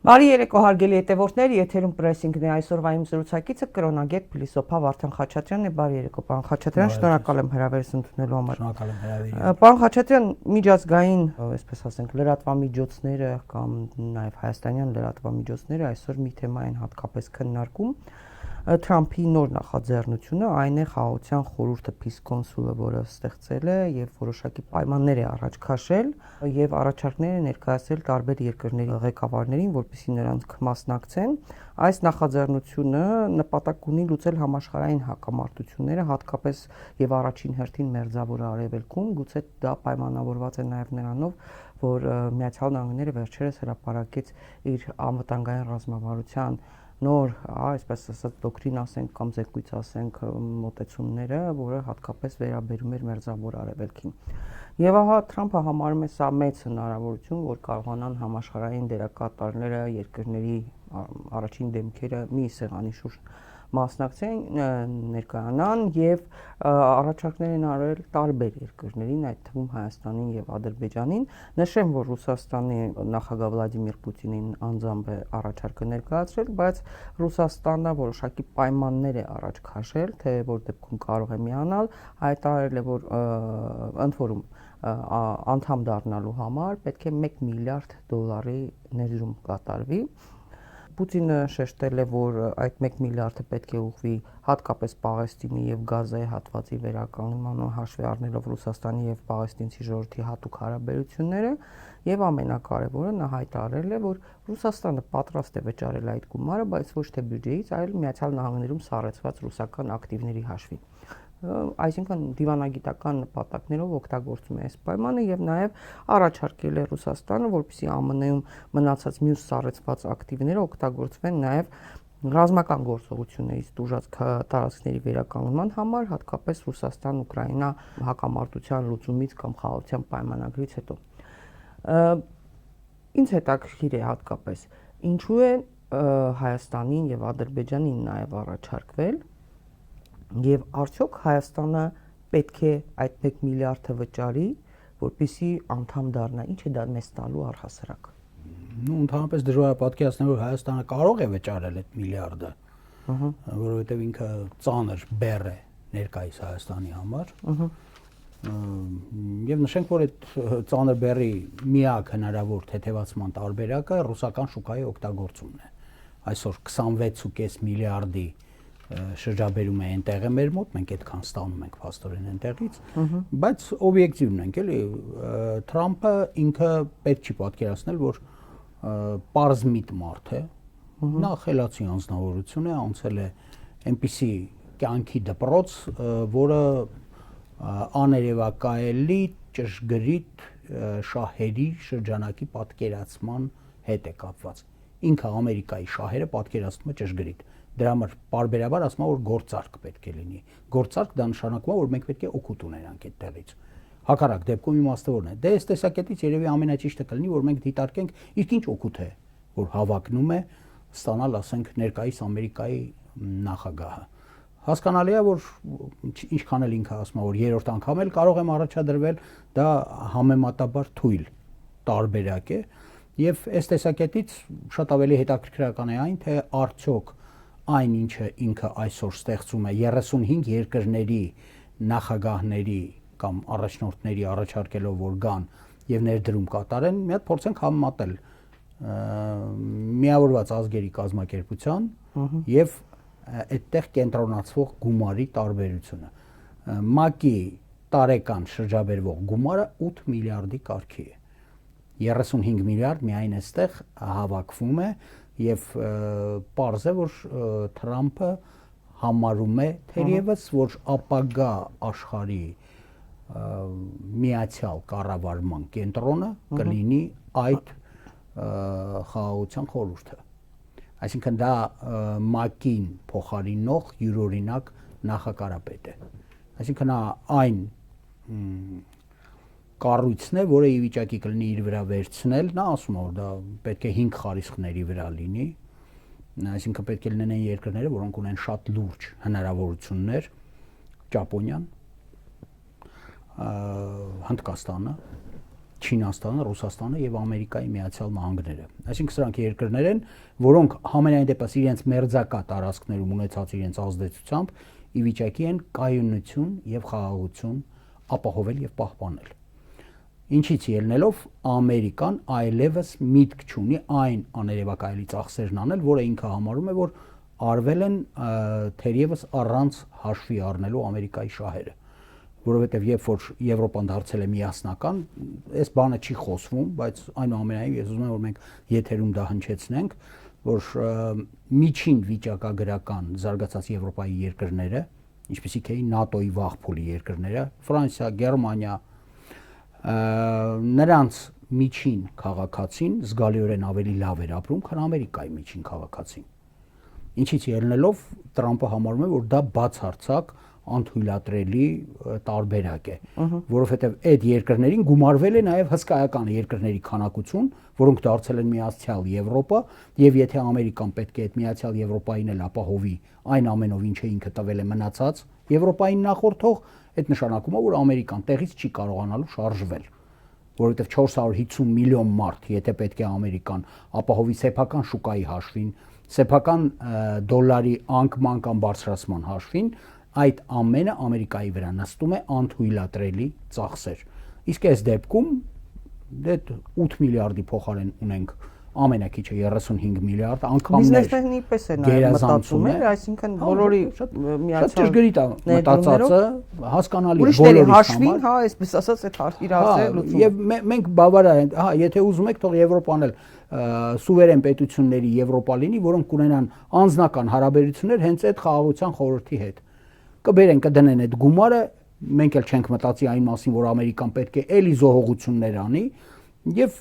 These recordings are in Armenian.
Բարի երեկո հարգելի հետևորդներ, եթերում պրեսինգն է այսօրվա իմ զրուցակիցը կրոնագետ փիլիսոփա Վարդան Խաչատրյանն է։ Բարի երեկո, պարոն Խաչատրյան, շնորհակալ եմ հրավերս ընդունելու համար։ Շնորհակալ եմ հրավերի։ Պարոն Խաչատրյան, միջազգային, այսպես ասենք, լրատվամիջոցները կամ նաև հայաստանյան լրատվամիջոցները այսօր մի թեմա են հատկապես քննարկում։ Թրամփի նոր նախաձեռնությունը, այն է խաղաղության խորհուրդը Peace Council-ը, որը ստեղծել է եւ որոշակի պայմաններ է առաջ քաշել եւ առաջարկներ է ներկայացրել տարբեր երկրների ղեկավարներին, որպեսզի նրանք մասնակցեն։ Այս նախաձեռնությունը նպատակ ունի լուծել համաշխարհային հակամարտությունները, հատկապես եւ առաջին հերթին Մերձավոր Արևելքում, գուցե դա պայմանավորված է նաեւ նրանով, որ Միացյալ Նահանգները վերջերս հրապարակեց իր անվտանգային ռազմավարության նոր, այսպես ասած, դոկտրին ասենք կամ զեկույց ասենք մոտեցումները, որը հատկապես վերաբերում էր Մերձավոր Արևելքին։ Եվ ահա Թրամփը համարում է սա մեծ հնարավորություն, որ կարողանան համաշխարհային դերակատարները, երկրների առաջին դեմքերը մի սեղանի շուրջ մասնակցեն, ներկայանան եւ առաջարկներ են արել տարբեր երկրներին, այդ թվում Հայաստանին եւ Ադրբեջանին։ Նշեմ, որ Ռուսաստանի նախագահ Վլադիմիր Պուտինին անձամբ է առաջարկը ներկայացրել, բայց Ռուսաստանը որոշակի պայմաններ է առաջ քաշել, թե որ դեպքում կարող է միանալ, հայտարարել է, որ ընդ որում անդամ դառնալու համար պետք է 1 միլիարդ դոլարի ներդրում կատարվի։ Պուտինը շեշտել է, որ այդ 1 միլիարդը պետք է ուղղվի հատկապես Պաղեստինի եւ Գազայի հատվածի վերականգնմանը, հաշվի առնելով Ռուսաստանի եւ Պաղեստինցի ժողովրդի հատուկ հարաբերությունները, եւ ամենակարևորը նա հայտարարել է, որ Ռուսաստանը պատրաստ է վճարել այդ գումարը, բայց ոչ թե բյուջեից, այլ Միացյալ Նահանգներում սառեցված ռուսական ակտիվների հաշվին։ Այսինքն դիվանագիտական նպատակներով օգտագործում է այս պայմանը եւ նաեւ առաջարկել է Ռուսաստանը, որպեսզի ԱՄՆ-ում մնացած մյուս սառեցված ակտիվները օգտագործվեն նաեւ ռազմական գործողություններից տուժած տարածքների վերականգնման համար, հատկապես Ռուսաստան-Ուկրաինա հակամարտության լուծումից կամ խաղաղության պայմանագրից հետո։ Ինձ հետաքրքիր է հատկապես ինչու է Հայաստանին եւ Ադրբեջանին նաեւ առաջարկվել եւ արդյոք Հայաստանը պետք է այդ 1 միլիարդը վճարի, որպեսզի անդամ դառնա, ինչ է դա մեզ տալու առհասարակ։ Ընդհանրապես դժվար է պատկերացնել, որ Հայաստանը կարող է վճարել այդ միլիարդը, որովհետեւ ինքը ծանր բեռ է ներկայիս Հայաստանի համար։ Եվ նշենք, որ այդ ծանր բեռի միակ հնարավոր թեթևացման տարբերակը ռուսական շուկայի օգտագործումն է։ Այսօր 26.5 միլիարդի շրջաբերում է այնտեղ է մեր մոտ, մենք այդքան ստանում ենք փաստորեն այնտեղից, բայց օբյեկտիվն ենք, էլի Թրամփը ինքը պետք չի պատկերացնել, որ պարզ միտ մարդ է, նա խելացի անձնավորություն է, անցել է այնպիսի կյանքի դպրոց, որը աներևակայելի ճշգրիտ շահերի շրջանակի պատկերացման հետ է կապված։ Ինքը Ամերիկայի շահերը պատկերացնում է ճշգրիտ։ Դրա համար բարբերաբար ասում որ գործարք պետք է լինի։ Գործարք դա նշանակում է, որ մենք պետք է օգուտ ունենանք այդտեղից։ Հակառակ դեպքում իմաստը որն է։ Դե այս տեսակետից երևի ամենաճիշտը կլինի, որ մենք դիտարկենք իսկ ինչ օգուտ է, որ հավակնում է ստանալ, ասենք, ներկայիս Ամերիկայի նախագահը։ Հասկանալի է, որ ինչքան էլ ինքը ասում է, որ երրորդ անգամ էլ կարող եմ առաջադրվել, դա համեմատաբար թույլ տարբերակ է, եւ այս տեսակետից շատ ավելի հետաքրքրական է այն, թե արդյոք այն ինչը ինքը այսօր ստեղծում է 35 երկրների նախագահների կամ առաջնորդների առաջարկելով որ գան եւ ներդրում կատարեն, մի հատ փորձենք համեմատել միավորված ազգերի կազմակերպության եւ այդտեղ կենտրոնացվող գումարի տարբերությունը։ ՄԱԿ-ի տարեկան շրջաբերվող գումարը 8 միլիարդի կարգի է։ 35 միլիարդ միայն այստեղ հավաքվում է եւ պարզ է, որ Թրամփը համարում է թերևս, որ ապագա աշխարհի միացյալ կառավարման կենտրոնը կլինի այդ խաղաղության խորհուրդը։ Այսինքն դա ՄԱԿ-ին փոխարինող յուրօրինակ նախակարապետ է։ Այսինքն այն կառույցն է, որը ի վիճակի կլինի իր վրա վերցնել, նա ասում է, որ դա պետք է 5 խարիսխների վրա լինի, այսինքն պետք է լինեն այն երկրները, որոնք ունեն շատ լուրջ հնարավորություններ, Ճապոնիան, Հնդկաստանը, Չինաստանը, Ռուսաստանը եւ Ամերիկայի Միացյալ Նահանգները։ Այսինքն սրանք երկրներ են, որոնք համենայն դեպս իրենց մերձակա տարածքներում ունեցած իրենց ազդեցությամբ ի վիճակի են կայունություն եւ խաղաղություն ապահովել եւ պահպանել։ Ինչից ելնելով Ամերիկան այլևս միտք չունի այն աներևակայելի ծախսերն անել, որը ինքը համարում է, որ արվել են թերևս առանց հաշվի առնելու Ամերիկայի շահերը, որովհետև երբ որ Եվրոպան դարձել է միասնական, այս բանը չի խոսվում, բայց այնուամենայնիվ ես ուզում եմ, որ մենք եթերում դա հնչեցնենք, որ միջին վիճակագրական զարգացած Եվրոպայի երկրները, ինչպիսիք էին ՆԱՏՕ-ի վաղ փուլի երկրները, Ֆրանսիա, Գերմանիա, նրանց միջին քաղաքացին զգալիորեն ավելի լավ էր ապրում, քան Ամերիկայի միջին քաղաքացին։ Ինչից ելնելով Տրամպը համարում է, որ դա բացարձակ անթույլատրելի տարբերակ է, որովհետև այդ երկրներին գումարվել է նաև հսկայական երկրների քանակություն, որոնք դարձել են Միացյալ Եվրոպա, եւ եթե Ամերիկան պետք է այդ Միացյալ Եվրոպային էլ ապահովի այն ամենով, ինչը ինքը տվել է մնացած Եվրոպային նախորդող, այդ նշանակում է, որ Ամերիկան տեղից չի կարողանալու շարժվել, որովհետև 450 միլիոն մարդ, եթե պետք է Ամերիկան ապահովի սեփական շուկայի հաշվին, սեփական դոլարի անկման կամ բարձրացման հաշվին, այդ ամենը Ամերիկայի վրա նստում է անթույլատրելի ծախսեր։ Իսկ այս դեպքում դեռ 8 միլիարդի փոխարեն ունենք ամենակիչը 35 միլիարդ անգամներ։ Բիզնեսներն իպես են մտածում, այսինքն բոլորի շատ ճշգրիտ է մտածածը, հասկանալի է բոլորի հաշվին, հա, այսպես ասած այդ իր հարցերը լուծում։ Եվ մենք բավարար ենք, հա, եթե ուզում եք, թող Եվրոպան էլ սուվերեն պետությունների Եվրոպա լինի, որոնք կունենան անձնական հարաբերություններ հենց այդ խաղաղության խորհրդի հետ։ Կբերեն, կդնեն այդ գումարը, մենք էլ չենք մտածի այն մասին, որ Ամերիկան պետք է էլի զոհողություններ անի, եւ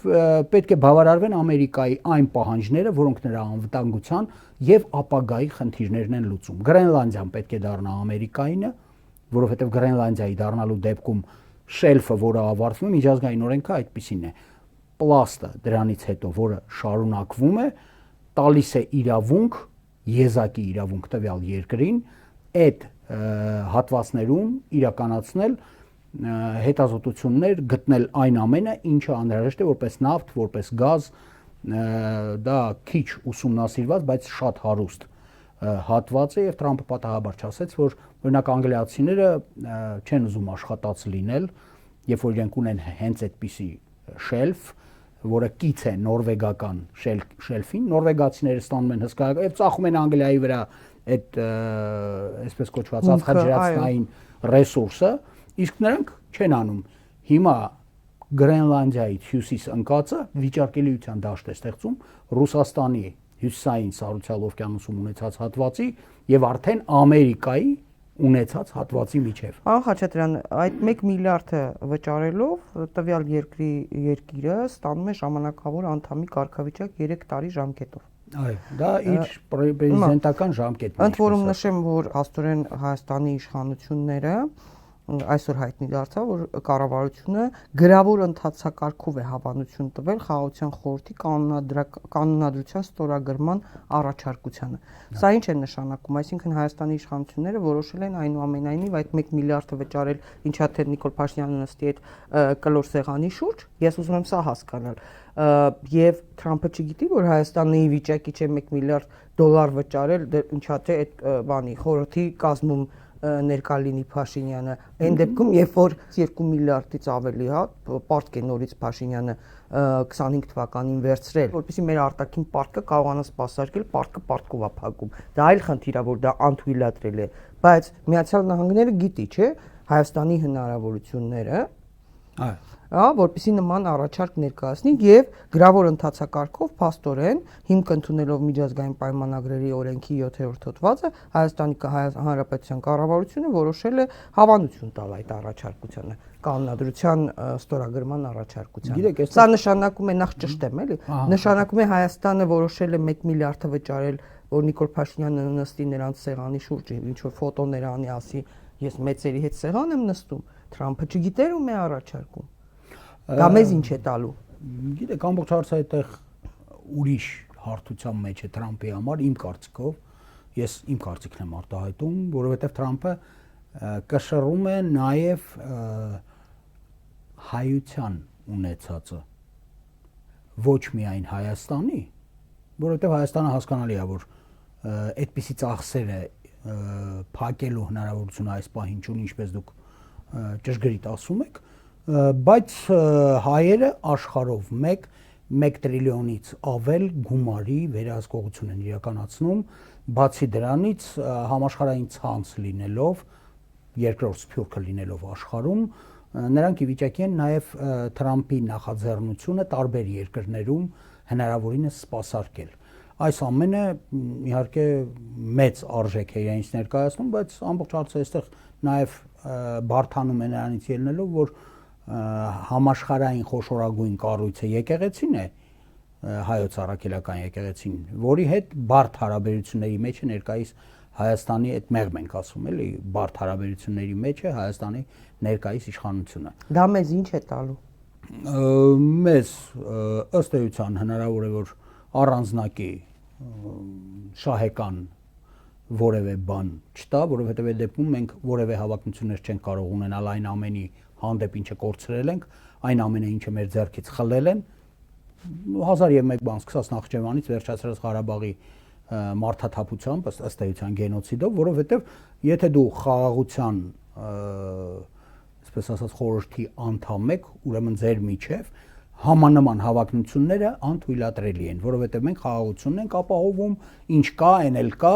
պետք է բավարարվեն Ամերիկայի այն պահանջները, որոնք նրա անվտանգության եւ ապագայի խնդիրներն են լուծում։ Գրենլանդիան պետք է դառնա Ամերիկայինը, որովհետեւ Գրենլանդիայի դառնալու դեպքում շելֆը, որը ավարտվում է, միջազգային օրենքը այդպիսին է։ Պլաստը դրանից հետո, որը շարունակվում է, տալիս է իրավունք, եզակի իրավունք տվյալ երկրին այդ հատվածներում իրականացնել հետազոտություններ, գտնել այն ամենը, ինչը անհրաժեշտ է որպես նավթ, որպես գազ, դա քիչ ուսումնասիրված, բայց շատ հարուստ հատված է, եւ Տրամպը պատահաբար չասեց, որ օրինակ անգլիացիները չեն ուզում աշխատած լինել, երբ որ իրենք ունեն հենց այդպիսի շելֆ, որը կից է նորվեգական շելֆին, նորվեգացիները ստանում են հսկայական եւ ծախում են Անգլիայի վրա այդ այսպես կոչված ածխաջրածնային ռեսուրսը, իսկ նրանք չեն անում։ Հիմա Գրենլանդիայից հյուսիս ընկածը վիճարկելիության դաշտ է ստեղծում Ռուսաստանի հյուսիսային Սառուցյալ օվկիանոսում ունեցած հատվածի եւ արդեն Ամերիկայի ունեցած հատվածի միջև։ Պարոն Խաչատրյան, այդ 1 միլիարդը վճարելով տվյալ երկիրը ստանում է ժամանակավոր անդամի կարգավիճակ 3 տարի ժամկետով։ Այո, դա իր պրեզիդենտական ժամկետն է։ Ընդ որում նշեմ, որ աստորեն Հայաստանի իշխանությունները այսօր հայտնի դարձավ, որ կառավարությունը գրավոր ընթացակարգով է հավանություն տվել խաղաղության խորհրդի կանոնադրության ստորագրման առաջարկությանը։ Սա ինչ է նշանակում, այսինքն Հայաստանի իշխանությունները որոշել են այնուամենայնիվ այդ 1 միլիարդը վճարել, ինչա թե Նիկոլ Փաշինյանը նստի այդ կլոր սեղանի շուրջ, ես ուզում եմ սա հասկանալ, եւ Թրամփը չգիտի, որ Հայաստանը ի վիճակի չէ 1 միլիարդ դոլար վճարել, ինչա թե այդ բանի խորհրդի կազմում ներկա լինի Փաշինյանը, այն դեպքում, երբ որ 2 միլիարդից ավելի, հա, պարտք է նորից Փաշինյանը 25 թվականին վերցրել, որպեսզի մեր արտաքին պարտքը կարողանա սպասարկել, պարտքը պարտքով է փակում։ Դա այլ խնդիր է, որ դա անթույլատրել է, բայց Միացյալ Նահանգները գիտի, չէ, Հայաստանի հնարավորությունները, որպեսզի նման առաջարկ ներկայացնի եւ գրավոր ընթացակարգով փաստորեն հիմք ընդունելով միջազգային պայմանագրերի օրենքի 7-րդ հոդվածը Հայաստանի Հանրապետության կառավարությունը որոշել է հավանություն տալ այդ առաջարկությանը, կանոնադրության ստորագրման առաջարկությանը։ Սա նշանակում է, նախ ճշտեմ, էլի, նշանակում է Հայաստանը որոշել է 1 միլիարդը վճարել, որ Նիկոլ Փաշինյանը նստի նրանց սեղանի շուրջ, ինչ որ ֆոտոներ անի, ասի, ես մեծերի հետ սեղան եմ նստում, Թրամփը չգիտեր ում է առաջարկում։ Դա մեզ ինչ է տալու։ Գիտեք, ամբողջ հարցը այդտեղ ուրիշ հարթության մեջ է Թրամփի համար, իմ կարծիքով, ես իմ կարծիքն եմ արտահայտում, որովհետև Թրամփը կշռում է նաև հայության ունեցածը ոչ միայն Հայաստանի, որովհետև Հայաստանը հասկանալի է, որ այդպիսի ծախսերը փակելու հնարավորությունը այս պահին չունի, ինչպես դուք ճշգրիտ ասում եք, բայց հայերը աշխարհով 1 տրիլիոնից ավել գումարի վերահսկողություն են իրականացնում, բացի դրանից համաշխարհային ցանց լինելով, երկրորդ սփյուռքը լինելով աշխարհում, նրանք ի վիճակի են նաև Թրամփի նախաձեռնությունը տարբեր երկրներում հնարավորինս սպասարկել։ Այս ամենը իհարկե մեծ արժեք է իրենից ներկայացնում, բայց ամբողջ հարցը այստեղ նաև բարթանում է նրանից ելնելով, որ համաշխարհային խոշորագույն կառույցը եկեղեցին է, հայոց առաքելական եկեղեցին, որի հետ բարդ հարաբերությունների մեջ է ներկայիս Հայաստանի այդ մեղմ ենք ասում, էլի, բարդ հարաբերությունների մեջ է Հայաստանի ներկայիս իշխանությունը։ Դա մեզ ինչ է տալու։ Մեզ ըստ էության հնարավոր է, որ առանձնակի շահեկան որևէ բան չտա, որովհետև այդ դեպքում մենք որևէ հավակնություններ չենք կարող ունենալ այն ամենի հանդեպ, ինչը կորցրել ենք, այն ամենը, ինչը մեր ձեռքից խլել են, 1001 բան սկսած Նախճեվանից վերջացրած Ղարաբաղի մարդաթափությամբ, ըստ էության գենոցիդով, որովհետև եթե դու խաղաղության, այսպես ասած, խորհրդի անդամ եք, ուրեմն ձեր միջև համանման հավակնությունները անթույլատրելի են, որովհետև մենք խաղաղությունն ենք ապահովում, ինչ կա, այն էլ կա,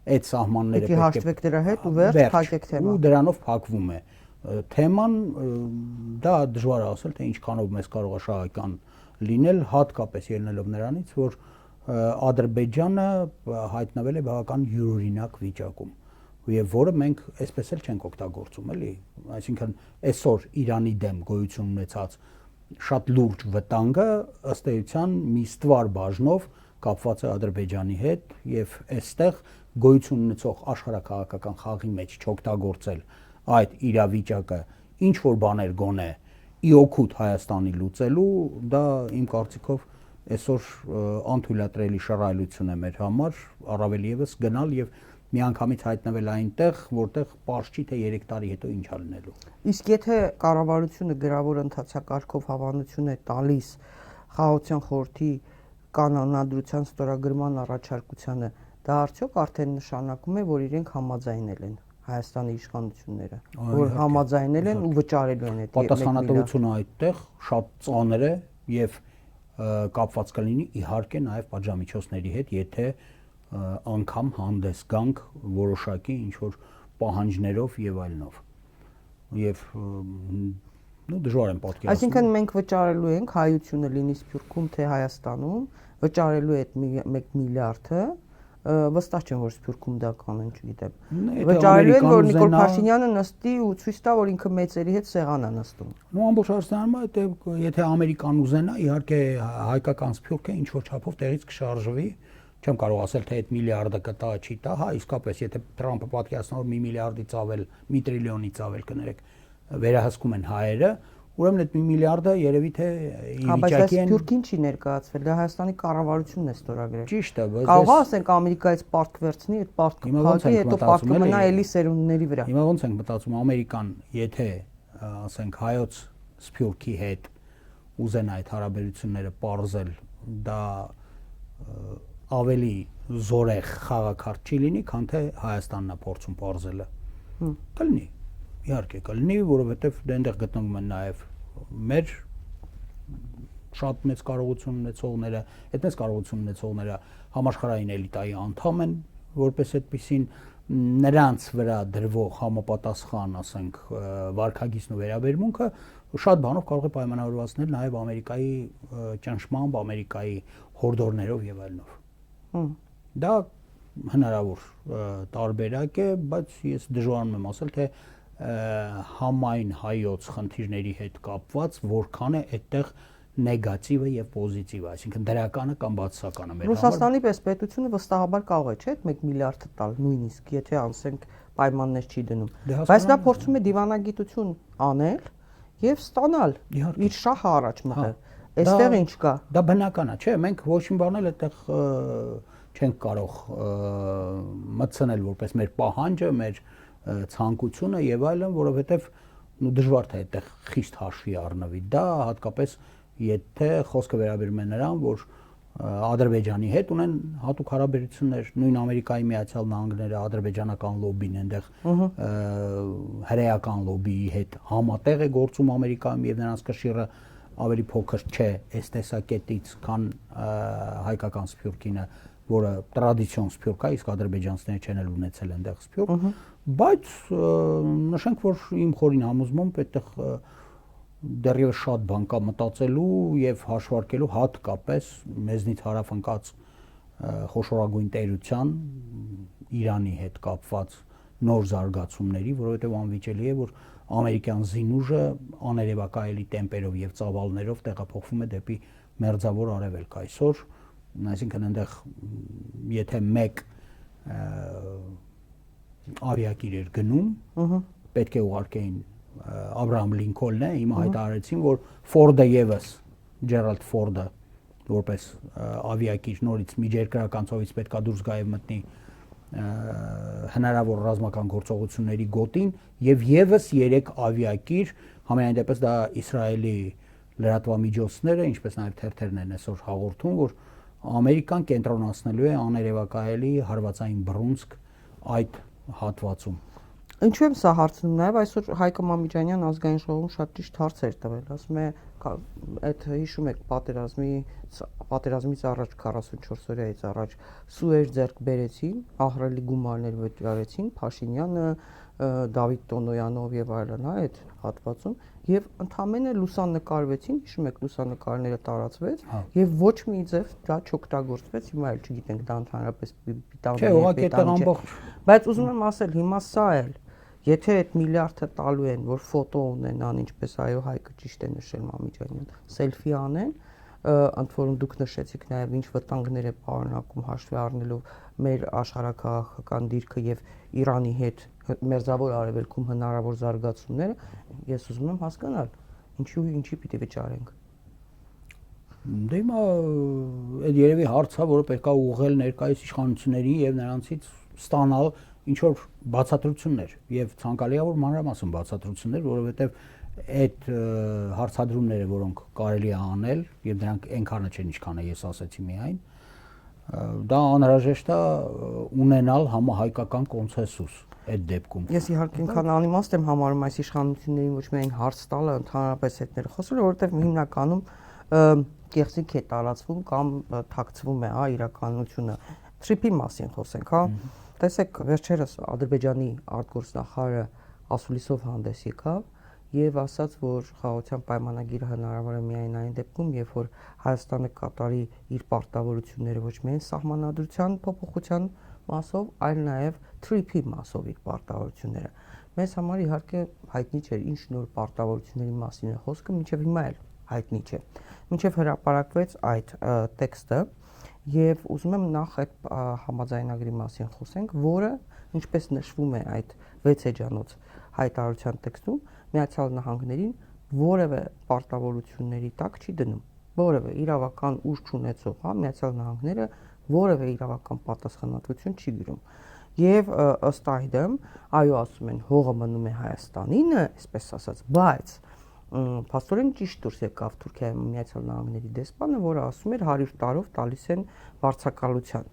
այդ սահմանները պետք է հաշտվեք դրա հետ ու վերջ փակեք թեման։ Ու դրանով փակվում է թեման, դա դժվար է ասել, թե ինչքանով մեզ կարող է շահեկան լինել, հատկապես ելնելով նրանից, որ Ադրբեջանը հայտնվել է բավական յուրօրինակ վիճակում, եւ որը մենք այսպես էլ չենք օգտագործում, էլի, այսինքն այսօր Իրանի դեմ գոյություն ունեցած շատ լուրջ վտանգը ըստ էության մի ստվար բաժնով կապված է Ադրբեջանի հետ եւ այստեղ գոյություն ունեցող աշխարհակաղակական խաղի մեջ չօգտագործել այդ իրավիճակը ինչ որ բաներ գոնե ի օգուտ Հայաստանի լուծելու, դա իմ կարծիքով այսօր անթույլատրելի շռայլություն է մեր համար, առավել եւս գնալ եւ միանգամից հայտնվել այնտեղ, որտեղ պարզ չի թե 3 տարի հետո ինչ է լինելու։ Իսկ եթե կառավարությունը գրավոր ընթացակարգով հավանություն է տալիս խաղաղության խորհրդի կանոնադրության ստորագրման առաջարկությանը, դա արդյոք արդեն նշանակում է, որ իրենք համաձայնել են Հայաստանի իշխանությունները, որ համաձայնել են ու վճարելու են այդ պատասխանատվությունը այդտեղ շատ ծանր է եւ կապված կլինի իհարկե նաև պատժամիջոցների հետ, եթե անգամ հանդես գանք որոշակի ինչ որ պահանջներով եւ այլնով։ Եվ դժվար եմ պատկերացնել։ Այսինքն մենք վճարելու ենք հայությունը լինի Սփյուռքում թե Հայաստանում, վճարելու է այդ 1 միլիարդը, վստահ չեմ որ Սփյուռքում դա կանեն, չգիտեմ։ Վճարելու են, որ Նիկոլ Փաշինյանը նստի ու ցույց տա, որ ինքը մեծերի հետ սեղան է նստում։ Ամբողջ հարցը եթե Ամերիկան ուզենա, իհարկե հայկական Սփյուռքը ինչ որ չափով տեղից կշարժվի, չեմ կարող ասել թե այդ միլիարդը կտա, չի տա, հա, իսկապես եթե Թրամփը պատկերացնող 1 միլիարդից ավել, 1 տրիլիոնից ավել կներեք, վերահսկում են հայերը, ուրեմն այդ 1 միլիարդը երևի թե ի վիճակի են։ Սփյուռքին չի ներկայացվել, դա Հայաստանի կառավարությունն է ստորագրել։ Ճիշտ է, բայց կարող ասենք Ամերիկայից պարտք վերցնի, այդ պարտքը փակի, հետո պարտքը մնա էլի սերունդների վրա։ Հիմա ոնց ենք մտածում, Ամերիկան, եթե ասենք հայոց Սփյուռքի հետ ուզենա այդ հարաբերությունները պարզել, դա ավելի զորեղ խաղակարդ չի լինի, քան թե Հայաստանն է փորձում պարզելը։ Կլինի, իհարկե կլինի, որովհետև դայնտեղ գտնվում են նաև մեր շատ մեծ կարողություն ունեցողները, այդ մեծ կարողություն ունեցողները համաշխարհային էլիտայի անդամ են, որպես այդպեսին նրանց վրա դրվող համապատասխան, ասենք, վարքագիծն ու վերաբերմունքը շատ բանով կարող է պայմանավորված լինել նաև Ամերիկայի ճնշմամբ, Ամերիկայի հորդորներով եւ այլնով։ Դա հնարավոր տարբերակ է, բայց ես դժվարանում եմ ասել, թե համայն հայոց խնդիրների հետ կապված որքան է այդտեղ նեգատիվը եւ պոզիտիվը, այսինքն դրականը կամ բացասականը մեր համար։ Ռուսաստանի պես պետությունը վստահաբար կարող է, չէ՞, 1 միլիարդ տալ, նույնիսկ եթե ասենք պայմաններ չի դնում։ Բայց նա փորձում է դիվանագիտություն անել եւ ստանալ իր շահը առաջ մղել։ Այստեղ ինչ կա։ Դա բնական է, չէ՞, մենք ոչ մի բան էլ այդտեղ չենք կարող մտցնել որպես մեր պահանջը, մեր ցանկությունը եւ այլն, որովհետեւ ու դժվար թե այդտեղ խիստ հաշվի առնվի դա հատկապես եթե խոսքը վերաբերում է նրան որ Ադրբեջանի հետ ունեն հատուկ հարաբերություններ նույն Ամերիկայի Միացյալ Նահանգները ադրբեջանական լոբին այնտեղ հրեական լոբիի հետ համատեղ է գործում Ամերիկայում եւ նրանց կշիռը ավելի փոքր չէ այս տեսակետից քան հայկական սփյուռքինը որը տրադիցիոն սփյուռք է իսկ ադրբեջանցիները չեն էլ ունեցել այնտեղ սփյուռք բայց նշենք որ իմ խորին համոզմամբ այդտեղ դեռևս շատ բան կա մտածելու եւ հաշվարկելու հատկապես մեզնից հարավընկած խոշորագույն տերության Իրանի հետ կապված նոր զարգացումների, որովհետեւ անվիճելի է որ ամերիկյան զինուժը աներևակայելի տեմպերով եւ ծավալներով տեղափոխվում է դեպի մերձավոր արևելք այսօր, այսինքն այնտեղ եթե մեկ ավիակիր էր գնում, պետք է ուղարկեին Աբրահամ Լինքոլնը, հիմա հայտարարեցին, որ Ֆորդը եւս Ջերալդ Ֆորդը որպես ավիակիր նորից միջերկրական ծովից պետքա դուրս գա եւ մտնի հնարավոր ռազմական գործողությունների գոտին եւ եւս 3 ավիակիր համենայն դեպս դա Իսրայելի լրատվամիջոցները ինչպես նաեւ թերթերն են այսօր հաղորդում որ Ամերիկան կենտրոնացնելու է աներևակայելի հարվածային բռունցք այդ հատվածում Ինչու եմ սա հարցնում նաև այսօր Հայկ Մամիջանյան ազգային ժողովում շատ ճիշտ հարցեր տվել ասում է այդ հիշում եք պատերազմից առաջ 44 օրից առաջ սուեր ձեռք բերեցին ահռելի գումարներ վճարեցին Փաշինյանը Դավիթ Տոնոյանով եւ այլն այդ հատվածում եւ ընդամենը լուսանկարվեցին հիշում եք լուսանկարները տարածվեց եւ ոչ մի ձև դա չօգտագործվեց հիմա էլ չգիտենք դա ընդհանրապես պիտանի չէ բայց ուզում եմ ասել հիմա սա էլ Եթե այդ միլիարդը տալու են, որ ֆոտո ունենան, ինչպես այո Հայկը ճիշտ է նշել Մամիջանյան, սելֆի անեն, ընդ որում դուք նշեցիք նաև ինչ վտանգներ է պարունակում հաշվի առնելով մեր աշխարհակաղակական դիրքը եւ Իրանի հետ մերձավոր արևելքում հնարավոր զարգացումները, ես ուզում եմ հասկանալ, ինչի պիտի վճարենք։ Դե հիմա այդ երևի հարցը, որը պետք է ուղղել ներկայիս իշխանություններին եւ նրանցից ստանալ ինչ որ բացատրություններ եւ ցանկալի է որ մանրամասն բացատրություններ, որովհետեւ այդ հարցադրումները, որոնք կարելի է անել եւ դրանք այնքանը չեն ինչքան է ես ասացի միայն, դա անհրաժեշտ է ունենալ համահայկական կոնսենսուս այդ դեպքում։ Ես իհարկե ինքան անիմաստ եմ համարում այս իշխանություններին ոչ միայն հարց տալը, ընդհանրապես հետները խոսելը, որովհետեւ հիմնականում կեղծիք է տարածվում կամ թաքցվում է, հա, իրականությունը։ Թրիփի մասին խոսենք, հա։ Տեսեք, վերջերս Ադրբեջանի արտգործնախարարը ասուլիսով հանդես եկավ եւ ասաց, որ խաղաղության պայմանագիրը հնարավոր է միայն այն դեպքում, երբ որ Հայաստանը կատարի իր պարտավորությունները ոչ միայն սահմանադրության փոփոխության մասով, այլ նաեւ թրիփի մասով իր պարտավորությունները։ Մեզ համար իհարկե հայտնի չէ ինչ նոր պարտավորությունների մասին է խոսքը, մինչեւ հիմա էլ հայտնի չէ։ Մինչեւ հրապարակվեց այդ տեքստը Եվ ուզում եմ նախ այդ համաձայնագրի մասին խոսենք, որը ինչպես նշվում է այդ 6 էջանոց հայտարարության տեքստում, Միացյալ Նահանգներին որևէ պարտավորությունների տակ չի դնում, որևէ իրավական ուժ չունեցող, հա, Միացյալ Նահանգները որևէ իրավական պատասխանատվություն չի գրում։ Եվ ըստ այդմ, այո, ասում են, հողը մնում է Հայաստանին, այսպես ասած, բայց Փաստորեն ճիշտ դուրս եկավ Թուրքիայի Միացյալ Նահանգների դեսպանը, որը ասում էր 100 տարով տալիս են վարձակալության։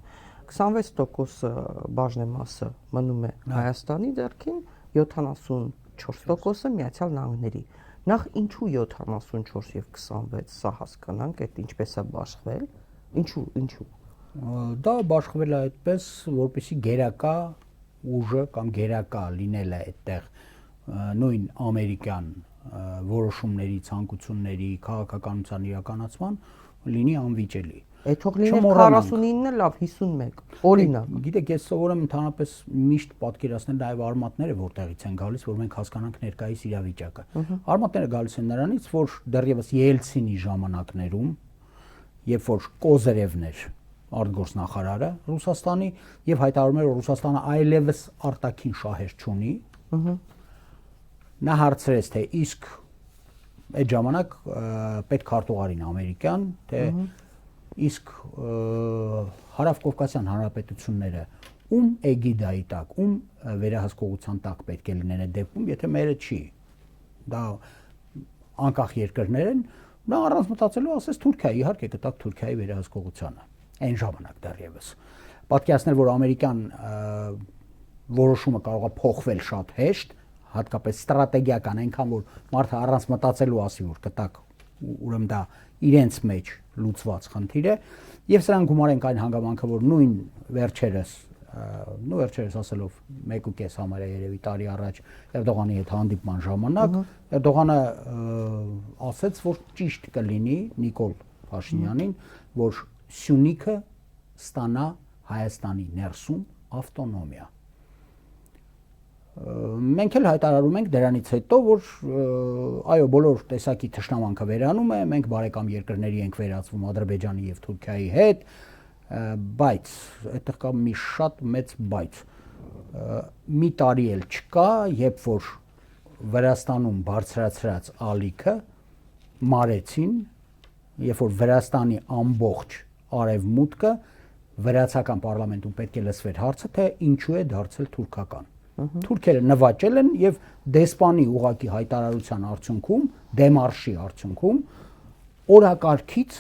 26% բաժնեմասը մնում է Հայաստանի ձեռքին, 74%-ը Միացյալ Նահանգների։ Նախ ինչու 74 եւ 26, սա հասկանանք, այդ ինչպես է բաշխվել։ Ինչու։ Դա բաշխվել է այդպես, որպեսզի գերակա ուժը կամ գերակա լինելը այդտեղ նույն ամերիկյան որոշումների, ցանկությունների, քաղաքականության իրականացման լինի անվիճելի։ Այդ թող լիներ 49-ը լավ 51, օրինակ։ Գիտեք, ես սովորեմ ընդհանրապես միշտ պատկերացնել նաև արմատները որտեղից են գալիս, որ մենք հասկանանք ներկայիս իրավիճակը։ Արմատները գալիս են նրանից, որ դեռևս Ելցինի ժամանակներում, երբ որ Կոզերևն էր արտգործնախարարը Ռուսաստանի եւ հայտարարում էր, որ Ռուսաստանը այլևս արտաքին շահեր չունի, նա հարցրեց, թե իսկ այդ ժամանակ պետքարտուղարին ամերիկյան, թե իսկ հարավկովկասյան հանրապետությունները ում էգիդայի տակ, ում վերահսկողության տակ պետք է լինեն այդ դեպքում, եթե մերը չի։ դա անկախ երկրներ են, նա առանց մտածելու ասես Թուրքիա, իհարկե կտակ Թուրքիայի վերահսկողությանը, այն ժամանակ դեռևս։ Պատկերացնել, որ ամերիկյան որոշումը կարող է փոխվել շատ հեշտ, հատկապես ստրատեգիական, այնքան որ մարդը առանց մտածելու ասի, որ կտակ ուրեմն դա իրենց մեջ լուծված խնդիր է, եւ սրան գումարենք այն հանգամանքը, որ նույն վերջերս ասելով 1.5 համարյա երևի տարի առաջ Էրդողանի հետ հանդիպման ժամանակ Էրդողանը ասաց, որ ճիշտ կլինի Նիկոլ Փաշինյանին, որ Սյունիքը ստանա Հայաստանի ներսում ավտոնոմիա։ Մենք էլ հայտարարում ենք դրանից հետո, որ այո, բոլոր տեսակի թշնամանքը վերանում է, մենք բարեկամ երկրների ենք վերածվում Ադրբեջանի եւ Թուրքիայի հետ, բայց այդտեղ կա մի շատ մեծ բայց։ Մի տարի էլ չկա, երբ որ Վրաստանում բարձրացրած ալիքը մարեցին, երբ որ Վրաստանի ամբողջ արևմուտքը վրացական պարլամենտում պետք է լսվեր հարցը, թե ինչու է դարձել թուրքական։ Թուրքերը նվաճել են եւ դեսպանի ուղակի հայտարարության արդյունքում, դեմարշի արդյունքում օրակարգից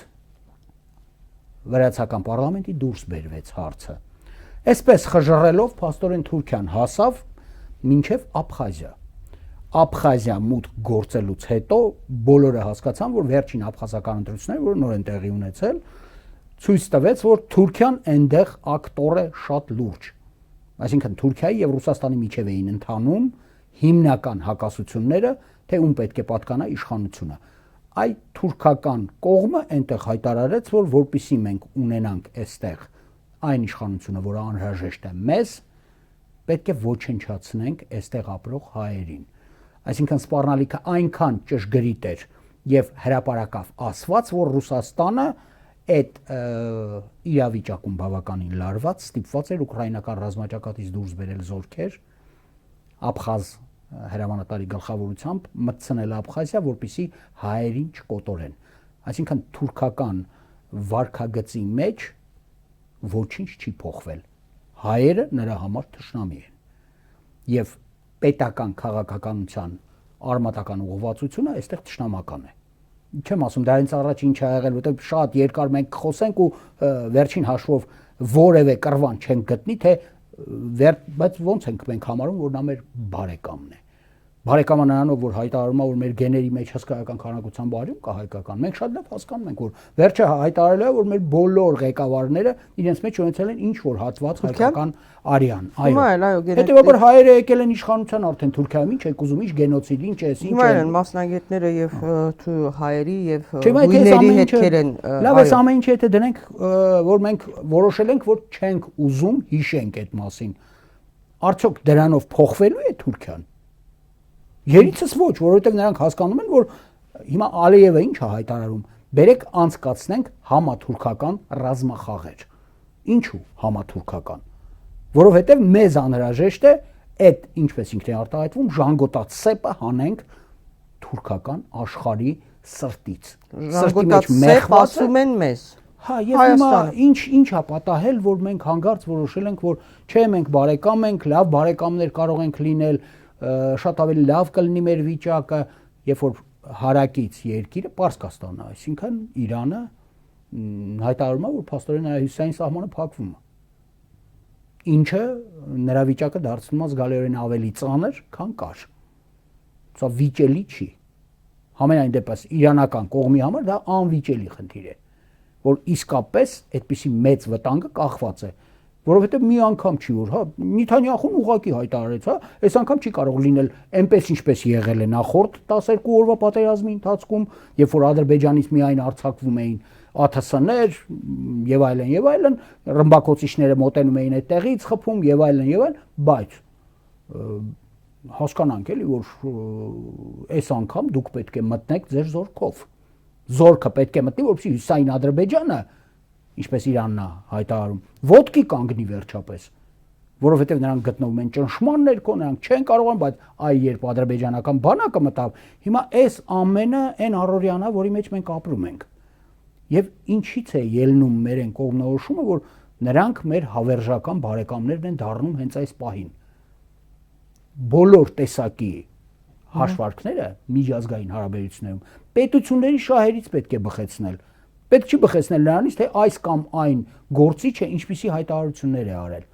վրացական պարլամենտի դուրս բերվեց հարցը։ Այսպես խժռելով փաստորեն Թուրքիան հասավ մինչև Աբխազիա։ Աբխազիա մուտք գործելուց հետո բոլորը հասկացան, որ վերջին աբխազական ընտրությունները, որ նոր են տեղի ունեցել, ցույց տվեց, որ Թուրքիան այնտեղ ակտոր է շատ լուրջ։ Այսինքն Թուրքիայի եւ Ռուսաստանի միջև էին ընթանում հիմնական հակասությունները, թե ում պետք է պատկանա իշխանությունը։ Այդ թուրքական կողմը այնտեղ հայտարարեց, որ որպեսզի մենք ունենանք այստեղ այն իշխանությունը, որը անհրաժեշտ է մեզ, պետք է ոչնչացնենք այստեղ ապրող հայերին։ Այսինքն սպառնալիքը այնքան ճշգրիտ էր եւ հրապարակավ ասված, որ Ռուսաստանը այդ իրավիճակում բավականին լարված ստիպված էր ուկրաինական ռազմաճակատից դուրս բերել զորքեր աբխազ հրամանատարի գլխավորությամբ մտցնել Աբխազիա, որպեսզի հայերին չկոտորեն։ Այսինքն թուրքական վարքագծի մեջ ոչինչ չի փոխվել։ Հայերը նրա համար թշնամի են։ Եվ պետական քաղաքականության արմատական ուղղվածությունը այստեղ թշնամական է։ Չեմ ասում դրանից առաջ ինչ ա եղել, որտեղ շատ երկար մենք խոսենք ու վերջին հաշվով որևէ կռվան չենք գտնի, թե բայց ոնց ենք մենք համարում, որ նա մեր բարեկամն է։ Բարեկամը նրանով, որ հայտարարում է, որ մեր գեների մեջ հսկայական քանակությամբ արյուն կա հայկական։ Մենք շատ լավ հասկանում ենք, որ վերջը հայտարարել է, որ մեր բոլոր ղեկավարները իրենց մեջ ունեցել են ինչ որ հատված հայկական արյան։ Այո։ Հետևաբար հայերը եկել են իշխանության արդեն Թուրքիայում, ինչ եք ուզում, ինչ գենոցիդ, ինչ էս, ինչ է։ Հիմա են մասնագետները եւ հայերի եւ գույների հետքեր են։ Լավ է, ամեն ինչը եթե դնենք, որ մենք որոշել ենք, որ չենք ուզում հիշենք այդ մասին։ Արդյոք դրանով փոխվելու է Թուրքիան։ Երիցս ոչ, որովհետև նրանք հասկանում են, որ հիմա Ալիևը ինչ է հայտարարում, բերեք անցկացնենք համաթուրքական ռազմախաղեր։ Ինչու համաթուրքական։ Որովհետև մեզ անհրաժեշտ է այդ, ինչպես ինքն է արտահայտվում, ժանգոտած սեպը հանենք թուրքական աշխարհի սրտից։ Ժանգոտած սեպ ասում են մեզ։ Հա, եւ հիմա ինչ է պատահել, որ մենք հանգարց որոշել ենք, որ չէ, մենք բարեկամ ենք, լավ բարեկամներ կարող ենք լինել, շատ ավելի լավ կլինի մեր վիճակը, երբ որ հարակից երկիրը Պարսկաստանն է, այսինքն Իրանը հայտարարում է, որ փաստորեն հյուսիսային սահմանը փակվում է։ Ինչը նրա վիճակը դարձնում է զգալիորեն ավելի ծանր, քան կար։ Սա վիճելի չի։ Համենայն դեպս իրանական կողմի համար դա անվիճելի խնդիր է, որ իսկապես այդպիսի մեծ վտանգը կախված է, որովհետև մի անգամ չի որ, հա, Նեթանյախուն ուղղակի հայտարարեց, հա, այս անգամ չի կարող լինել այնպես ինչպես եղել է նախորդ 12 օրվա պատերազմի ընթացքում, երբ որ Ադրբեջանից միայն արձակվում էին ԱԹՍ-ներ եւ այլն, ռմբակոծիչները մոտենում էին այդտեղից խփում եւ այլն, բայց հասկանանք էլի, որ այս անգամ դուք պետք է մտնեք ձեր զորքով։ Զորքը պետք է մտնի, որպեսզի հյուսիսային Ադրբեջանը, ինչպես Իրանն է հայտարարում, ոտքի կանգնի վերջապես, որովհետև նրանք գտնվում են ճնշման ներքո, նրանք չեն կարողանում, բայց երբ ադրբեջանական բանակը մտավ, հիմա այս ամենը այն առօրյանա, որի մեջ մենք ապրում ենք։ Եվ ինչից է ելնում մեր այն կողմնորոշումը, որ նրանք մեր հավերժական բարեկամներն են դառնում հենց այս պահին։ Բոլոր տեսակի հաշվարկները միջազգային հարաբերություններում պետությունների շահերից պետք է բխեցնել։ Պետք չի բխեցնել նրանից, թե այս կամ այն գործիչը ինչպիսի հայտարարություններ է արել,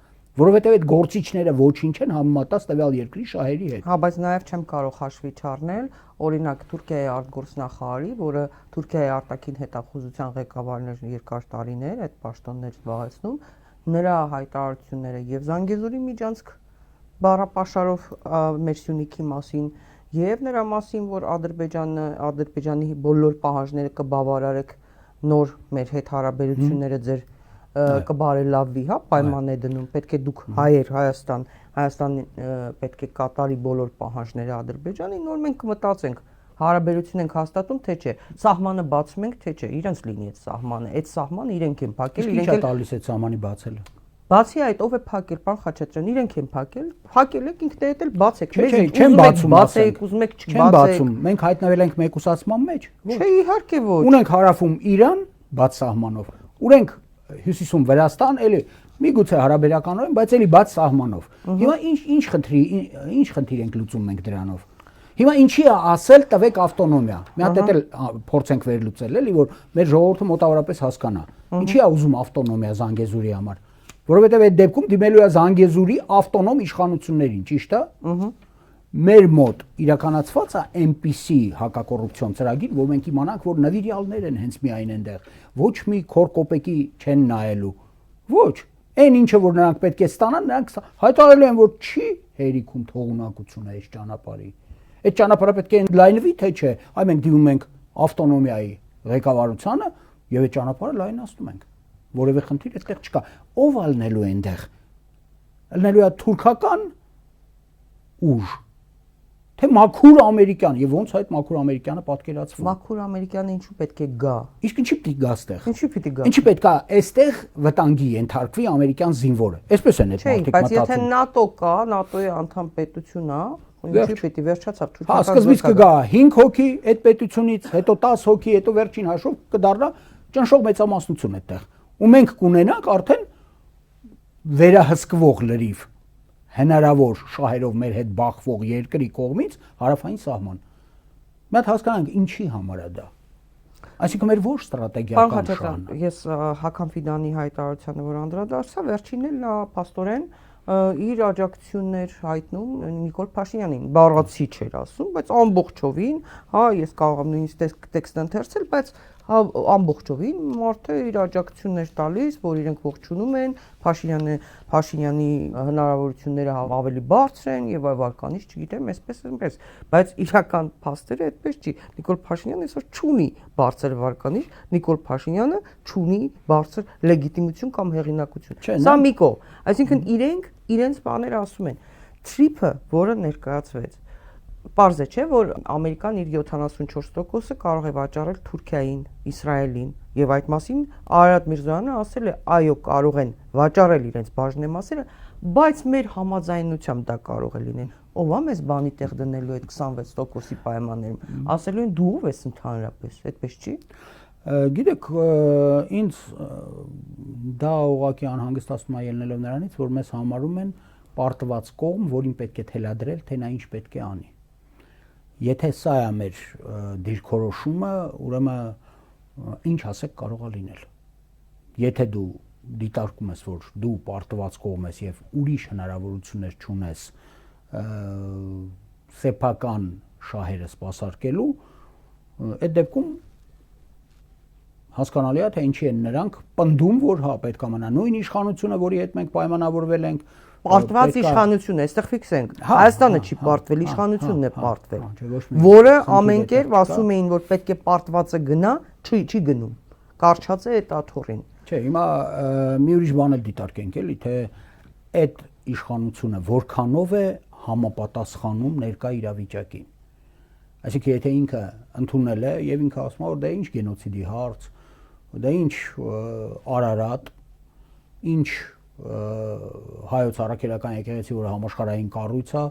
որովհետև այդ գործիչները ոչինչ են համեմատած տվյալ երկրի շահերի հետ։ Հա, բայց նաև չեմ կարող հաշվի չառնել, օրինակ Թուրքիայի արտգործնախարարի, որը Թուրքիայի արտաքին հետախուզության ղեկավարն էր երկար տարիներ, այդ պաշտոններ զբաղեցնում, նրա հայտարարությունները եւ Զանգեզուրի միջանցք բառապաշարով մեր Սյունիքի մասին եւ նրա մասին, որ Ադրբեջանի բոլոր պահանջները կբավարարեք նոր մեր հետ հարաբերությունները ձեր կբարելավվի, հա, պայման է դնում, պետք է դուք հայեր Հայաստանը պետք է կատարի բոլոր պահանջները Ադրբեջանի, նոր մենք կմտածենք, հարաբերություն ենք հաստատում, թե չէ, սահմանը բացում ենք, թե չէ, իրենց լինի այդ սահմանը, այդ սահմանը իրենք են փակել, իրենք են տալիս այդ սահմանի բացելը։ Բացի այդ, ով է փակել, պարոն Խաչատրյան, իրենք են փակել եք ինքներդ էլ բացեք։ Չեն բացում, բացեք, ուզում եք չբացեք։ Մենք հայտնվել ենք մեկուսացման մեջ։ Չէ, իհարկե ոչ։ Ունենք հարավում Իրան, բաց սահմանով։ Ունենք հյուսիսում Վրաստան, էլի միգուցե հարաբերականորեն, բայց էլի բաց սահմանով։ Հիմա ինչ խնդիր ենք լուծում մենք դրանով։ Հիմա ինչի է ասել տվեք ավտոնոմիա։ Մի հատ էլ փորձենք վերլուծել, էլի որ մեր ժողովուրդը մոտավորապես հասկանա։ Ինչի է ուզում ավտոնոմիա Զանգեզուրի համար։ Որովհետև այդ դեպքում դիմելու է Զանգեզուրի ավտոնոմ իշխանություններին, ճիշտ է։ Մեր մոտ իրականացված է այնպիսի հակակոռուպցիոն ծրագիր, որ մենք իմանանք, որ նվիրյալներ են հենց միայն այնտեղ, ոչ մի քորկոպեկի չեն նայելու։ Ոչ, այն ինչը որ նրանք պետք է ստանան, նրանք հայտարարել են, որ չի հերիքում թողունակությունը այս ճանապարհի։ Այդ ճանապարհը պետք է ընդլայնվի, թե չէ։ Այ մենք դիմում ենք ավտոնոմիայի ղեկավարությանը եւ այդ ճանապարհը լայնացնում ենք։ Որևէ խնդիր այդտեղ չկա։ Ով ալնելու է այնտեղ։ Ալնելու է թուրքական ուժ, թե մաքուր ամերիկյան, եւ ոնց այդ մաքուր ամերիկյանը պատկերացվում։ Մաքուր ամերիկյանը ինչու պետք է գա։ Իսկ ինչի պիտի գա այստեղ։ Ինչի պիտի գա։ Ինչի պետք է այստեղ վտանգի ենթարկվի ամերիկյան զինվորը։ Այսպես են այդ մարդիկ մտածում։ Բայց եթե ՆԱՏՕ կա, ՆԱՏՕ-ի անդամ պետություն է, ինչի պիտի վերջացավ թուրքական։ Հա, սկզբից կգա 5 հոգի այդ պետությունից, հետո 10 հոգի, հետո վերջին հաշվով կդառնա ճնշող մեծամասնություն այդտեղ։ Ու մենք կունենանք արդեն վերահսկվող լրիվ հնարավոր շահերով մեր հետ բախվող երկրի կողմից հարավային սահման։ Մի հատ հասկանանք ինչի համար է դա։ Այսինքն մեր ոչ ստրատեգիական շահն է։ Ես Հական Ֆիդանի հայտարարությանը որ անդրադարձա, վերջինն էլ նա փաստորեն իր աջակցություններ հայտնում Նիկոլ Փաշինյանին, բառացի չէր ասում, բայց ամբողջովին, հա, ես կարող եմ նույնիսկ տեքստ ընթերցել, բայց ամբողջովին մարդը իր աջակցություններ տալիս, որ իրենք ողջունում են, Փաշինյանի հնարավորությունները ավելի բարձր են եւ այլ վարկանիշ, չգիտեմ, այսպես, բայց իրական փաստերը այդպես չի։ Նիկոլ Փաշինյանը այսօր չունի բարձր վարկանիշ, Նիկոլ Փաշինյանը չունի բարձր լեգիտիմություն կամ հեղինակություն։ Սա մի կողմ, այսինքն իրենց բաները ասում են։ Թրիփը, որը ներկայացվեց, պարզ է, չէ, որ Ամերիկան իր 74%-ը կարող է վաճառել Թուրքիային, Իսրայելին, եւ այդ մասին Արարատ Միրզոյանը ասել է, այո, կարող են վաճառել իրենց բաժնեմասերը, բայց մեր համաձայնությամբ դա կարող է լինել։ Ով է մեզ բանի տեղ դնելու այդ 26%-ի պայմաններում։ Ասելու են դու ով ես ընդհանրապես, այդպես չի։ Գիտեք, ինձ դա ուղղակի անհանգստացում է ելնելով նրանից, որ մեզ համարում են պարտված կողմ, որին պետք է թելադրել, թե նա ինչ պետք է անի։ Եթե սա է մեր դիրքորոշումը, ուրեմն ինչ ասեք կարող է լինել։ Եթե դու դիտարկում ես, որ դու պարտված կողմ ես եւ ուրիշ հնարավորություններ չունես սեփական շահերը սպասարկելու, այդ դեպքում հասկանալի է, թե ինչի են նրանք պնդում, որ հա պետք է մնա նույն իշխանությունը, որի հետ մենք պայմանավորվել ենք, պարտված իշխանություն է, այստեղ ֆիքսենք։ Հայաստանը չի պարտվել, իշխանությունն է պարտվել, որը ամեն կերպ ասում էին, որ պետք է պարտվածը գնա, չի գնում։ Կարճած է այդ աթոռին։ Չէ, հիմա մի ուրիշ բան էլ դիտարկենք, էլի, թե այդ իշխանությունը որքանով է համապատասխանում ներկա իրավիճակին։ Այսինքն եթե ինքը ընդունել է եւ ինքը ասում է, որ դա ինչ գենոցիդի հարց, դա ինչ Արարատ, ինչ հայոց առաքելական եկեղեցի, որը համաշխարհային կառույց է,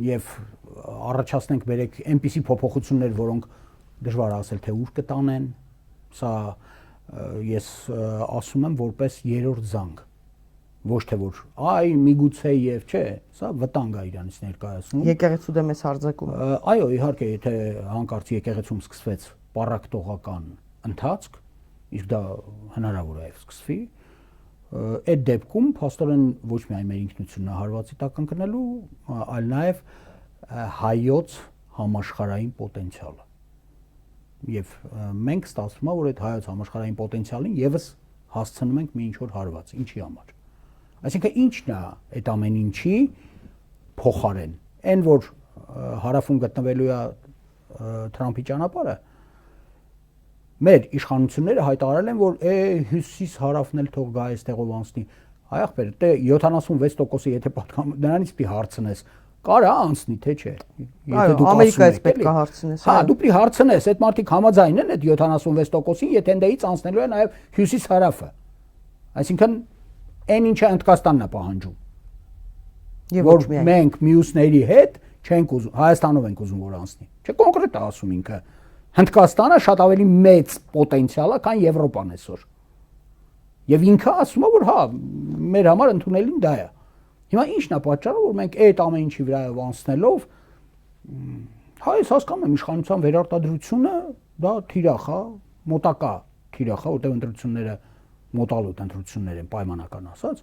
եւ առաջացնենք բերեք այնպիսի փոփոխություններ, որոնք դժվար է ասել, թե ուր կտանեն, սա ես ասում եմ որպես երրորդ զանգ։ Ոչ թե որ այ միգուցե եւ չէ, սա վտանգ է իրանից ներկայացնում։ Եկեղեցու դեմ էս հարձակումը։ Այո, իհարկե, եթե հանկարծ եկեղեցում սկսվեց պառակտողական ընթացք, իսկ դա հնարավոր է սկսվի, այդ դեպքում փաստորեն ոչ միայն մեր ինքնությունն է հարվածի տակ ընկնելու, այլ նաեւ հայոց համաշխարհային պոտենցիալը։ Եվ մենք ստացվում է, որ այդ հայոց համաշխարհային պոտենցիալին եւս հասցնում ենք մի ինչ-որ հարված, ինչի համար։ Այսինքն ի՞նչն է այդ ամեն ինչի փոխարեն։ Այն որ հարավում գտնվելու է Թրամփի ճանապարհը, մեր իշխանությունները հայտարարել են, որ հյուսիս հարավն էլ թող գա այստեղով անցնի։ Այ ախպեր, դե 76%-ը եթե պատկանում նրանից պիտի հարցնես, կարա անցնի, թե չէ։ Եթե դու Ամերիկայից պետք է հարցնես։ Հա, դու պիտի հարցնես, այդ մարդիկ համաձայն են այդ 76%-ին, եթե այնտեղից անցնելու է նաև հյուսիս հարավը։ Այսինքն այն ինչը Հնդկաստանն է պահանջում։ Եվ Որ մենք մյուսների հետ չենք ուզում, Հայաստանով ենք ուզում որ անցնի։ Չէ, կոնկրետ է ասում ինքը։ Հնդկաստանը շատ ավելի մեծ պոտենցիալ է, քան Եվրոպան այսօր։ Եվ ինքը ասում է, որ հա, մեր համար ընդունելին դա է։ Հիմա ի՞նչն է պատճառը, որ մենք այդ ամեն ինչի վրայով անցնելով, հա, ես հասկանում եմ իշխանության վերարտադրությունը, դա թիրախ է, մոտակա թիրախ է, որտեղ ընտրությունները մոտալուտ ընտրություններ են պայմանական ասած,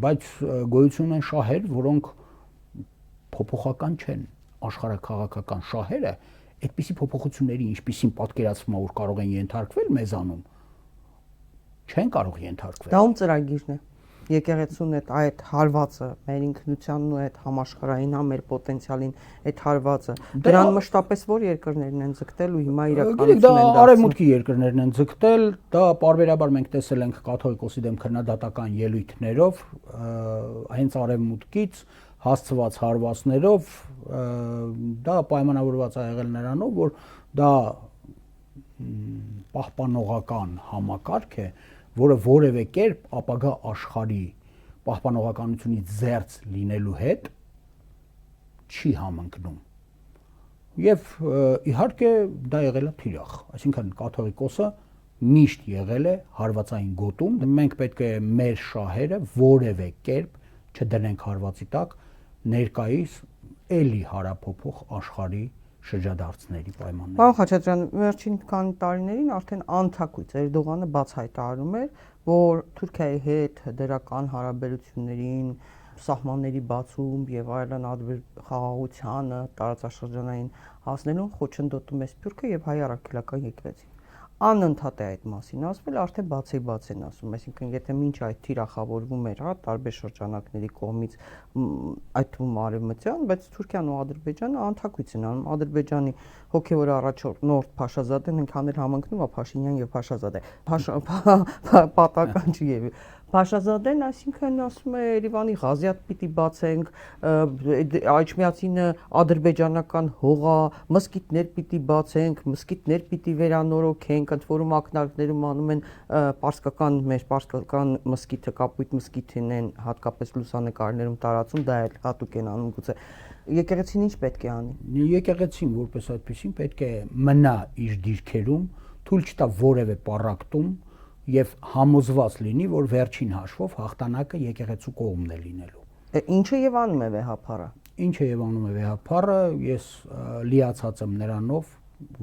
բայց գոյություն են շահեր, որոնք փոփոխական չեն, աշխարհաքաղաքական շահերը, այդպիսի փոփոխությունների, ինչպիսին պատկերացվում է, որ կարող են ենթարկվել մեզանում, չեն կարող ենթարկվել։ Դա ում ծրագիրն է։ Եկեղեցուն այդ հարվածը, մեր ինքնությանն ու այդ համաշխարհային մեր պոտենցիալին այդ հարվածը, դրան մշտապես որ երկրներն են ձգտել ու հիմա իրականություն են դարձնում։ Դա արևմուտքի երկրներն են ձգտել, դա պարբերաբար մենք տեսել ենք կաթողիկոսի դեմ քննադատական ելույթներով, հենց արևմուտքից հասցված հարվածներով, դա պայմանավորված է եղել նրանով, որ դա պահպանողական համակարգ է, որը որևէ կերպ ապագա աշխարհի պահպանողականությունից զերծ լինելու հետ չի համընկնում։ Եվ իհարկե դա եղել է թիրախ, այսինքն կաթողիկոսը միշտ եղել է հարվածային գոտում, մենք պետք է մեր շահերը որևէ կերպ չդնենք հարվածի տակ ներկայիս էլի հարափոփող աշխարհի շրջադարձների պայմաններում։ Պարոն Խաչատրյան, վերջին քանի տարիներին արդեն անթակույց Էրդողանը բաց հայտարարում էր, որ Թուրքիայի հետ դրական հարաբերություններին, սահմանների բացում եւ այլն խաղաղությանը տարածաշրջանային հասնելուն խոչընդոտում է Սփյուռքը եւ հայ առաքելական եկեղեցին։ Անընդհատ է այդ մասին ասվել, արդեն բաց են ասում, այսինքն եթե մինչ այդ թիրախավորվում էր, հա, տարբեր շրջանակների կողմից, այդ թվում արևմտյան, բայց Թուրքիան ու Ադրբեջանը անթակույց են անում, Ադրբեջանի հոգևոր առաջնորդ Փաշազադեն այնքան էլ համընկնում է Փաշինյան եւ Փաշազադե, պատական չի եւ Փաշազադեն, այսինքն ասում է Երևանի Ղազիաթ պիտի բացենք, Աչմիածինը ադրբեջանական հողա, մսկիթներ պիտի բացենք, մսկիթներ պիտի վերանորոգենք, ընդ որում ակնարկներում անում են մեր պարսկական մսկիթը, կապույտ մսկիթին են հատկապես լուսանկարներում տարածում, դա էլ հատուկ են անում գուցե։ Եկեղեցին ինչ պետք է անի։ Եկեղեցին որպես այդպեսին պետք է մնա իր դիրքերում, թույլ չտա որևէ պառակտում եւ համոզված լինի, որ վերջին հաշվով հաղթանակը եկեղեցու կողմն է լինելու։ Ինչը եւ անում է վեհափառը։ Ինչը եւ անում է վեհափառը, ես լիացած եմ նրանով,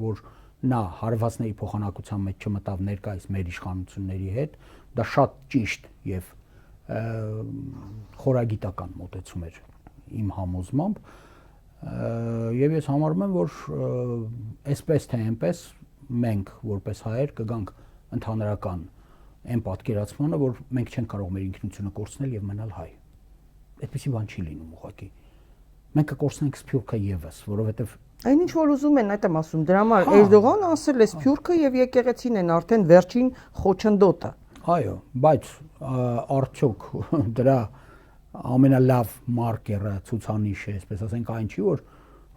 որ նա հարվածների փոխանակության մեջ չմտավ ներկայիս մեր իշխանությունների հետ, դա շատ ճիշտ եւ խորագիտական մոտեցում էր իմ համոզմամբ, եւ ես համարում եմ, որ այսպես թե այնպես մենք որպես հայեր կգանք ընդհանրական այն պատկերացմանը, որ մենք չենք կարող մեր ինքնությունը կորցնել եւ մնալ հայ։ Այդպեսի բան չի լինում ուղղակի։ Մենք կկորցնենք Սփյուռքը եւս, որովհետեւ այն ինչ որ ուզում են, այդ եմ ասում, դրա համար Էրդողանը ասել է Սփյուռքը եւ եկեղեցին են արդեն վերջին խոչընդոտը։ Այո, բայց արդյոք դրա ամենալավ մարկերը ցուցանիշը, այսպես ասենք, այն չի, որ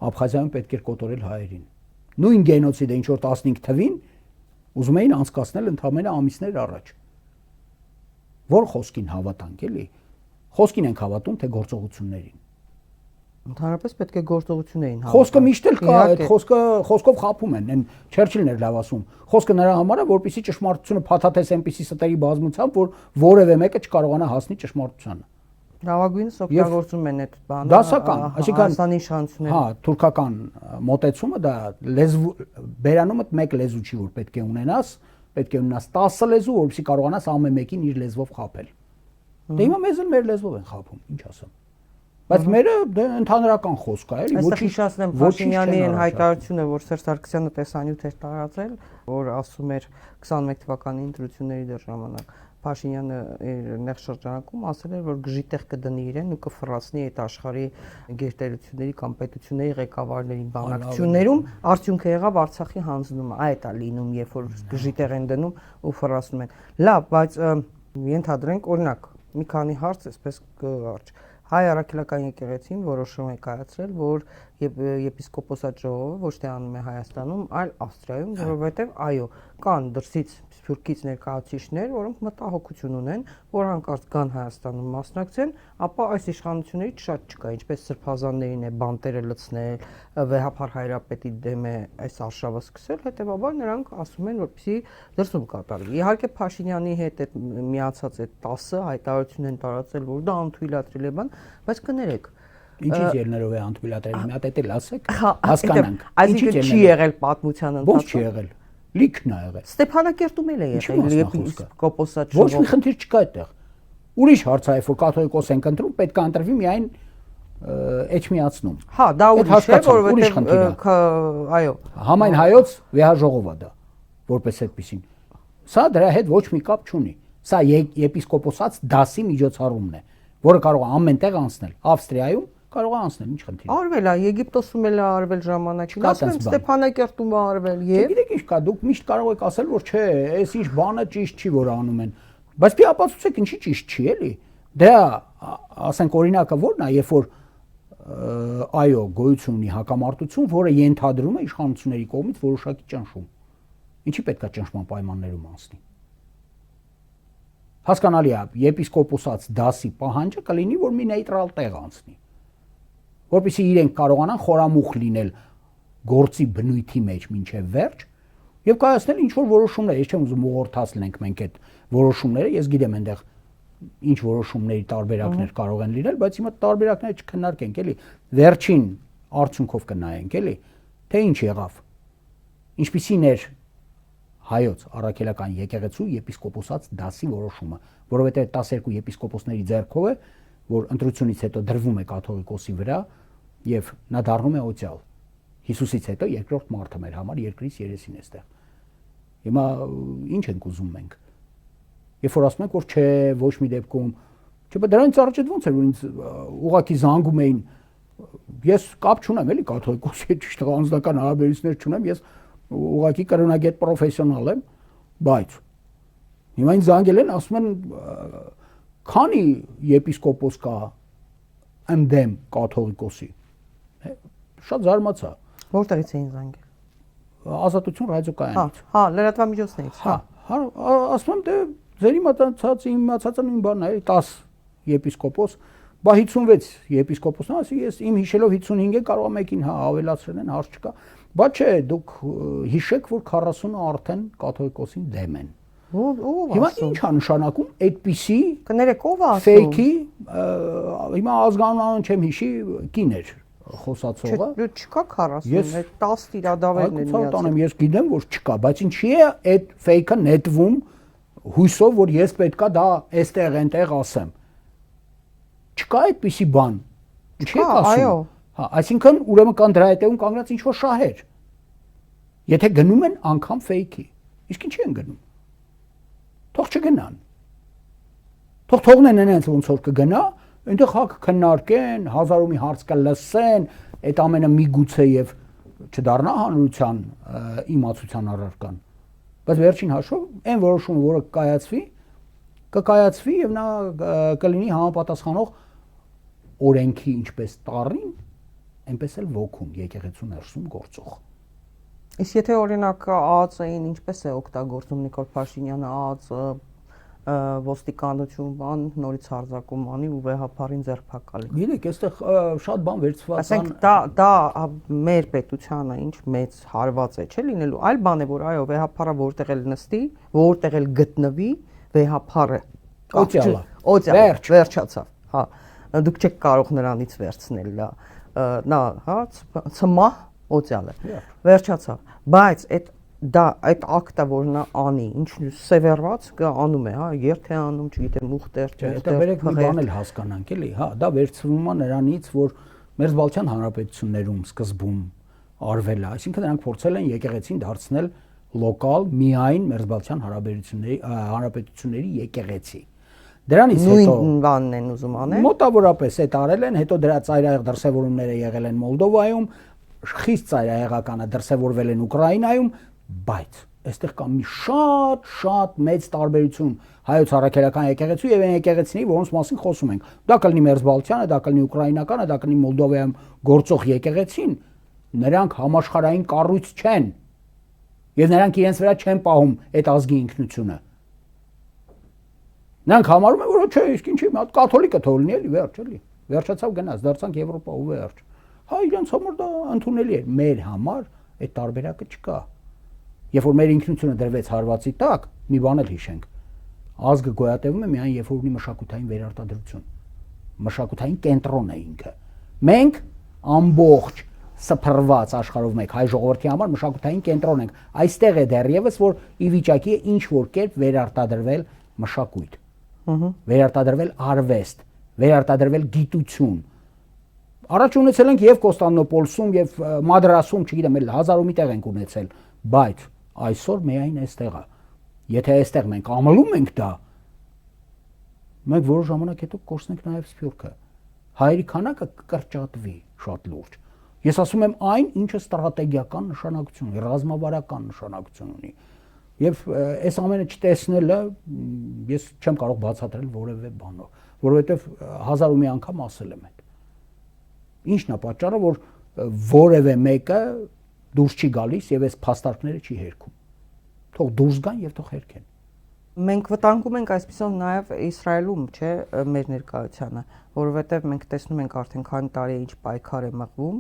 Աբխազիայում պետք էր կոտորել հայերին։ Նույն գենոցիդը ինչ որ 15 թվին ուզում էին անցկացնել ընդամենը ամիսներ առաջ։ Որ խոսքին հավատանք էլի։ Խոսքին ենք հավատում, թե գործողություններին։ Ընդհանրապես պետք է գործողություն էին հավաքել։ Խոսքը միշտ էլ կա, այդ խոսքով խափում են, այն Չերչիլն էր լավ ասում։ Խոսքը նրա համար է, որպեսզի ճշմարտությունը փաթաթես այնպիսի ստերի բազմությամբ, որ որևէ մեկը չկարողանա հասնել ճշմարտությանը։ Լավագույնս օգտագործում են այդ բանը։ Դասական, այսինքն Հայաստանի իշխանությունները։ հա, թուրքական մոտեցումը դա լեզու բերանումը մեկ լեզու չի, որ պետք է ունենաս, պետք է ունենաս 10 լեզու, որպեսզի կարողանաս ամեն մեկին իր լեզվով խաբել։ Դե հիմա մեզ էլ մեր լեզվով են խաբում, ինչ ասեմ։ Բայց մերը ընդհանրական խոսք է, էլի, ոչինչ հիշացնեմ Փաշինյանի այն հայտարարությունը, որ Սերժ Սարգսյանը տեսանյութ էր տարածել, որ ասում էր 21 թվականի ընտրությունների դեռ ժամանակ Փաշինյանը իր նեղ շրջանակում ասել էր, որ գժիտեղ կդնի իրեն ու կֆռացնի այդ աշխարհի գերտերությունների կամ պետությունների ղեկավարների բանակցություններում, արդյունքը եղավ Արցախի հանձնումը։ Այդ է լինում, երբ որ գժիտեղ են դնում ու ֆռացնում են։ Լավ, բայց ենթադրենք օրինակ մի քանի հարց էսպես կարճ։ Հայ առաքելական եկեղեցին որոշում է կայացրել, որ եպիսկոպոսատ ժողովը ոչ թե անում է Հայաստանում, այլ Ավստրիայում, որովհետև այո, կան դրսից Սփյուռքից ներկայացուցիչներ, որոնք մտահոգություն ունեն, որ հանկարծ կան Հայաստանում մասնակցեն, ապա այս իշխանություններից շատ չկա, ինչպես սրբազաններին է բանտերը լցնել, Վեհափար Հայրապետի դեմ է այս արշավը սկսել, հետեւաբար նրանք ասում են, որպեսզի դրսում կատարվի։ Իհարկե Փաշինյանի հետ այդ միացած այդ 10 հայտարարություն են տարածել, որ դա անթույլատրել է բան, բայց կներեք ինչի ելներով է անթույլատրել, մի հատ էլ ասեք, հասկանանք։ Այսինքն չի եղել պատմության ընթացքում։ Ոչ չի եղել։ Լիքն է եղել։ Ստեփանակերտում էլ է եղել, եպիսկոպոսատ ժողով։ Ոչ մի խնդիր չկա այդտեղ։ Ուրիշ հարց է, որ կաթողիկոս ենք ընտրում, պետք է ընտրվի միայն էջմիածնում։ Հա, դա ուրիշ է, որովհետև այո, համայն հայոց վեհաժողովը դա, որպես այդպեսին։ Սա դրա հետ ոչ մի կապ չունի։ Սա եպիսկոպոսած դասի միջոցառումն է, որը կարող է ամեն տեղ անցնել։ Ավստրիայում կարող է անցնել, ինչ խնդիր։ Արվել է, Եգիպտոսում էլ արվել ժամանակին, ասում են Ստեփանակերտում արվել, եւ գիտեք ինչ կա, դուք միշտ կարող եք ասել, որ չէ, այս ինչ բանը ճիշտ չի, որ անում են։ Բայց մի ապացուցեք, ինչի ճիշտ չի, էլի։ Դրա, ասենք օրինակը ո՞րն է, երբ որ այո, գոյություն ունի հակամարտություն, որը ենթադրում է իշխանությունների կողմից որոշակի ճնշում։ Ինչի պետք է ճնշման պայմաններում անցնի։ Հասկանալի է, եպիսկոպոսած դասի պահանջը կլինի, որ մի նեյտրալ տեղ անցնի, որպեսզի իրենք կարողանան խորամուխ լինել գործի բնույթի մեջ մինչև վերջ եւ կայացնել ինչ որ որոշումներ։ Ես չեմ ուզում ուղղորդած լինենք մենք այդ որոշումները, ես գիտեմ այնտեղ ինչ որոշումների տարբերակներ կարող են լինել, բայց հիմա տարբերակները չքննարկենք, էլի։ Վերջին արդյունքով կնայենք, էլի, թե ինչ եղավ։ Ինչպիսին էր հայոց առաքելական եկեղեցու եպիսկոպոսած դասի որոշումը, որովհետև 12 եպիսկոպոսների ձեռքով է, որ ընտրությունից հետո դրվում է կաթողիկոսի վրա եւ նա դառնում է օծյալ։ Հիսուսից հետո երկրորդ մարդը մեր համար երկրից երեսին էստեղ։ Հիմա ինչ ենք ուզում մենք։ Երբ որ ասում ենք, որ չէ, ոչ մի դեպքում, չէ, բայց դրանից առաջ ոնց էր, որ ինձ ուղակի զանգում էին, ես կապ չունեմ, էլի կաթողիկոսի հետ ճիշտ անձնական հարաբերություններ չունեմ, ես ուղղակի կրոնագետ պրոֆեսիոնալ եմ, բայց հիմա ինձ զանգել են, ասում են քանի եպիսկոպոս կա ընդդեմ կաթողիկոսի։ Շատ զարմացա։ Որտեղից էին զանգել։ Ազատություն ռադիոկայանից։ Հա, լրատվամիջոցներից, հա։ Ասում եմ, դե ձեր իմացածը նույն բանն է, 10 եպիսկոպոս, բա 56 եպիսկոպոսն է, ասի ես իմ հիշելով 55 է, կարող եմ եկին հա ավելացրել են, հարց չկա։ Բայց չէ, դուք հիշեք, որ 40-ը արդեն կաթողիկոսին դեմ են։ Ով հիմա ինչ է նշանակում այդպիսի կներեք ով է ասում ֆեյքի հիմա ազգանունը չեմ հիշի կին էր խոսացողը չկա 40 այդ 10 տիրադավերն են միացել ես գիտեմ որ չկա բայց ինչի է այդ ֆեյքը նետվում հույսով որ ես պետքա դա այստեղ այնտեղ ասեմ չկա այդպիսի բան ինչի է ասում հա այսինքն ուրեմն կան դրա հետևում կանգնած ինչ որ շահեր եթե գնում են անգամ ֆեյքի իսկ ինչի են գնում թող չգնան թող թողնեն այնց ոնց որ կգնա այնտեղ հակ քննարկեն հազարումի հարց կլսեն այդ ամենը միգուցե եւ չդառնա հանրության իմացության առարկան բայց վերջին հաշվով այն որոշումը որը կկայացվի եւ նա կլինի համապատասխանող օրենքի ինչպես տառին այնպես էլ ոգուն եկեղեցու ներսում գործող իսկ եթե օրինակ ԱԱԾ-ին ինչպես է օգտագործում Նիկոլ Փաշինյանը ԱԱԾ ոստիկանություն բան նորից հարձակում անի ու վեհապարին ձերբակալի։ Գիտեք, այստեղ շատ բան վերցված Ասենք դա մեր պետությանը ինչ մեծ հարված է, չէ՞ լինելու։ Այլ բան է, որ այո, վեհապարը որտեղ էլ նստի, որտեղ էլ գտնվի, վեհապարը օծյալը վերջացավ։ Հա, դուք չեք կարող նրանից վերցնել նա, հա, ծմա օծյալը։ Վերջացավ։ Բայց այդ ակտը որ նա անի, ինչ սևեռված անում է, հա, երթ է անում, չգիտեմ, ուխտեր, դա բերեք մի բան էլ հասկանանք, էլի, հա, դա վերցվում է նրանից, որ Մերձբալթյան հանրապետություններում սկզբում արվել է, այսինքն նրանք փորձել են եկեղեցին դարձնել լոկալ միայն Մերձբալթյան հանրապետությունների եկեղեցի։ Դրանից հետո նույն բանն են ուզում անել։ Մոտավորապես այդ արել են, հետո դրա ծայրահեղ դրսևորումները եղել են Մոլդովայում, խիստ ծայրահեղականը դրսևորվել են Ուկրաինայում, բայց այստեղ կա մի շատ մեծ տարբերություն հայոց առաքելական եկեղեցու եւ այն եկեղեցիների, որոնց մասին խոսում ենք։ Դա կլինի Մերձբալթյանը, դա կլինի ուկրաինականը, դա կլինի Մոլդովայում գործող եկեղեցին, նրանք համաշխարհային կառույց չեն։ Եվ նրանք իրենց վրա չեն պահում այդ ազգի ինքնությունը։ Նրանք համարում են, որ չէ, իսկ ինչի՞ մի հատ կաթոլիկը թող լինի, էլի վերջ, էլի։ Վերջացավ գնաց, դարձանք Եվրոպա ու վերջ։ Հա, իրենց համար դա ընդունելի է, մեր համար այդ տարբերակը չկա։ Երբ որ մեր ինքնությունը դրվեց հարվածի տակ, մի բան էլ հիշենք։ Ազգը գոյատևում է միայն երբ որ ունի մշակութային վերարտադրություն։ Մշակութային կենտրոն է ինքը։ Մենք ամբողջ սփռված աշխարհով մեկ հայ ժողովրդի համար մշակութային կենտրոն ենք։ Այստեղ է դեռևս որ ի վիճակի է ինչ որ կերպ վերարտադրվել մշակույթ։ Վերարտադրվել արվեստ, վերարտադրվել գիտություն։ Առաջ ունեցել ենք եւ Կոստանդնոպոլսում եւ Մադրասում, չգիտեմ, 1000 մի տեղ ենք ունեցել, բայց այսօր միայն այստեղ է։ Եթե այստեղ մենք ամլում ենք դա, մենք որոշ ժամանակ հետո կորցնենք նաեւ Սփյուռքը։ Հայերի քանակը կկրճատվի շատ լուրջ։ Ես ասում եմ այն, ինչը ստրատեգիական նշանակություն ունի, ռազմավարական նշանակություն ունի։ Եվ այս ամենը չտեսնելը ես չեմ կարող բացատրել որևէ բանով, որովհետև 1000 ու մի անգամ ասել եմ այդ։ Ինչն է պատճառը, որ որևէ մեկը դուրս չի գալիս եւ այս փաստարկները չի հերքում։ Թող դուրս գան եւ թող հերքեն։ Մենք վտանգում ենք այսպիսով նաև Իսրայելում, չէ, մեր ներկայությանը, որովհետև մենք տեսնում ենք արդեն քանի տարի է ինչ պայքար է մղվում,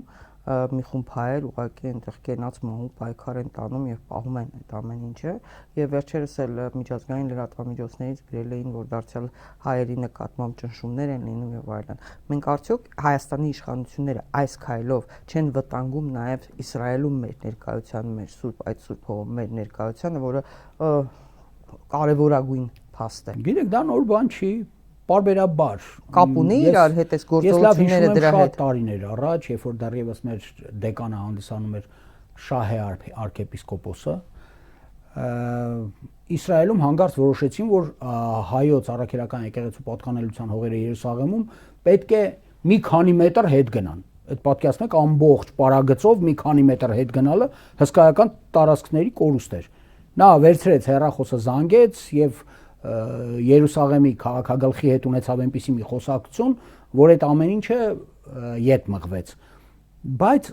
մի խումբ հայեր ուղղակի այնտեղ կենաց մահու պայքար են տանում եւ պահում են այդ ամեն ինչը եւ վերջերս էլ միջազգային լրատվամիջոցներից գրել էին, որ դարձյալ հայերի նկատմամբ ճնշումներ են լինում եւ այլն։ Մենք արդյոք Հայաստանի իշխանությունները այս քայլով չեն վտանգում նաև Իսրայելում մեր ներկայության, մեր այդ սուրբ հողում մեր ներկայությանը, որը կարևորագույն փաստ է։ Գիտեք, դա նոր բան չի, պարբերաբար կապ ունի իրար հետ այս գործողությունները դրա հետ։ Շատ տարիներ առաջ, երբ որ դեռևս մեր դեկանը հանդիսանում էր Շահե arczepiskopos-ը, Իսրայելում հանկարծ որոշեցին, որ հայոց առաքելական եկեղեցու պատկանելության հողերը Երուսաղեմում պետք է մի քանի մետր հետ գնան։ Այդ պատկերացնում եք ամբողջ պարագծով մի քանի մետր հետ գնալը հսկայական տարածքների կորուստ էր։ Նա վերցրեց հեռախոսը զանգեց եւ Երուսաղեմի քաղաքագլխի հետ ունեցավ այնպիսի մի խոսակցություն, որ այդ ամեն ինչը ետ մղվեց։ Բայց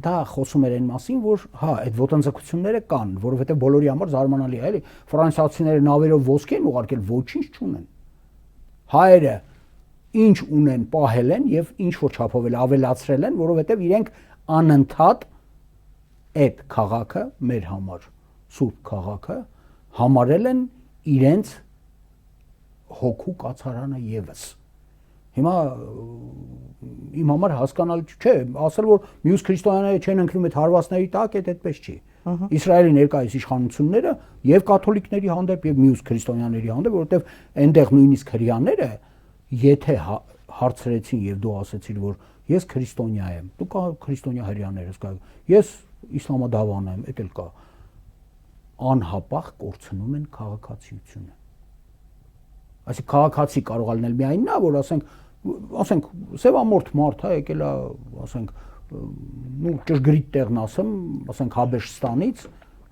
դա խոսում էր այն մասին, որ հա, այդ ոտնձգությունները կան, որովհետեւ բոլորի համար զարմանալի է, էլի, ֆրանսիացիները նավերով ոսկի են ուղարկել, ոչինչ չունեն։ Հայերը ինչ ունեն, պահել են եւ ինչ որ չափով էլ ավելացրել են, որովհետեւ իրենք անընդհատ այդ քաղաքը մեր համար սուրբ քաղաքը համարել են իրենց հոգու կացարանը եւս։ Հիմա իմ համար հասկանալի չէ, ասել որ մյուս քրիստոնյաները չեն ընկնում այդ հարվածների տակ, այդպես չի։ Իսրայելի ներկայիս իշխանությունները եւ կաթոլիկների հանդեպ եւ մյուս քրիստոնյաների հանդեպ, որովհետեւ այնտեղ նույնիսկ հрьяաները, եթե հարցրեցին եւ դու ասեցիր, որ ես քրիստոնյա եմ, դու կա քրիստոնյա հрьяաներ ես կա, ես իսլամադավան եմ, դա էլ կա, անհապաղ կորցնում են քաղաքացիությունը։ Այսինքն քաղաքացի կարող է լինել միայն նա, որ ասենք սևամորթ մարդ, հա, եկել է, ասենք, նու ճշգրիտ տեղն ասեմ, ասենք Հաբեշստանից,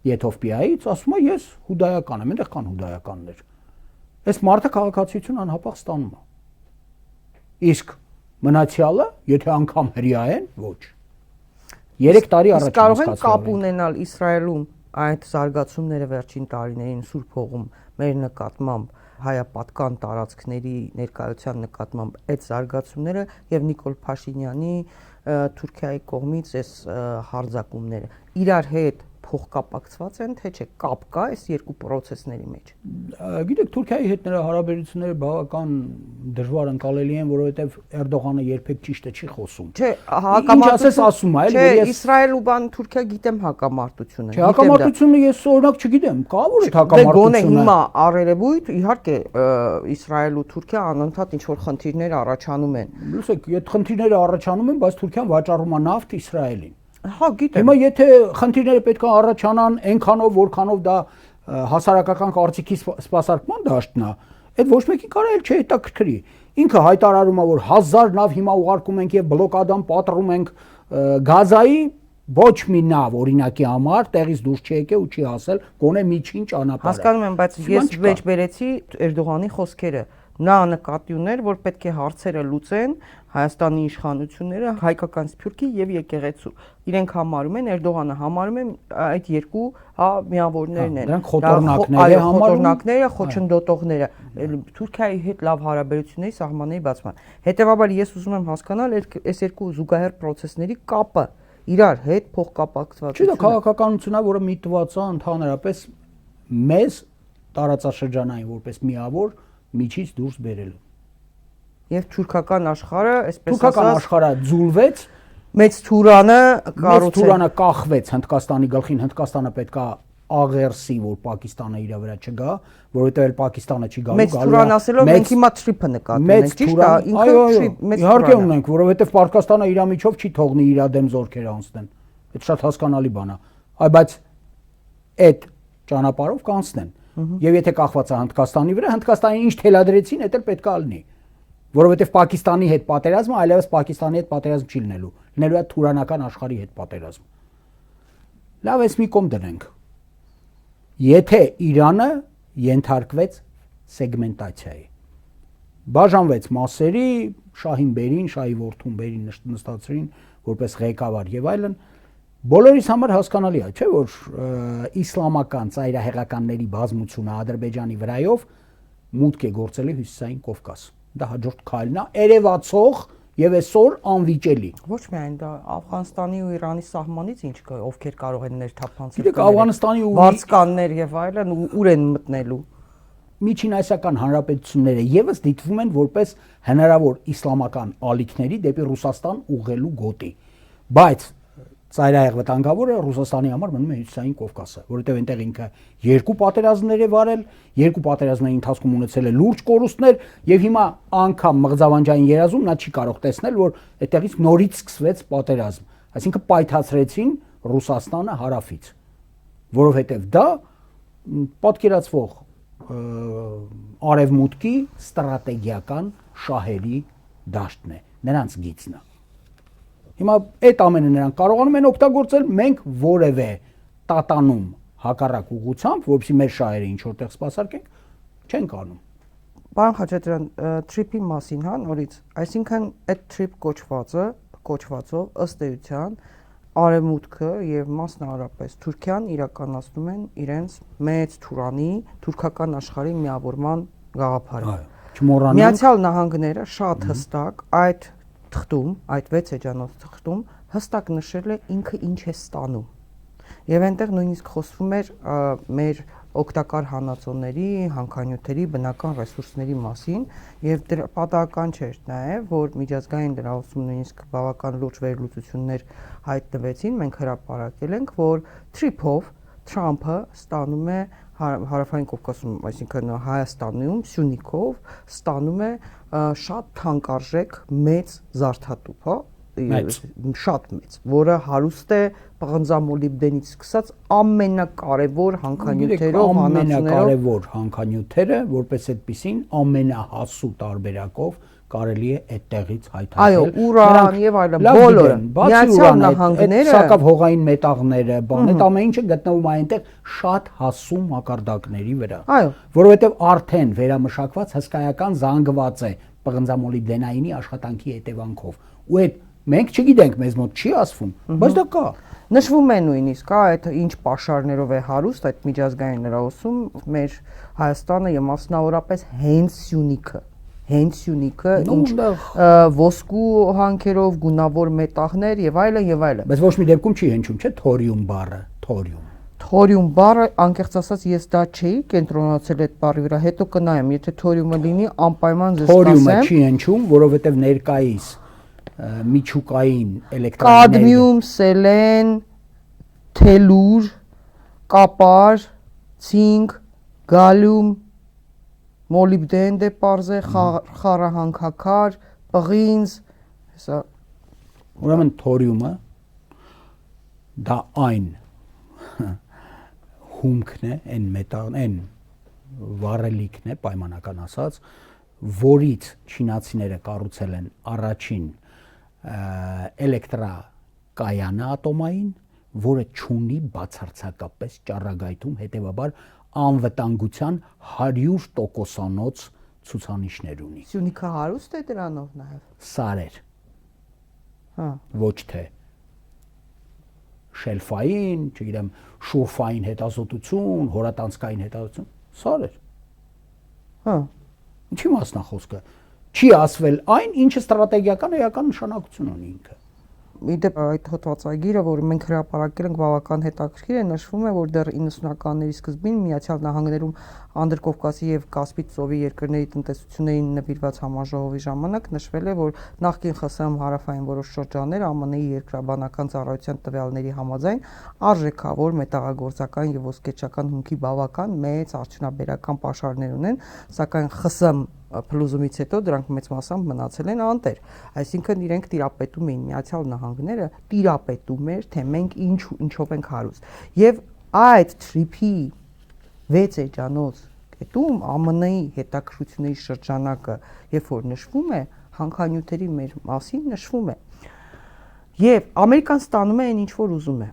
Եթովպիայից, ասում է ես հուդայական եմ, այնտեղ կան հուդայականներ։ Այս մարդը քաղաքացիություն անհապաղ ստանում է։ Իսկ մնացյալը, եթե անգամ հрья են, ոչ։ 3 տարի առաջ կարող են կապ ունենալ Իսրայելում այդ զարգացումները վերջին տարիներին Սուրբ հողում մեր նկատմամբ հայապատկան տարածքների ներկայության նկատմամբ այդ զարգացումները եւ Նիկոլ Փաշինյանի Թուրքիայի կողմից այս հարձակումները իրար հետ փոխկապակցված են, թե չէ, կապ կա այս երկու process-ների մեջ։ Գիտեք, Թուրքիայի հետ նրա հարաբերությունները բավական դժվար ընկալելի են, որովհետև Էրդողանը երբեք ճիշտը չի խոսում։ Չէ, ինչ ասես ասում է, չէ, Իսրայել ու բան Թուրքիա գիտեմ հակամարտությունը։ Չէ, հակամարտությունը ես օրինակ չգիտեմ, կա որ այդ հակամարտությունը։ Գոնե հիմա առերևույթ իհարկե Իսրայել ու Թուրքիա անընդհատ ինչ որ խնդիրներ առաջանում են։ Լսեք, այդ խնդիրները առաջանում են, բայց Թուրքիան վաճառում է նավթ Իսրայելին։ Հա, գիտեմ։ Հիմա եթե խնդիրները պետք է առաջանան այնքանով, որքանով դա հասարակական կարծիքի սպասարկման դաշտն է, այդ ոչ մեկին կարել չէ հետաքրքրի։ Ինքը հայտարարում է, որ 1000 նավ հիմա ուղարկում ենք եւ բլոկադան պատռում ենք Գազայի, ոչ մի նավ օրինակի համար տեղից դուրս չի եկել ու չի ասել գոնե միջին ճանապարհը։ Հասկանում եմ, բայց ես վեճ բերեցի Էրդողանի խոսքերը։ Նա նկատի ուներ, որ պետք է հարցերը լուծեն Հայաստանի իշխանությունները, հայկական սփյուռքի եւ եկեղեցու։ Իրենք համարում են, Էրդողանը համարում է այդ երկու միավորներն են։ Դրանք խոթորնակները, խոչընդոտողները, Թուրքիայի հետ լավ հարաբերությունների սահմանների բացման։ Հետևաբար ես ուզում եմ հասկանալ այս երկու զուգահեռ process-ների կապը իրար հետ փոխկապակցվածությունը։ Չէ, դա քաղաքականությունն է, որը միտված է ընդհանրապես մեզ տարածաշրջանային որպես միավոր միջից դուրս բերելու։ Եվ թուրքական աշխարհը, այսպես ասած, թուրքական աշխարհը ձուլվեց, մեծ Թուրանը կախվեց Հնդկաստանի գլխին, Հնդկաստանը պետքա աղերսի, որ Պակիստանը իր վրա չգա, որովհետև էլ Պակիստանը չի գալու, մեծ Թուրան ասելով մենք հիմա trip-ը նկատում ենք, ճիշտ է, ինքը trip, մեծ իհարկե ունենք, որովհետև Պակիստանը իր միջով չի թողնի իր դեմ զորքեր անցնեն։ Այդ շատ հասկանալի բան է։ Այ բայց այդ ճանապարհով կանցնեն։ Եվ եթե կախված է Հնդկաստանի վրա, Հնդկաստանի ինչ թելադրեցին, դա էլ պետք է լինի։ Որովհետև Պակիստանի հետ պատերազմը այլևս Պակիստանի հետ պատերազմ չի լինելու։ Լինելու է թուրանական աշխարհի հետ պատերազմ։ Լավ, էս մի կողմ դնենք։ Եթե Իրանը ենթարկվեց սեգմենտացիայի, բաժանվեց մասերի, Շահին Բերին, Շահի որդուն Բերին նստացրին որպես ղեկավար եւ այլն, բոլորիս համար հասկանալի է, չէ՞ որ իսլամական ծայրահեղականների բազմությունը Ադրբեջանի վրայով մուտք է գործել Հյուսիսային Կովկաս։ Դա հաջորդ քայլն է, երևացող եւ այսօր անվիճելի։ Ոչ միայն դա Աֆղանստանի ու Իրանի սահմանից ինչ կա, ովքեր կարող են ներթափանցել։ Գիտեք, Աֆղանստանի ու վարձկաններ եւ այլն ուր են մտնելու։ Միջինասիական հանրապետությունները եւս դիտվում են որպես հնարավոր իսլամական ալիքների դեպի Ռուսաստան ուղղելու գոտի։ Բայց ծայրահեղ վտանգավորը Ռուսաստանի համար մնում է Հյուսիսային Կովկասը, որովհետև այնտեղ ինքը երկու պատերազմներ է վարել, երկու պատերազմների ընթացքում ունեցել է լուրջ կորուստներ եւ հիմա անգամ մղձավանջային երազում նա չի կարող տեսնել, որ այդտեղից նորից սկսվեց պատերազմ, այսինքն պայթացրեցին Ռուսաստանը հարավից, որովհետև դա պատկերացվող արևմուտքի ստրատեգիական շահերի դաշտն է, նրանց գիծն է։ Հիմա այդ ամենը նրանք կարողանում են օգտագործել, մենք որևէ տատանում հակառակ ուղղությամբ, որովհետեւ մեր շահերը ինչ որտեղ սպասարկենք, չենք անում։ Պարոն Խաչատրյան, trip-ի մասին, հա, նորից, այսինքն այդ trip կոչվածով ըստ էության Արևմուտքը եւ մասնավորապես Թուրքիան իրականացնում են իրենց մեծ Թուրանի թուրքական աշխարհի միավորման գաղափարը։ Չմոռանանք Միացյալ Նահանգները շատ հստակ այդ թղթում, այդ 6 էջանոց թղթում հստակ նշել է ինքը ինչ է ստանում։ Եվ այնտեղ նույնիսկ խոսվում էր մեր օգտակար հանածոների, հանքանյութերի, բնական ռեսուրսների մասին եւ դրա պատահական չէր նաեւ, որ միջազգային լրահոսում նույնիսկ բավական լուրջ վերլուծություններ հայտնվեցին, մենք հրապարակել ենք, որ trip-ով Թրամփը ստանում է Հարավային Կովկասում, այսինքն Հայաստանում, Սյունիքով ստանում է շատ թանկարժեք մեծ զարդատուփ, հա, շատ մեծ, որը հարուստ է պղնձամոլիբդենից սկսած ամենակարևոր հանքանյութերով, ամենակարևոր հանքանյութերը, որպես այդպեսին ամենահասու տարբերակով կարելի է այդտեղից հայթայթել։ Այո, ուրան եւ այլն, բոլորը։ Միացյալ Նահանգները, սակավ հողային մետաղները, բան, այդ ամեն ինչը գտնվում է այնտեղ շատ հասու մակարդակների վրա։ Այո, որովհետեւ արդեն վերամշակված հսկայական զանգված է պղնձամոլիբդենայինի աշխատանքի հետևանքով։ Ու այդ մենք չգիտենք, մեզ մոտ չի ասվում, բայց դա կա։ Նշվում է նույնիսկ, այդ ինչ պաշարներով է հարուստ այդ միջազգային լրահոսում մեր Հայաստանը եւ մասնավորապես հենց Սյունիքը, ինչ ոսկու հանքերով, գունավոր մետաղներ եւ այլն։ Բայց ոչ մի դեպքում չի հնչում, չէ՞, թորիում բառը, Թորիում բառը, անկեղծ ասած, ես դա չէի կենտրոնացել այդ բառի վրա, հետո կնայեմ, եթե թորիումը լինի, անպայման ձեզ կասեմ։ Թորիումը չի հնչում, որովհետեւ ներկայիս միջուկային էլեկտրաէներգիա կադմիում, սելեն, թելուր, կապար, ցինկ, գալիում, մոլիբդեն դե պարզե, խառահանքաքար, պղինձ, հեսա ուրեմն թորիումը դա այն հումքն է, այն մետաղն, այն վառելիքն է, պայմանական ասած, որից չինացիները կառուցել են առաջին էլեկտրակայանը ատոմային, որը չունի բացարձակապես ճառագայթում, հետևաբար անվտանգության 100%-անոց ցուցանիշներ ունի։ Սյունիքը հարուստ է դրանով նաև։ Սարեր։ Հա։ Ոչ թե շելֆային, չգիտեմ, շուրֆային հետազոտություն, հորատանցքային հետազոտություն, սարեր։ Հա։ Ինչի մասն է խոսքը։ Չի ասվել այն, ինչը ստրատեգիական էական նշանակություն ունի ինքը։ Իդեպ այդ հոդվածագիրը, որը մենք հրապարակել ենք, բավական հետաքրքիր է, նշվում է, որ դեռ 90-ականների սկզբին Միացյալ Նահանգներում Անդրկովկասի եւ Կասպից ծովի երկրների տնտեսություններին նվիրված համաժողովի ժամանակ նշվել է, որ նախկին ԽՍՀՄ հարավային որոշ շրջաններ ԱՄՆ-ի երկրաբանական ծառայության տվյալների համաձայն արժեքավոր մետաղագործական եւ ոսկեչական հումքի բավական մեծ արդյունաբերական պաշարներ ունեն, սակայն ԽՍՀՄ փլուզումից հետո դրանք մեծ մասամբ մնացել են անտեր։ Այսինքն իրենք տիրապետում էին Միացյալ Նահանգները տիրապետում էր, թե մենք ինչով ենք հարուստ։ Եվ այդ թրիփի 6 էջանոց կետում ԱՄՆ-ի հետաքրքրությունների շրջանակը, երբ որ նշվում է, հանքանյութերի մեր մասին նշվում է։ Եվ Ամերիկան ստանում է այն ինչ որ ուզում է։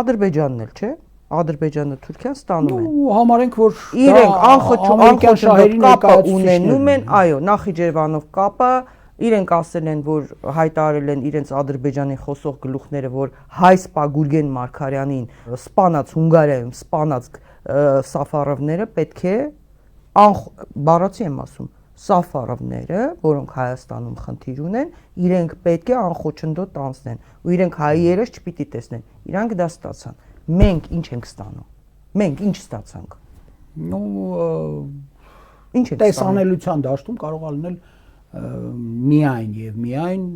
Ադրբեջանն էլ, չէ՞։ Ադրբեջանը Թուրքիան ստանում են։ Ու համարենք, որ իրենք անխոչով կապը ունենում են, այո, Նախիջևանով կապը, իրենք ասել են, որ հայտարարել են իրենց Ադրբեջանի խոսող գլուխները, որ հայ սպա Գուրգեն Մարգարյանին սպանած Հունգարիայում սպանած Սաֆարովները պետք է բառացի եմ ասում, Սաֆարովները, որոնք Հայաստանում խնդիր ունեն, իրենք պետք է անխոչնդոտ անցնեն, ու իրենք հայերս չպիտի տեսնեն։ Իրանք դա ստացան։ Մենք ինչ ենք ստանում։ Մենք ինչ ստացանք։ Ինչ ենք տեսանելիության դաշտում կարող է լինել միայն եւ միայն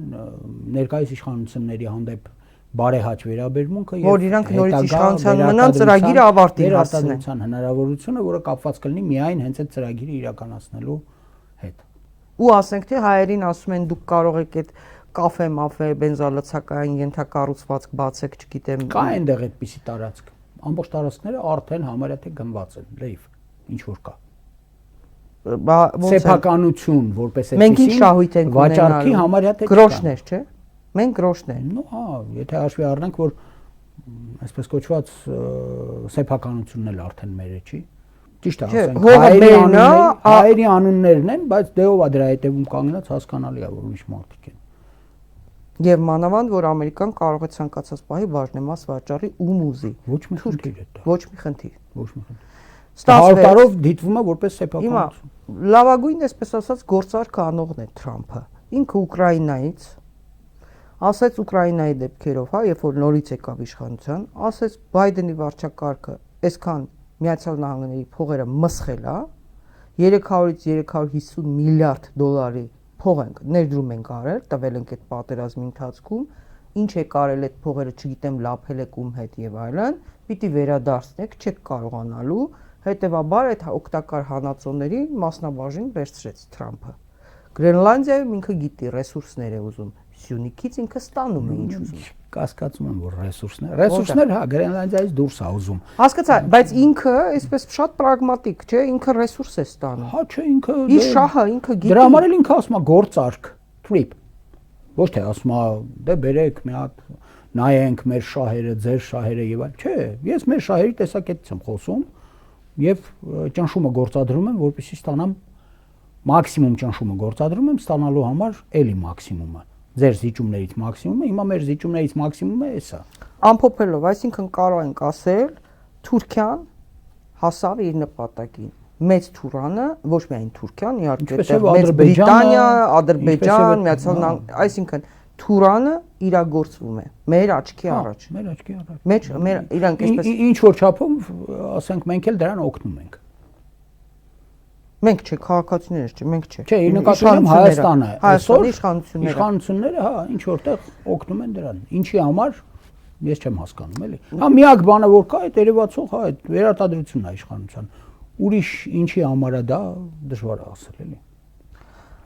ներկայիս իշխանությունների հանդեպ բարեհաճ վերաբերմունքը եւ որ իրանք նորից իշխանության մնան ծրագիրը ավարտին հասցնեն հնարավորությունը, որը կապված կլինի միայն հենց այդ ծրագիրը իրականացնելու հետ։ Ու ասենք թե հայերին ասում են դուք կարող եք այդ կաֆե, մաֆե, բենզալցակային ենթակառուցվածք բացեք, չգիտեմ։ Կա այնտեղ այդպիսի տարածք։ Ամբողջ տարածքները արդեն համարյա թե գնված են, լեյվ, ինչ որ կա։ Սեփականություն, որպես այդպիսին։ Մենք ինչ շահույթ ենք վաճառքի համարյա թե գրոշներ, չէ՞։ Մենք գրոշներ։ Հա, եթե հաշվի առնենք, որ այսպես կոչված սեփականությունն էլ արդեն մեր է, չի։ Ճիշտ է, ասենք, հայերի անուններն են, բայց դեով է դրա հետևում կանգնած, հասկանալի է, որ ուրիշ մարդիկ են։ Եվ մանավանդ, որ Ամերիկան կարող է ցանկացած պահի բաժնեմաս վաճառի ում ուզի։ Ոչ մի խնդիր է դա։ Ոչ մի խնդիր։ Ոչ մի խնդիր։ Ստացվելով դիտվում է որպես սեփականություն։ Լավագույն, այսպես ասած, գործարքը անողն է Թրամփը։ Ինքը Ուկրաինայից ասեց Ուկրաինայի դեպքերով, հա, երբ որ նորից եկավ իշխանության, ասեց Բայդենի վարչակարգը այսքան Միացյալ Նահանգների փողերը մսխել է, 300-ից 350 միլիարդ դոլարի փող ենք ներդրում ենք արել, տվել ենք այդ պատերազմի ընթացքում, ինչ է կարել այդ փողերը, չգիտեմ, լափել եք ում հետ եւ այլն, պիտի վերադարձնեք, չեք կարողանալու, հետեւաբար այդ օգտակար հանածոների մասնաբաժին վերցրեց Թրամփը։ Գրենլանդիայում ինքը գիտի ռեսուրսներ է ուզում, Սյունիքից ինքը ստանում է ինչ ուզում։ Կասկածում եմ, որ ռեսուրսներ, հա, Գրենլանդիայից դուրս է ուզում։ Հասկացա, բայց ինքը այսպես շատ պրագմատիկ, չէ, ինքը ռեսուրս է ստանում։ Հա, չէ, ինքը իր շահը ինքը գիտի։ Դրա համար էլ ինքը ասում է գործարք, trip։ Ոչ թե ասում է, դե բերեք մի հատ նայենք մեր շահերը, ձեր շահերը եւ այլ։ Չէ, ես մեր շահերի տեսակետից եմ խոսում եւ ճնշումը գործադրում եմ, որպեսզի ստանամ մաքսիմում ճնշումը գործադրում եմ ստանալու համար էլի մաքսիմումը։ ձեր զիջումներից մաքսիմումը, հիմա մեր զիջումներից մաքսիմումը է սա։ Ամփոփելով, այսինքն կարող ենք ասել, Թուրքիան հասավ իր նպատակին։ Մեծ Թուրանը, ոչ միայն Թուրքիան, իհարկե, Մեծ Բրիտանիա, Ադրբեջան, Միացյալ Նահանգները, այսինքն Թուրանը իրագործվում է մեր աչքի առաջ։ Մեր աչքի առաջ։ Մեր իրանք այսպես ինչ որ չափով, ասենք, մենք էլ դրան օգնում ենք։ Մենք չէ, քաղաքացիներս չէ, մենք չէ։ Չէ, նկատում Հայաստանը, այսօր իշխանությունները ինչ որտեղ օգնում են դրան։ Ինչի համար ես չեմ հասկանում, էլի։ Հա միակ բանը որ կա, այդ երևացող, հա, այդ վերարտադրությունն է իշխանության։ Ուրիշ ինչի համար է դա դժվար է ասել, էլի։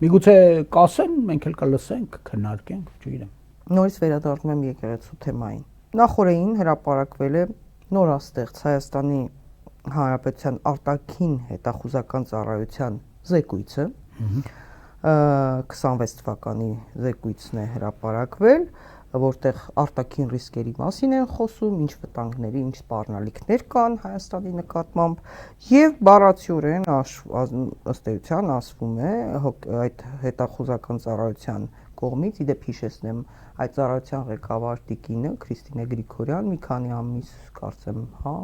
Միգուցե կասեն, մենք էլ կլսենք, քննարկենք, չգիտեմ։ Նորից վերադառնում եմ եկեղեցու թեմային։ Նախորդին հրապարակվել է նորաստեղծ Հայաստանի Հանրապետության արտաքին հետախուզական ծառայության զեկույցը 26 թվականի զեկույցն է հրապարակվել, որտեղ արտաքին ռիսկերի մասին են խոսում, ինչ վտանգների, ինչ սպառնալիքներ կան Հայաստանի նկատմամբ, եւ բառացիորեն ըստ էության ասվում է այդ հետախուզական ծառայության կողմից, իդեպ հիշեցնեմ, այդ ծառայության ղեկավար տիկինը Քրիստինե Գրիգորյան մի քանի ամիս կարծեմ, հա,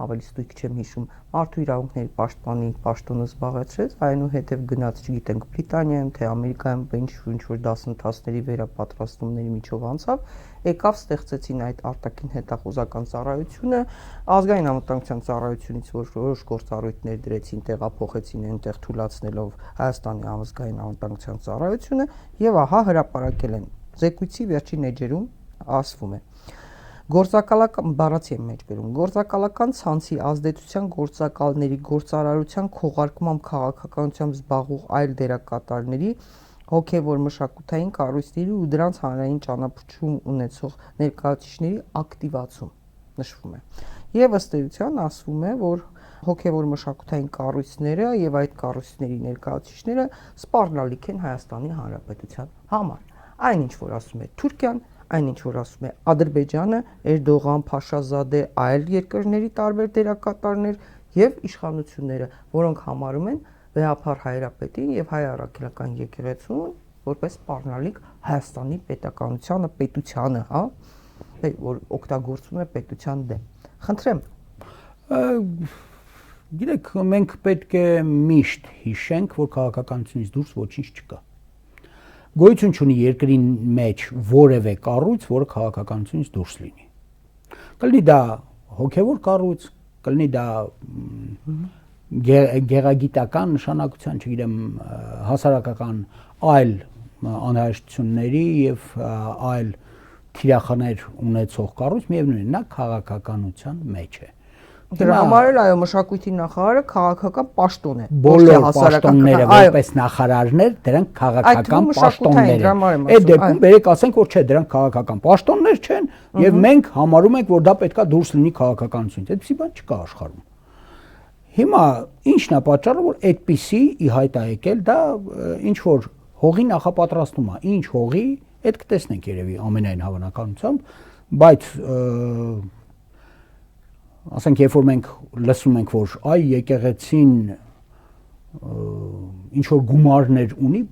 ավելի ստույգ չեմ հիշում, մարդու իրավունքների պաշտպանի պաշտոնը զբաղեցրեց, այնուհետև գնաց, չգիտենք, Բրիտանիայում թե Ամերիկայում ինչ որ դասընթացների վերապատրաստումների միջով անցավ, եկավ ստեղծեցին այդ արտաքին հետախուզական ծառայությունը, ազգային անվտանգության ծառայությունից որոշ գործառույթներ դրեցին, տեղափոխեցին այնտեղ թույլատնելով Հայաստանի ազգային անվտանգության ծառայությունը եւ ահա հրապարակել են զեկույցի վերջին էջերում ասվում է Գործակալական բառացի եմ մեջբերում գործակալական ցանցի ազդեցության գործակալների գործարարության քողարկմամբ քաղաքականությամբ զբաղվող այլ դերակատարների հոգևոր մշակութային կառույցների ու դրանց հանրային ճանաչում ունեցող ներկայացուցիչների ակտիվացում նշվում է եւ ըստ էության ասվում է որ հոգևոր մշակութային կառույցները եւ այդ կառույցների ներկայացուցիչները սպառնալիք են Հայաստանի Հանրապետության համար այնինչ որ ասում է Թուրքիան այնինչ որ ասում է Ադրբեջանը, Էրդողան, Փաշազադե, այլ երկրների տարբեր դերակատարներ եւ իշխանությունները, որոնք համարում են Վեհափար Հայրապետին եւ հայ առաքելական եկեղեցուն որպես սպառնալիք Հայաստանի պետականությանը, պետությանը, հա, որ օգտագործվում է պետության դեմ։ Խնդրեմ։ Գիտեք, մենք պետք է միշտ հիշենք, որ քաղաքականությունից դուրս ոչինչ չկա։ Գոյություն չունի երկրի մեջ որևէ կառույց, որը քաղաքականությունից դուրս լինի։ Կլինի դա հոգևոր կառույց, կլինի դա գեղագիտական նշանակության, չգիտեմ, հասարակական այլ անհրաժեշտությունների եւ այլ թիրախներ ունեցող կառույց, միևնույնն է, նա քաղաքականության մեջ է։ Դրա համար էլ այո մշակույթի նախարարը քաղաքական պաշտոն է։ Բոլոր պաշտոնները որպես նախարարներ, դրանք քաղաքական պաշտոններ են։ Այդ դեպքում բերեք ասենք, որ չէ, դրանք քաղաքական պաշտոններ չեն, եւ մենք համարում ենք, որ դա պետքա դուրս լինի քաղաքականությունից։ Այդպիսի բան չկա աշխարհում։ Հիմա ի՞նչն է պատճառը, որ այդպիսի ի հայտ է եկել, դա ինչ որ հողի նախապատրաստում է, ինչ հողի, այդ կտեսնենք երևի ամենայն հավանականությամբ, բայց ասենք երբ որ մենք լսում ենք որ այ եկեղեցին ինչ որ գումարներ ունի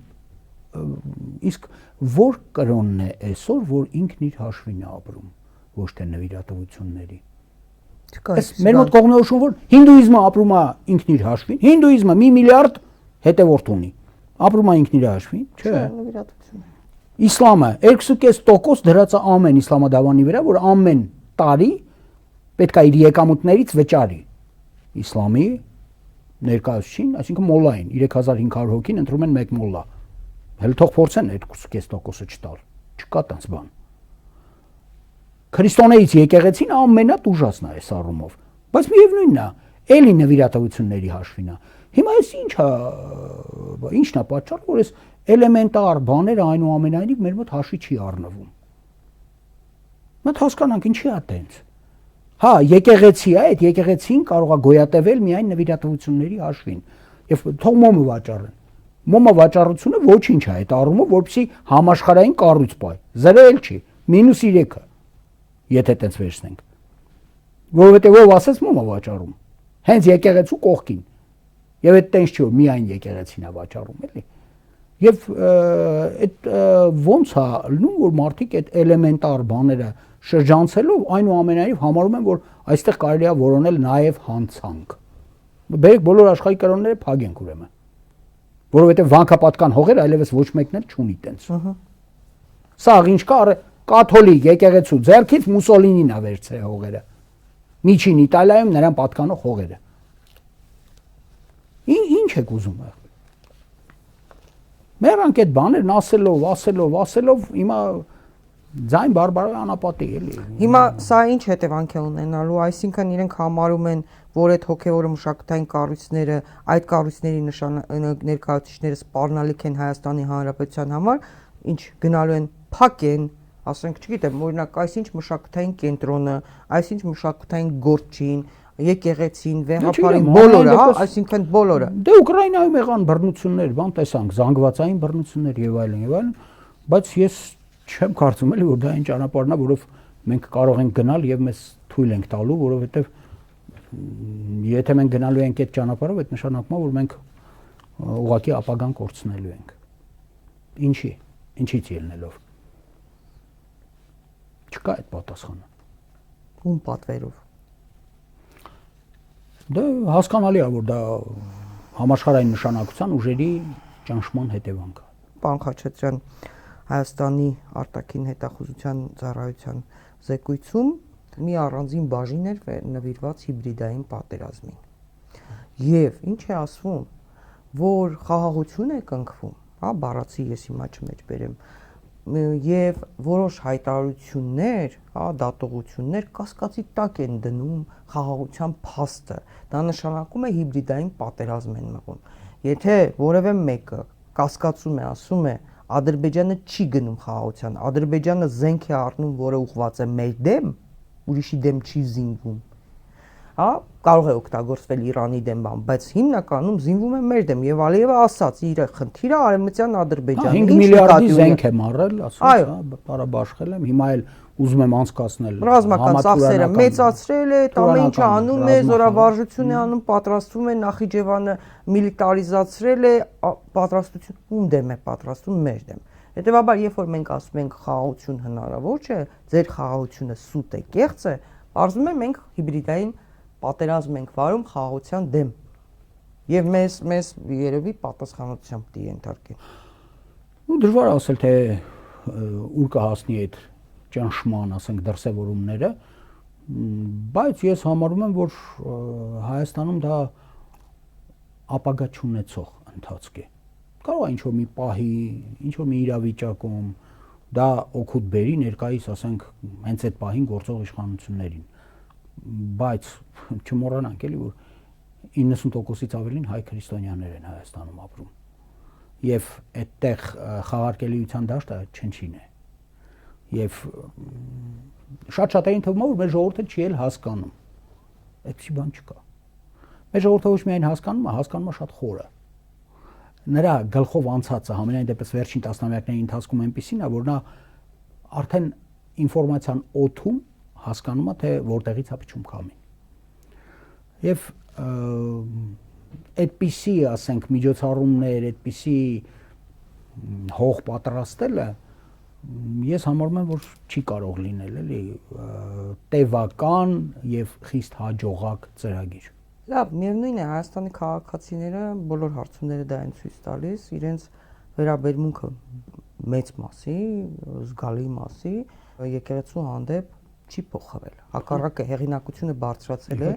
իսկ որ կրոնն է այսօր որ ինքն իր հաշվին է ապրում ոչ թե նվիրատվությունների մեր մոտ կողմնորոշում որ հինդուիզմը ապրում է ինքն իր հաշվին հինդուիզմը 1 միլիարդ հետևորդ ունի ապրում է ինքն իր հաշվին չէ նվիրատվություն իսլամը 2.5% դրած է ամեն իսլամադավանի վրա որ ամեն տարի պետք է իր եկամուտներից վճարի իսլամի ներկայացուցիչին, այսինքն մոլլային 3500 հոգին ընտրում են մեկ մոլլա։ Հələ թող փորձեն 2.5%-ը չտալ։ Չկա տենց բան։ Քրիստոնեից եկեղեցին ամենատուժածն է այս առումով, բայց միևնույնն է, էլի նվիրատվությունների հաշվին է։ Հիմա էս ինչն է պատճառը, որ էս էլեմենտար բաները այնուամենայնիվ մեր մոտ հաշվի չի առնվում։ Մենք հասկանանք ինչի է տենց։ Հա, եկեղեցի է, այդ եկեղեցին կարող է գոյատևել միայն նվիրատվությունների հաշվին։ Եվ թող մոմը վաճառեն։ Մոմը վաճառությունը ոչինչ է այդ առումով, որպեսզի համաշխարհային կառույց պահի։ 0 էլ չի, -3-ը, եթե տենց վերցնենք։ Որովհետև ով ասեց մոմը վաճառում։ Հենց եկեղեցու կողքին։ Եվ այդ տենց չի, որ միայն եկեղեցին է վաճառում, էլի։ Եվ այդ ոնց է լինում, որ մարդիկ այդ էլեմենտար բաները շրջանցելով այնուամենայնիվ համարում են, որ այստեղ կարելի է որոնել նաև հանցանք։ Բերեք բոլոր աշխարհի կրոնները փագենք ուրեմն։ Որովհետև վանկապատկան հողեր այլևս ոչ մեկն էլ չունի տենց։ Սա ինչ կա կաթոլիկ եկեղեցու ձեռքից Մուսոլինին է վերցրել հողերը։ Միջին Իտալիայում նրան պատկանող հողերը։ Ինչ եք ուզում եղել։ Մեռանք այդ բաներն ասելով, հիմա ձայն բարբարոյ անապատի էլի։ Հիմա սա ինչ հետևանք է ունենալու, այսինքն իրենք համարում են, որ այդ հոգևոր մշակութային կառույցները, այդ կառույցների ներկայացուցիչները սպառնալիք են Հայաստանի Հանրապետության համար, ինչ գնալու են փակեն, ասենք, չգիտեմ, օրինակ, այսինչ մշակութային կենտրոնը, այսինչ մշակութային գործին, եկեղեցին, վեհապարին, բոլորը, հա, այսինքն բոլորը։ Դե Ուկրաինայում եղան բռնություններ, բան տեսանք, զանգվածային բռնություններ եւ այլն, բայց ես չեմ կարծում էլի, որ դա այն ճանապարհն է, որով մենք կարող ենք գնալ եւ մեզ թույլ ենք տալու, որովհետեւ եթե մենք գնալու ենք այդ ճանապարհով, այդ նշանակում է, որ մենք ուղղակի ապագան կորցնելու ենք։ Ինչից ելնելով։ Չկա այդ պատասխանը։ Ում պատվերով։ Դա հասկանալի է, որ դա համաշխարհային նշանակության ուժերի ճնշման հետևանք է։ Պարոն Խաչատրյան, Հայաստանի արտաքին հետախուզության ծառայության զեկույցում մի առանձին բաժին էր նվիրված հիբրիդային պատերազմին։ Եվ ինչ է ասվում, որ խաղաղություն է կնքվում, հա, բառացի ես հիմա չմեջբերեմ, եւ որոշ հայտարարություններ, հա, դատողություններ կասկածի տակ են դնում խաղաղության փաստը։ Դա նշանակում է հիբրիդային պատերազմ են մղում։ Եթե որևէ մեկը կասկածում է, ասում է Ադրբեջանը չի գնում խաղաղության, Ադրբեջանը զենք է առնում, որը ուղղված է մեր դեմ, ուրիշի դեմ չի զինվում, հա, կարող է օգտագործվել Իրանի դեմ բան, բայց հիմնականում զինվում է մեր դեմ եւ Ալիևը ասաց իր խնդիրը արևմտյան Ադրբեջանը 5 միլիարդի զենք է մարել, ասում, հա, բարաբաշխել եմ, հիմա էլ ուզում եմ անցկացնել ռազմական ծախսերը մեծացրել է, ամեն ինչ անում է, զորավարժություն է անում, պատրաստվում է, Նախիջևանը միլիտարիզացրել է, պատրաստություն ում դեմ է պատրաստվում մեր դեմ։ Հետևաբար, երբ որ մենք ասում ենք խաղաղություն հնարավոր չէ, ձեր խաղաղությունը սուտ է, կեղծ է, բարձում է մենք հիբրիդային պատերազմ ենք վարում խաղաղության դեմ։ Եվ մեզ երևի պատասխանատվությամբ դի ենթարկեն։ Ու դժվար ասել թե ուր կհասնի այդ ճնշման, ասենք, դրսևորումները, բայց ես համարում եմ, որ Հայաստանում դա ապագա չունեցող ընթացք է։ Կարող է ինչ-որ մի պահի, ինչ-որ մի իրավիճակում դա օգուտ բերի ներկայիս, ասենք, հենց այդ պահին գործող իշխանություններին, բայց չմոռանանք էլի, որ 90%-ից ավելին հայ քրիստոնյաներ են Հայաստանում ապրում։ Եվ այդտեղ խաղարկելիության դաշտը չնչին է։ Եվ շատ-շատերին թվում է, որ մեր ժողովուրդը չի էլ հասկանում։ Այդպիսի բան չկա։ Մեր ժողովուրդը ոչ միայն հասկանում է, հասկանում է շատ խորը։ Նրա գլխով անցածը համենայն դեպս վերջին տասնամյակների ընթացքում այնպեսին է, որ նա արդեն ինֆորմացիան օդում հասկանում է, թե որտեղից է փչում քամին։ Եվ այդպիսի, ասենք, միջոցառումներ, այդպիսի հող պատրաստելը ես համարում եմ, որ չի կարող լինել, էլի, տևական եւ խիստ հաջողակ ծրագիր։ Լավ, միևնույն է, Հայաստանի քաղաքացիները բոլոր հարցումները դա են ցույց տալիս, իրենց վերաբերմունքը մեծ մասի, զգալի մասի եկեղեցու հանդեպ չի փոխվել։ Հակառակը հեղինակությունը բարձրացել է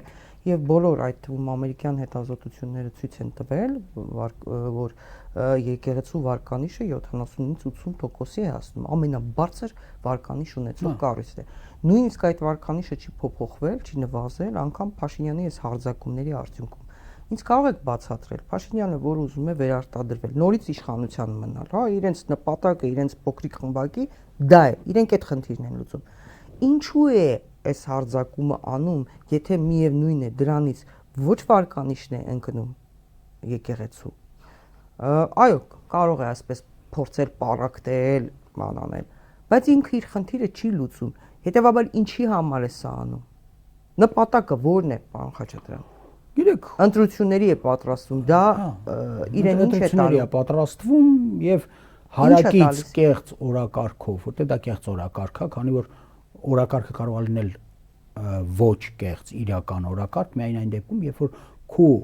եւ բոլոր այդ թվում ամերիկյան հետազոտությունները ցույց են տվել, որ եկեղեցու վարկանիշը 70-ից 80%-ի է հասնում, ամենաբարձր վարկանիշ ունեցող կառույցն է։ Նույնիսկ այդ վարկանիշը չի փոփոխվել, չի նվազել, անգամ Փաշինյանի այս հարձակումների արդյունքում։ Ինչ կարող եք բացատրել Փաշինյանը, որ ուզում է վերարտադրվել, նորից իշխանության մնալ, հա, իրենց նպատակը, իրենց փոքրիկ խմբակի դա է, իրենք այդ խնդիրն են լուծում։ Ինչու է այս հարձակումը անում, եթե միևնույն է դրանից ոչ վարկանիշն է ընկնում եկեղեցու։ Այո, կարող է այսպես փորձել պարակտել, ման անել, բայց ինքը իր խնդիրը չի լուծում։ Հետևաբար ինչի համար է սա անում։ Նպատակը ո՞րն է, պարոն Խաչատրյան։ Գիտեք, ընտրությունների է պատրաստվում, դա իրեն ինչ է ընտրությունների է տալու։ պատրաստվում եւ հարակից կեղծ օրակարգով, որտեղ դա կեղծ օրակարգ է, քանի որ օրակարգը կարող է լինել ոչ կեղծ իրական օրակարգ, միայն այն դեպքում, երբ որ քու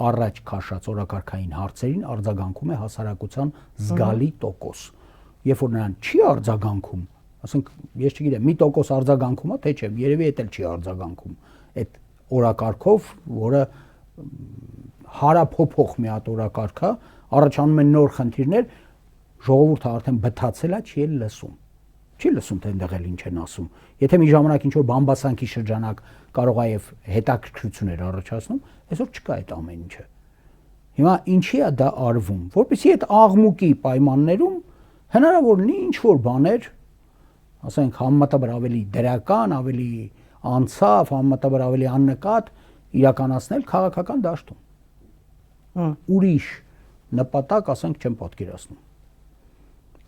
առաջ քաշած օրակարգային հարցերին արձագանքում է հասարակության զգալի տոկոս։ Երբ որ նրան չի արձագանքում, ասենք, ես չգիտեմ, 1% արձագանքում է, թե չէ, երևի էդ էլ չի արձագանքում։ Այդ օրակարգով, որը հարափոփող մի հատ օրակարգ է, առաջանում են նոր խնդիրներ, ժողովուրդը արդեն բթացել է, չի էլ լսում։ Չի լսում, թե այնտեղ էլ ինչ են ասում։ Եթե մի ժամանակ ինչ որ բամբասանքի շրջանակ կարող է եւ հետաքրքրություններ առաջացնում, այսօր չկա այդ ամեն ինչը։ Հիմա ինչի է դա արվում, որպեսզի այդ աղմուկի պայմաններում հնարավոր լինի ինչ որ բաներ, ասենք համեմատաբար ավելի դրական, ավելի անցավ, համեմատաբար ավելի աննկատ իրականացնել քաղաքական դաշտում։ Ուրիշ նպատակ, ասենք, չեմ պատկերացնում։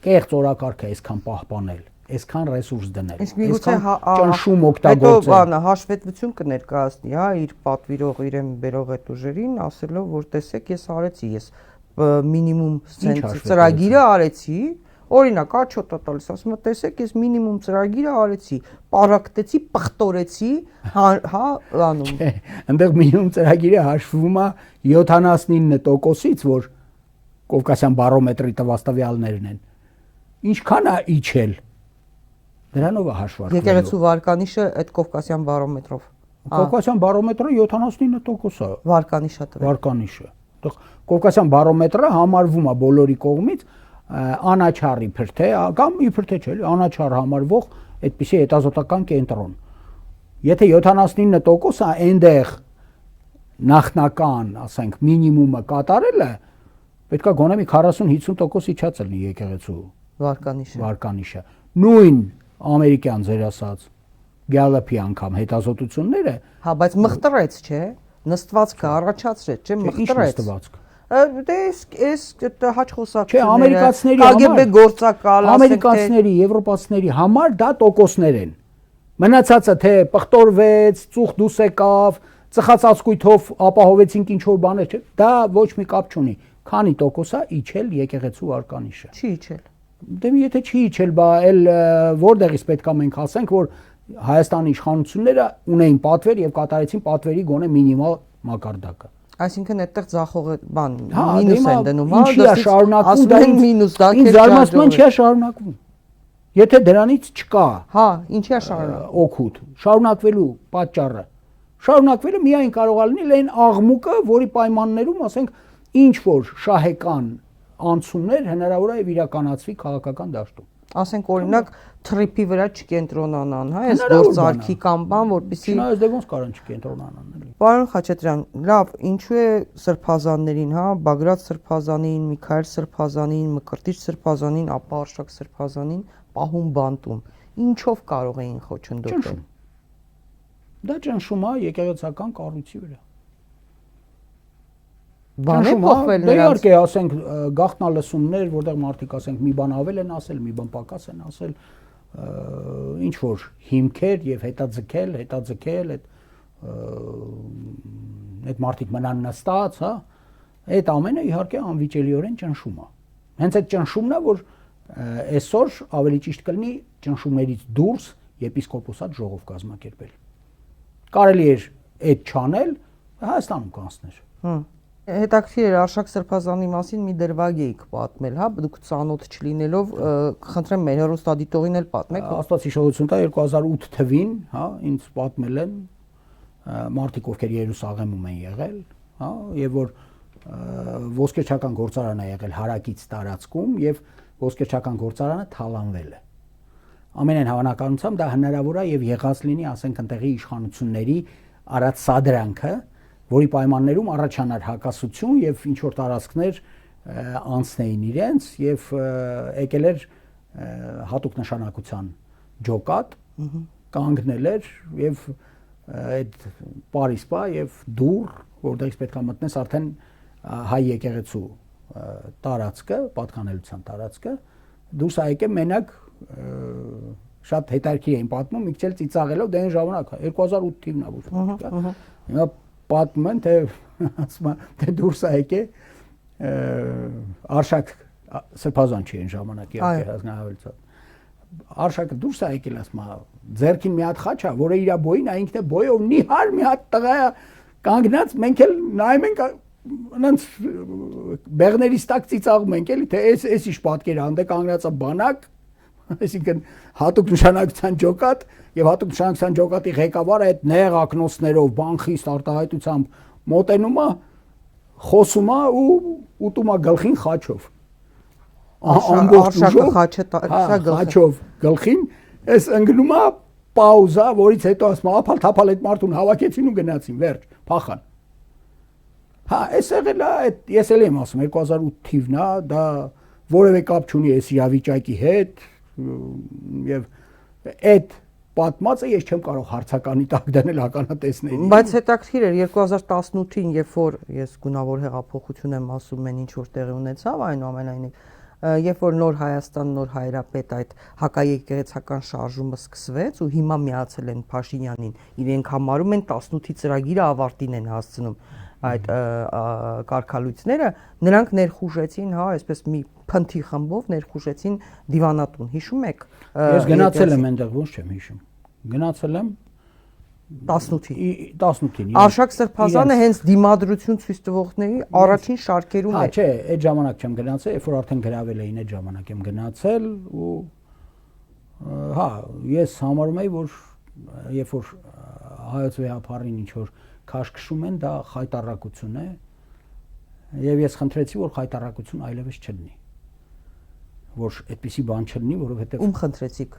Կեղծ օրակարգը այսքան պահպանել, այսքան ռեսուրս դնել, այսքան ճնշում օգտագործել։ Հետո բանը հաշվետվություն կներկայացնի, հա, իր պատվիրող իրեն բերող այդ ուժերին, ասելով, որ տեսեք, ես արեցի, ես մինիմում ծրագիրը արեցի, օրինակ, աչոտ է տալիս, ասում է, տեսեք, ես մինիմում ծրագիրը արեցի, պարակտեցի, պղտորեցի, հա, անում։ Այնտեղ մինիմում ծրագիրը հաշվում է 79%-ից, որ Կովկասյան բարոմետրի տված տվյալներն են։ Ինչքան է իջել։ Դրանով է հաշվարկվում։ Եկեղեցու վարկանիշը այդ Կովկասյան բարոմետրով։ Կովկասյան բարոմետրը 79% է։ Վարկանիշը տվել։ Վարկանիշը։ Կովկասյան բարոմետրը համարվում է բոլորի կողմից անաչառ իբր թե կամ իբր թե չէ, անաչառ համարվող այդպիսի հետազոտական կենտրոն։ Եթե 79% է այնտեղ նախնական, ասենք, մինիմումը կատարելը, պետք է գոնե մի 40-50% իջած լինի եկեղեցու վարկանիշը։ Նույն ամերիկյան ձեր ասած Gallup-ի անգամ հետազոտությունները, հա, բայց մխտրեց, չէ՞, նստվածքը առաջացրեց, չէ՞, մխտրեց։ Դե այս հաճ խոսակցությունները KGB գործակալ, ամերիկացիների, եվրոպացիների համար դա տոկոսներ են։ Մնացածը թե պղտորվեց, ծուխ դուս եկավ, ծխածածկույթով ապահովեցինք ինչ որ բաներ, չէ՞, դա ոչ մի կապ չունի։ Քանի տոկոս է իջել եկեղեցու վարկանիշը։ Չի իջել։ Դե եթե չի իջել, բա էլ որտեղից պետք է մենք ասենք, որ Հայաստանի իշխանությունները ունեին պատվեր եւ կատարեցին պատվերի գոնե մինիմալ մակարդակը։ Այսինքն այդտեղ ձախողը բան հա, մինուս են դնում, հա, ինչի է շարունակվում, դա մինուս, դա քեզ զարմացնում չի շարունակվում։ Եթե դրանից չկա, հա, ինչի է շարունակվում օգուտ, շարունակվելու պատճառը։ Շարունակվելը միայն կարող է լինել այն աղմուկը, որի պայմաններում, ասենք, ինչ որ շահեկան անցումներ հնարավոր է իրականացվի քաղաքական դաշտում։ Ասենք օրինակ թրիփի վրա չկենտրոնանան, հա, այս գործարքի կամ բան, որպեսզի Չնայած դե ոնց կարան չկենտրոնանան էլի։ Պարոն Խաչատրյան, լավ, ինչու է սրբազաններին, հա, Բագրատ սրբազանին, Միքայել սրբազանին, Մկրտիչ սրբազանին, ապա Արշակ սրբազանին պահում բանտում։ Ինչով կարող էին խոչընդոտել։ Դա ճնշում է եկեղեցական կառույցի վրա։ Բան է փոխվել նրանց։ Դե իհարկե, ասենք, գաղտնալսումներ, որտեղ մարդիկ ասենք մի բան ավել են ասել, մի բան պակաս են ասել, ինչ որ հիմքեր եւ հետաձգել, այդ մարդիկ մնան նստած, հա, այդ ամենը իհարկե անվիճելիորեն ճնշում է։ Հենց այդ ճնշումն է, որ այսօր ավելի ճիշտ կլինի ճնշումներից դուրս եպիսկոպոսատ ժողով կազմակերպել։ Կարելի էր այդ չանել, Հայաստանում կանցներ։ Հետաքրքիր էր Արշակ սրբազանի մասին մի դրվագ էիք պատմել, հա, դուք ծանոթ չլինելով, խնդրեմ մեր հեռուստադիտողին էլ պատմեք։ Աստված հիշողություն տա 2008 թվին, հա, ինձ պատմել են մարդիկ, ովքեր Երուսաղեմում են եղել, հա, եւ որ ոսկերչական գործարան է եղել հարակից տարածքում եւ ոսկերչական գործարանը թալանվել է։ Ամենայն հավանականությամբ դա հնարավոր է եւ եղած լինի, ասենք, ընտեղի իշխանությունների արած սադրանքը, որի պայմաններում առաջանար հակասություն եւ ինչ որ տարածքներ անցնեին իրենց եւ եկել էր հատուկ նշանակության ջոկատ, կանգնել էր եւ այդ Պարիսպա եւ դուր, որտեղից պետք է մտնես արդեն հայ եկեղեցու տարածքը, պատկանելիության տարածքը, դուրս է եկել մենակ շատ հետաքրքիր էին պատմում, մի քիչ ծիծաղելով դեն ժամանակ 2008 թիվն է ոչ։ Հիմա պատմում են, թե ասում են, թե դուրս է եկե Արշակ Սրբազան չի այն ժամանակ իհարկե հանձնահավելցած Արշակը դուրս է եկել ասում է ձերքին մի հատ խաչ է որը իր բոյին է ինքն է բոյով նիհար մի հատ տղա է կանգնած մենք էլ նայում ենք անց բեղներից տակ ծիծաղում ենք էլի թե էս ինչ պատկեր է անդե կանգնած է բանակ այսինքն հատուկ նշանակության ջոկատ եւ հատուկ նշանակության ջոկատի ղեկավարը այդ նեղ ակնոցներով բան խիստ արտահայտությամբ մոտենում է խոսում է ու ուտում է գլխին խաչով Արշակը խաչը տալիս է խաչով գլխին այս ընկնում է պաուզա որից հետո ասում է ափալ թափալ այդ մարդուն հավաքեցին ու գնացին վերջ փախան հա այս եղել է այդ ես էլ եմ ասում 2008 թիվն է դա որևէ կապ չունի այս իրավիճակի հետ եւ այդ պատմածը ես չեմ կարող հարցականի տակ դնել ականատեսների բայց հետաքրքիր էր 2018-ին երբ որ ես գունավոր հեղափոխություն եմ ասում են ինչ որ տեղի ունեցավ այնուամենայնիվ երբ որ նոր Հայաստան նոր հայրապետ այդ հակաեկեղեցական շարժումը սկսվեց ու հիմա միացել են Փաշինյանին իրենք համարում են 18-ի ծրագիրը ավարտին են հասցնում այդ կարգալույցները նրանք ներխուժեցին հա այսպես մի փնթի խմբով ներխուժեցին դիվանատուն հիշում եք ես գնացել եմ այնտեղ ոչ չեմ հիշում գնացել եմ 18-ին Արշակ Սրբազանը հենց դիմադրություն ցույց տվողների առաջին շարքերում է չէ այդ ժամանակ չեմ գնացել երբ որ արդեն գրավել էին այդ ժամանակ եմ գնացել ու հա ես համարում եմ որ երբ որ հայոց վեհապարին ինչ որ քաշքշում են դա խայտարակություն է եւ ես խնդրեցի որ խայտարակություն այլևս չլինի որ այդպիսի բան չլինի որովհետեւ ում խնդրեցիք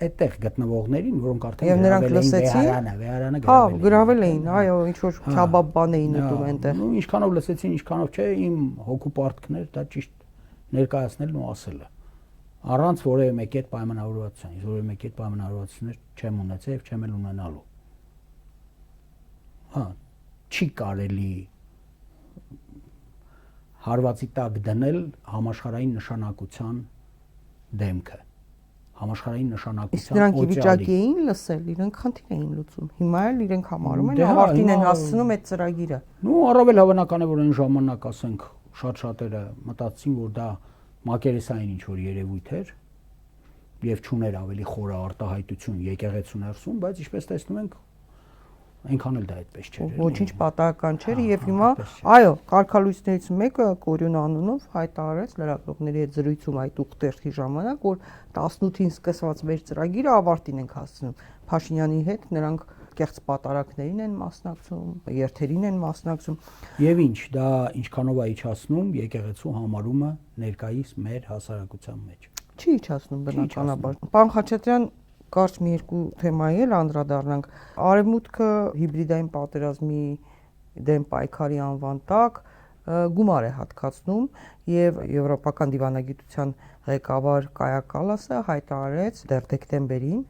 այդտեղ գտնվողներին որոնք արդեն եւ նրանք լսեցին վեհարանը հա գրավել էին այո ինչ որ քյաբաբ բան էին ուտում այնտեղ ու ինչքանով լսեցին ինչքանով չէ իմ հոգու պարտքներ դա ճիշտ ներկայացնելն ու ասելը առանց որևէ մեկի հետ պայմանավորվածության ես որևէ մեկի հետ պայմանավորվածություններ չեմ ունեցել եւ չեմ էլ ունենալու հա չի կարելի հարվածի տակ դնել համաշխարհային նշանակության դեմքը համաշխարհային նշանակության նրանք ի վիճակի էին լսել իրենք խնդիր էին լուծում հիմա էլ իրենք համարում են ավարտին են հասցնում այդ ծրագիրը նու առավել հավանական է որ այն ժամանակ ասենք շատ-շատերը մտածեցին որ դա մակերեսային ինչ որ երևույթ էր եւ չուներ ավելի խորը արտահայտություն եկեղեցու ներսում բայց ինչպես տեսնում ենք այնքան էլ դա այդպես չէր ոչինչ պատահական չէր եւ հիմա այո կարգալույցներից մեկը Կորյուն անունով հայտարարեց լրագրողների հետ զրույցում այդ ուխտերթի ժամանակ որ 18-ին սկսված մեր ծրագիրը ավարտին ենք հասցնում Փաշինյանի հետ նրանք կեղծ պատարակներին են մասնակցում երթերին են մասնակցում եւ ինչ դա ինչքանով է իջացնում եկեղեցու համարումը ներկայիս մեր հասարակության մեջ չի իջացնում բնականաբար պարոն Խաչատրյան կարճ մի երկու թեմայի էլ անդրադառնանք արևմուտքը հիբրիդային պատերազմի դեմ պայքարի անվան տակ գումար է հատկացնում եւ եվրոպական դիվանագիտության ղեկավար Կայա Կալասը հայտարարեց դեռ դեկտեմբերին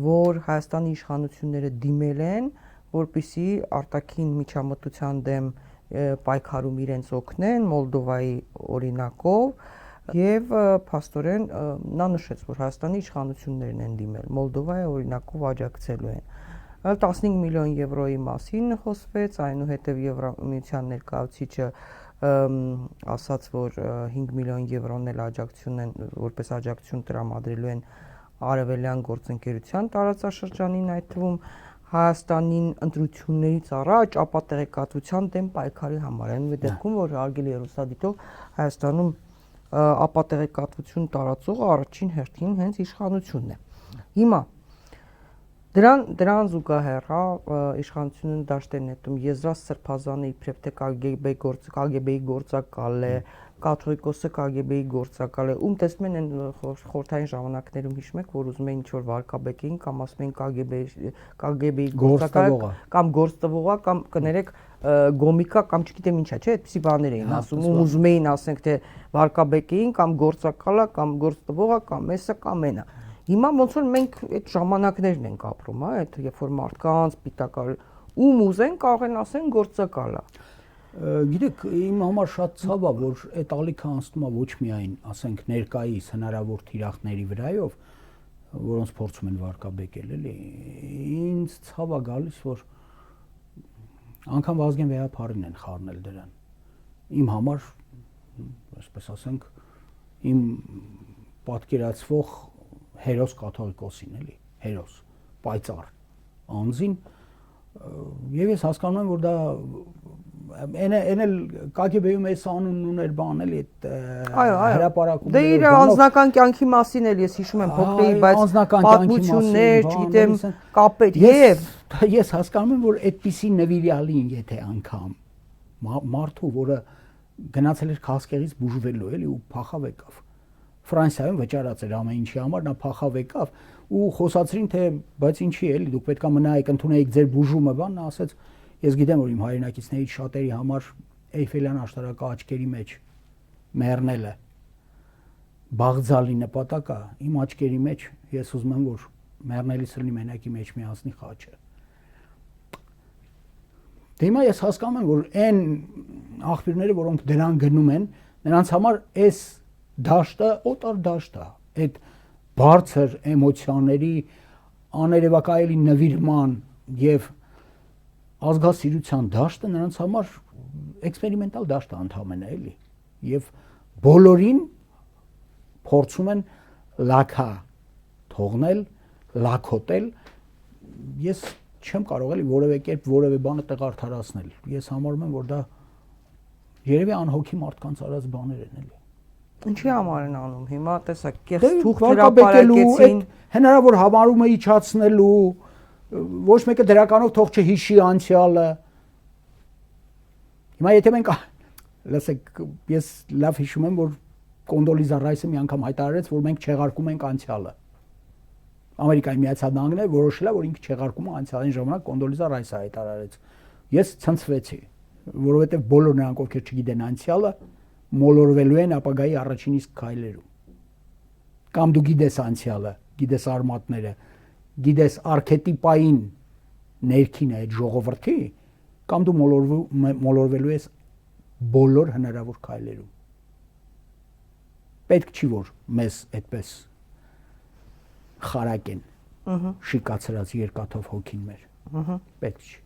որ Հայաստանի իշխանությունները դիմել են որպիսի արտաքին միջամտության դեմ պայքարում իրենց օգնեն Մոլդովայի օրինակով Եվ փաստորեն նա նշեց, որ Հայաստանի իշխանություններն են դիմել Մոլդովայի օրինակով աջակցելու են 15 միլիոն եվրոյի մասին խոսվեց, այնուհետև Եվրամիության ներկայացուցիչը ասաց, որ 5 միլիոն եվրոն էլ աջակցություն են, որպես աջակցություն տրամադրելու են արևելյան գործընկերության տարածաշրջանին, այդ թվում Հայաստանին ընտրություններից առաջ ապատեղեկատվության դեմ պայքարի համար, այն դեպքում, որ հարգելի հեռուստադիտող Հայաստանում ապատեղեկատվություն տարածողը առաջին հերթին հենց իշխանությունն է։ Հիմա դրան զուգահեռ իշխանությունը դաշտ է նետում Եզրաստ Սրբազանը իբրև թե KGB-ի գործակալ է, կաթողիկոսը KGB-ի գործակալ է, ում տեսնում են խորհրդային ժամանակներում հիշում եք, որ ուզում էին ինչ-որ վարկաբեկեին կամ ասում էին KGB-ի գործակալ կամ գործտվողա կամ կներեք գոմիկա կամ չգիտեմ ինչա, չէ, այդպիսի բաներ էին ասում, ու ուզում էին ասենք թե վարկաբեկեին կամ գործակալա կամ գործտվողա կամ էսա կամ այնա։ Հիմա ոնց որ մենք այդ ժամանակներն ենք ապրում, հա, այդ երբ որ մարդկանց պիտակալ ում ուզեն կարող են ասեն գործակալա։ Գիտեք, իմ համար շատ ցավ է, որ այդ ալիքը անցնում է ոչ միայն, ասենք, ներկայիս հնարավոր թիրախների վրայով, որոնց փորձում են վարկաբեկել, էլի։ Ինձ ցավ է գալիս, որ Անկամ Վազգեն Վեհափարին են խառնել դրան։ Իմ համար, այսպես ասենք, իմ պատկերացվող հերոս կաթողիկոսին էլի, հերոս, պայծառ անձին, եւ ես հասկանում եմ, որ դա այն էլ KGB-ում էս անունն ուներ բան էլի, հրապարակում։ Դե իր անձնական կյանքի մասին էլ ես հիշում եմ փոքրի, բայց պատմություններ, չգիտեմ, կապեր եւ ես հասկանում եմ, որ այդպիսի նվիրյալին, եթե անգամ մարդու, որը գնացել էր քաղցկեղից բուժվելու էլի ու փախավ եկավ։ Ֆրանսիայում վճարած էր ամեն ինչի համար, նա փախավ եկավ ու խոսացրին թե բայց ինչի էլի դուք պետքա մնայիք ընդունեիք ձեր բուժումը բան, նա ասաց ես գիտեմ որ իմ հայրենակիցներից շատերի համար Էյֆելյան աշտարակը աչքերի մեջ մեռնելը բաղձալի նպատակ է, իմ աչքերի մեջ ես ուզում եմ որ մեռնելիս լինի մենակի մեջ միացնի խաչը։ Դե հիմա ես հասկանում եմ որ այն աղբյուրները որոնք դրան գնում են նրանց համար այս դաշտը օտար դաշտ է, այդ բարձր էմոցիաների աներևակայելի նվիրման եւ ազգասիրության դաշտը նրանց համար էքսպերիմենտալ դաշտ է ընդհանրապես էլի եւ բոլորին փորձում են լակա թողնել, լակոտել ես չեմ կարող էլի որևէ կերպ որևէ բանը տեղարդարացնել ես համարում եմ որ դա երևի անհոգի մարդկանց արած բաներ են էլի Ինչի համար են անում հիմա տեսակ կեղծ թուղթ հրապարակեցին հնարավոր համարումը իջացնելու ոչ մեկը դրականով թող չհիշի անցյալը հիմա եթե մենք լսեք ես լավ հիշում եմ որ Կոնդոլիզա Ռայսը մի անգամ հայտարարեց որ մենք չեղարկում ենք անցյալը Ամերիկայի Միացյալ Նահանգները որոշել է որ ինքը չեղարկում է անցյալին ժամանակ Կոնդոլիզա Ռայսը հայտարարեց ես ցնցվեցի որովհետև բոլոր նրանք ովքեր չգիտեն անցյալը մոլորվելու են ապագայի առաջին իսկ քայլերում կամ դու գիտես անցյալը գիտես արմատները գիտես արքետիպային ներքինը այդ ժողովրդի կամ դու մոլորվելու ես բոլոր հնարավոր քայլերում պետք չի որ մեզ այդպես խարակեն շիկացրած երկաթով հոգին մեր պետք չի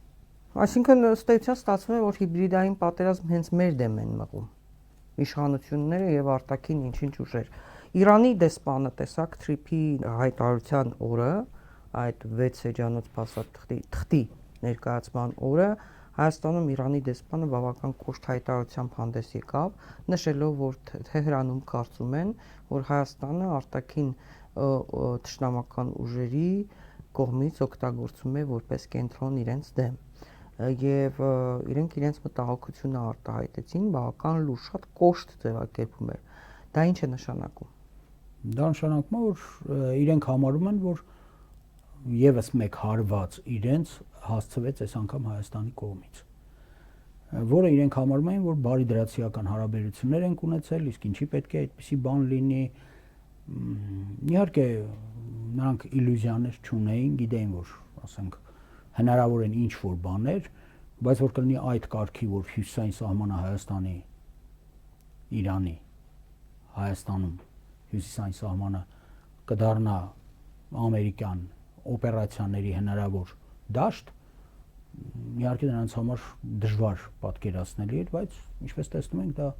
Այսինքն ըստ էության ստացվում է որ հիբրիդային պատերազմ հենց մեր դեմ են մղում իշխանությունները եւ արտաքին ինչ-ինչ ուժեր Իրանի դեսպանը տեսակ Թրիփի հայտարարության օրը այդ 6 էջանոց փաստաթղթի ներկայացման օրը Հայաստանում Իրանի դեսպանը բավական կոշտ հայտարարությամբ հանդես եկավ նշելով որ Թեհրանում կարծում են որ Հայաստանը արտաքին թշնամական ուժերի կողմից օգտագործում է որպես կենտրոն իրենց դեմ եւ իրենք իրենց մտահոգությունը արտահայտեցին բավական լուրջ շատ կոշտ ձևակերպում էր դա ինչ է նշանակում դա նշանակում է որ իրենք համարում են որ եւս մեկ հարված իրենց հասցվեց այս անգամ Հայաստանի կողմից որը իրենք համարում են որ բարի դրացիական հարաբերություններ են ունեցել իսկ ինչի պետք է այդպիսի բան լինի իհարկե նրանք իլյուզիաներ չունեին գիտեին որ ասենք հնարավոր են ինչ որ բաներ, բայց որ կլինի այդ կարգի, որ հյուսիսային սահմանը Հայաստանի, Իրանի, Հայաստանում հյուսիսային սահմանը կդառնա ամերիկյան օպերացիաների հնարավոր դաշտ, իհարկե նրանց համար դժվար պատկերացնելի էր, բայց ինչպես տեսնում ենք, դա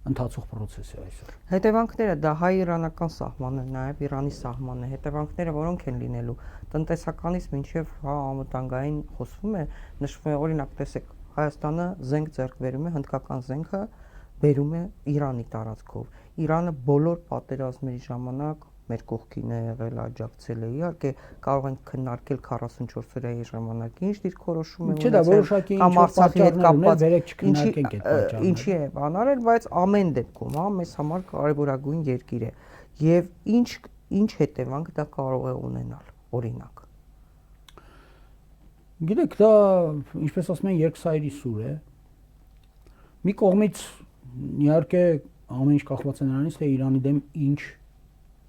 ընթացող process է այսօր։ Հետևանքները դա հայ-իրանական սահմանն է, նաև Իրանի սահմանն է։ Հետևանքները որոնք են լինելու տնտեսականից մինչև անվտանգային խոսվում է, նշվում է օրինակ տեսեք Հայաստանը զենք ձեռք բերում է, հնդկական զենքը բերում է Իրանի տարածքով։ Իրանը բոլոր պատերազմների ժամանակ մեր կողքին է եղել, աջակցել է։ Իհարկե կարող են քննարկել 44 օրյա ժամանակի ինչ դիրքորոշում է ունեցել կամ Արցախի հետ կապված ինչի է բանարել, բայց ամեն դեպքում, մեզ համար կարևորագույն երկիր է։ Եվ ինչ հետևանք դա կարող է ունենալ, օրինակ։ Գիտեք, դա ինչպես ասում են, երկսայրի սուր է։ Մի կողմից իհարկե ամեն ինչ կախված է նրանից, թե Իրանի դեմ ինչ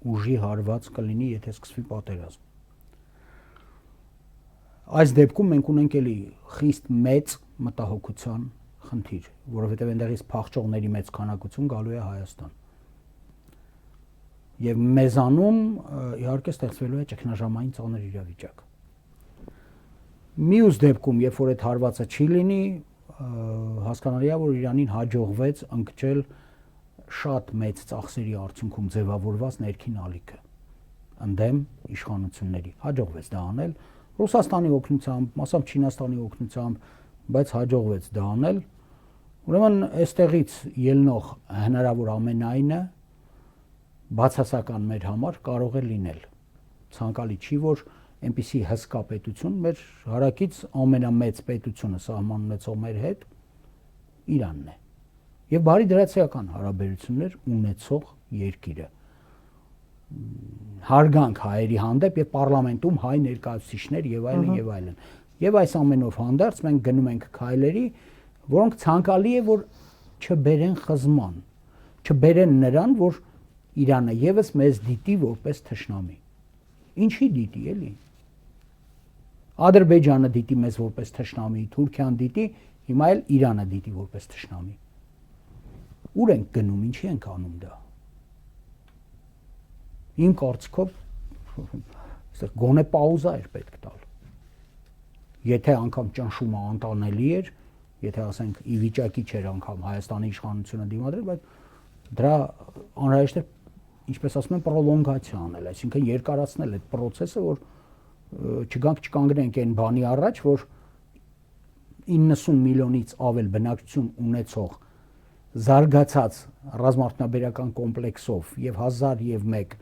ուժի հարված կլինի, եթե սկսվի պատերազմ։ Այս դեպքում մենք ունենք էլի խիստ մեծ մտահոգության խնդիր, որովհետև այնտեղից փախչողների մեծ քանակություն գալու է Հայաստան։ Եվ մեզանում իհարկե ստեղծվելու է ճգնաժամային ծանր իրավիճակ։ Մյուս դեպքում, երբ որ այդ հարվածը չի լինի, հասկանալի է, որ Իրանին հաջողվեց ընկճել շատ մեծ ծախսերի արդյունքում ձևավորված ներքին ալիքը ընդդեմ իշխանությունների։ Հաջողվեց դա անել Ռուսաստանի օգնությամբ, մասամբ Չինաստանի օգնությամբ, բայց հաջողվեց դա անել։ Ուրեմն այստեղից ելնող հնարավոր ամենայնը բացասական մեր համար կարող է լինել։ Ցանկալի չի, որ այնպիսի հսկա պետություն, մեր հարակից ամենամեծ պետությունը սահման ունեցող մեր հետ Իրանն է։ Եվ բարի դրացիական հարաբերություններ ունեցող երկիրը։ Հարգանք հայերի հանդեպ եւ պարլամենտում հայ ներկայացուցիչներ եւ այլն եւ այլն։ Եվ այս ամենով հանդերձ մենք գնում ենք քայլերի, որոնք ցանկալի է, որ չբերեն խզման, չբերեն նրան, որ Իրանը եւս մեզ դիտի որպես թշնամի։ Ինչի դիտի էլի։ Ադրբեջանը դիտի մեզ որպես թշնամի, Թուրքիան դիտի, հիմա էլ Իրանը դիտի որպես թշնամի։ Ուր ենք գնում, ինչի ենք անում դա։ Իմ կարծիքով այստեղ գոնե պաուզա էր պետք տալ։ Եթե անգամ ճնշումը անտանելի էր, եթե ասենք ի վիճակի չէր անգամ Հայաստանի իշխանությունը դիմադրել, բայց դրա անհրաժեշտ է, ինչպես ասում են, պրոլոնգացիա անել, այսինքն երկարացնել այդ process-ը, որ չգանք չկանգնենք այն բանի առաջ, որ 90 միլիոնից ավել բնակչություն ունեցող զարգացած ռազմաարդյունաբերական կոմպլեքսով եւ 1001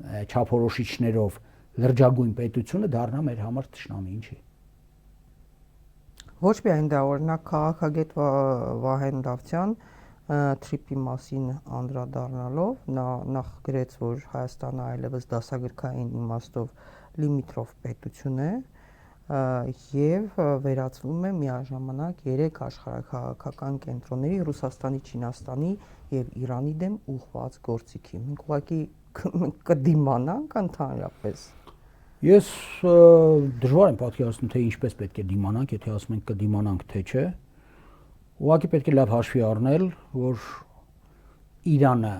չափորոշիչներով լրջագույն պետությունը դառնա մեր համար թշնամի, ինչի։ Ոչ միայն դա, օրինակ քաղաքագետ Վահեն Դավթյան թրիպի մասին անդրադառնալով նա նախ գրեց, որ Հայաստանը այլևս դասագրքային իմաստով լիմիտրոֆ պետություն է եւ վերածվում է միաժամանակ 3 աշխարհաքաղաքական կենտրոնների Ռուսաստանի, Չինաստանի եւ Իրանի դեմ ուղղված գործիքի։ Մենք ուղղակի կդիմանանք ընդհանրապես։ Ես դժվար եմ պատկերացնում, թե ինչպես պետք է դիմանանք, եթե ասում ենք կդիմանանք, թե չէ։ Ուղղակի պետք է լավ հաշվի առնել, որ Իրանը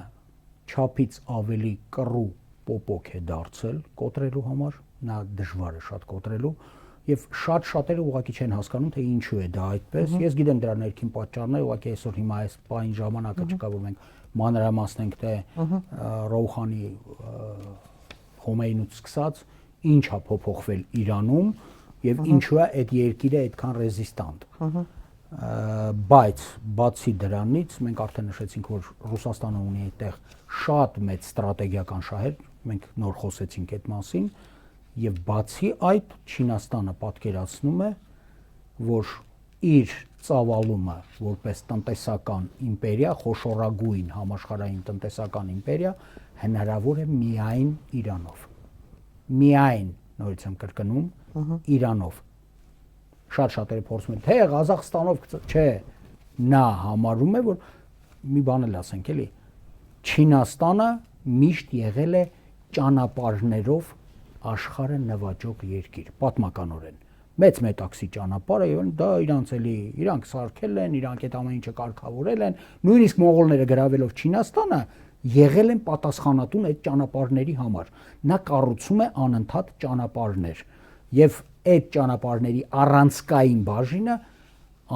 չափից ավելի կռու պոպոք է դարձել կոտրելու համար, նա դժվար է շատ կոտրելու եւ շատ շատերը ուղղակի չեն հասկանում, թե ինչու է դա այդպես։ Ես գիտեմ դրա ներքին պատճառները, ուղղակի այսօր հիմա այս բային ժամանակը չկա, որ մենք մանրամասնենք, թե Ռոուհանի Խոմեյնուց սկսած ինչ է փոփոխվել Իրանում եւ ինչու է այդ երկիրը այդքան ռեզիստանտ։ Բայց բացի դրանից մենք արդեն նշեցինք, որ Ռուսաստանը ունի այդտեղ շատ մեծ ստրատեգիական շահեր, մենք նոր խոսեցինք այդ մասին, եւ բացի այդ Չինաստանը պատկերացնում է, որ իր ծավալումը որպես տնտեսական իմպերիա, խոշորագույն համաշխարհային տնտեսական իմպերիա հնարավոր է միայն Իրանով։ Միայն, նորից եմ կրկնում, Իրանով։ Շատ-շատերը փորձում են, թե Ղազախստանով, չէ, նա համարում է, որ մի բան էլ ասենք, էլի, Չինաստանը միշտ եղել է ճանապարհներով աշխարհը նվաճող երկիր, պատմականորեն։ Մեծ մետաքսի ճանապարհը եւ դա իրանց էլի, իրանք սարքել են, իրանք այդ ամեն ինչը կարգավորել են, նույնիսկ մողոլները գրավելով Չինաստանը եղել են պատասխանատուն այդ ճանապարհների համար։ Նա կառուցում է անընդհատ ճանապարհներ եւ այդ ճանապարհների առանցքային բաժինը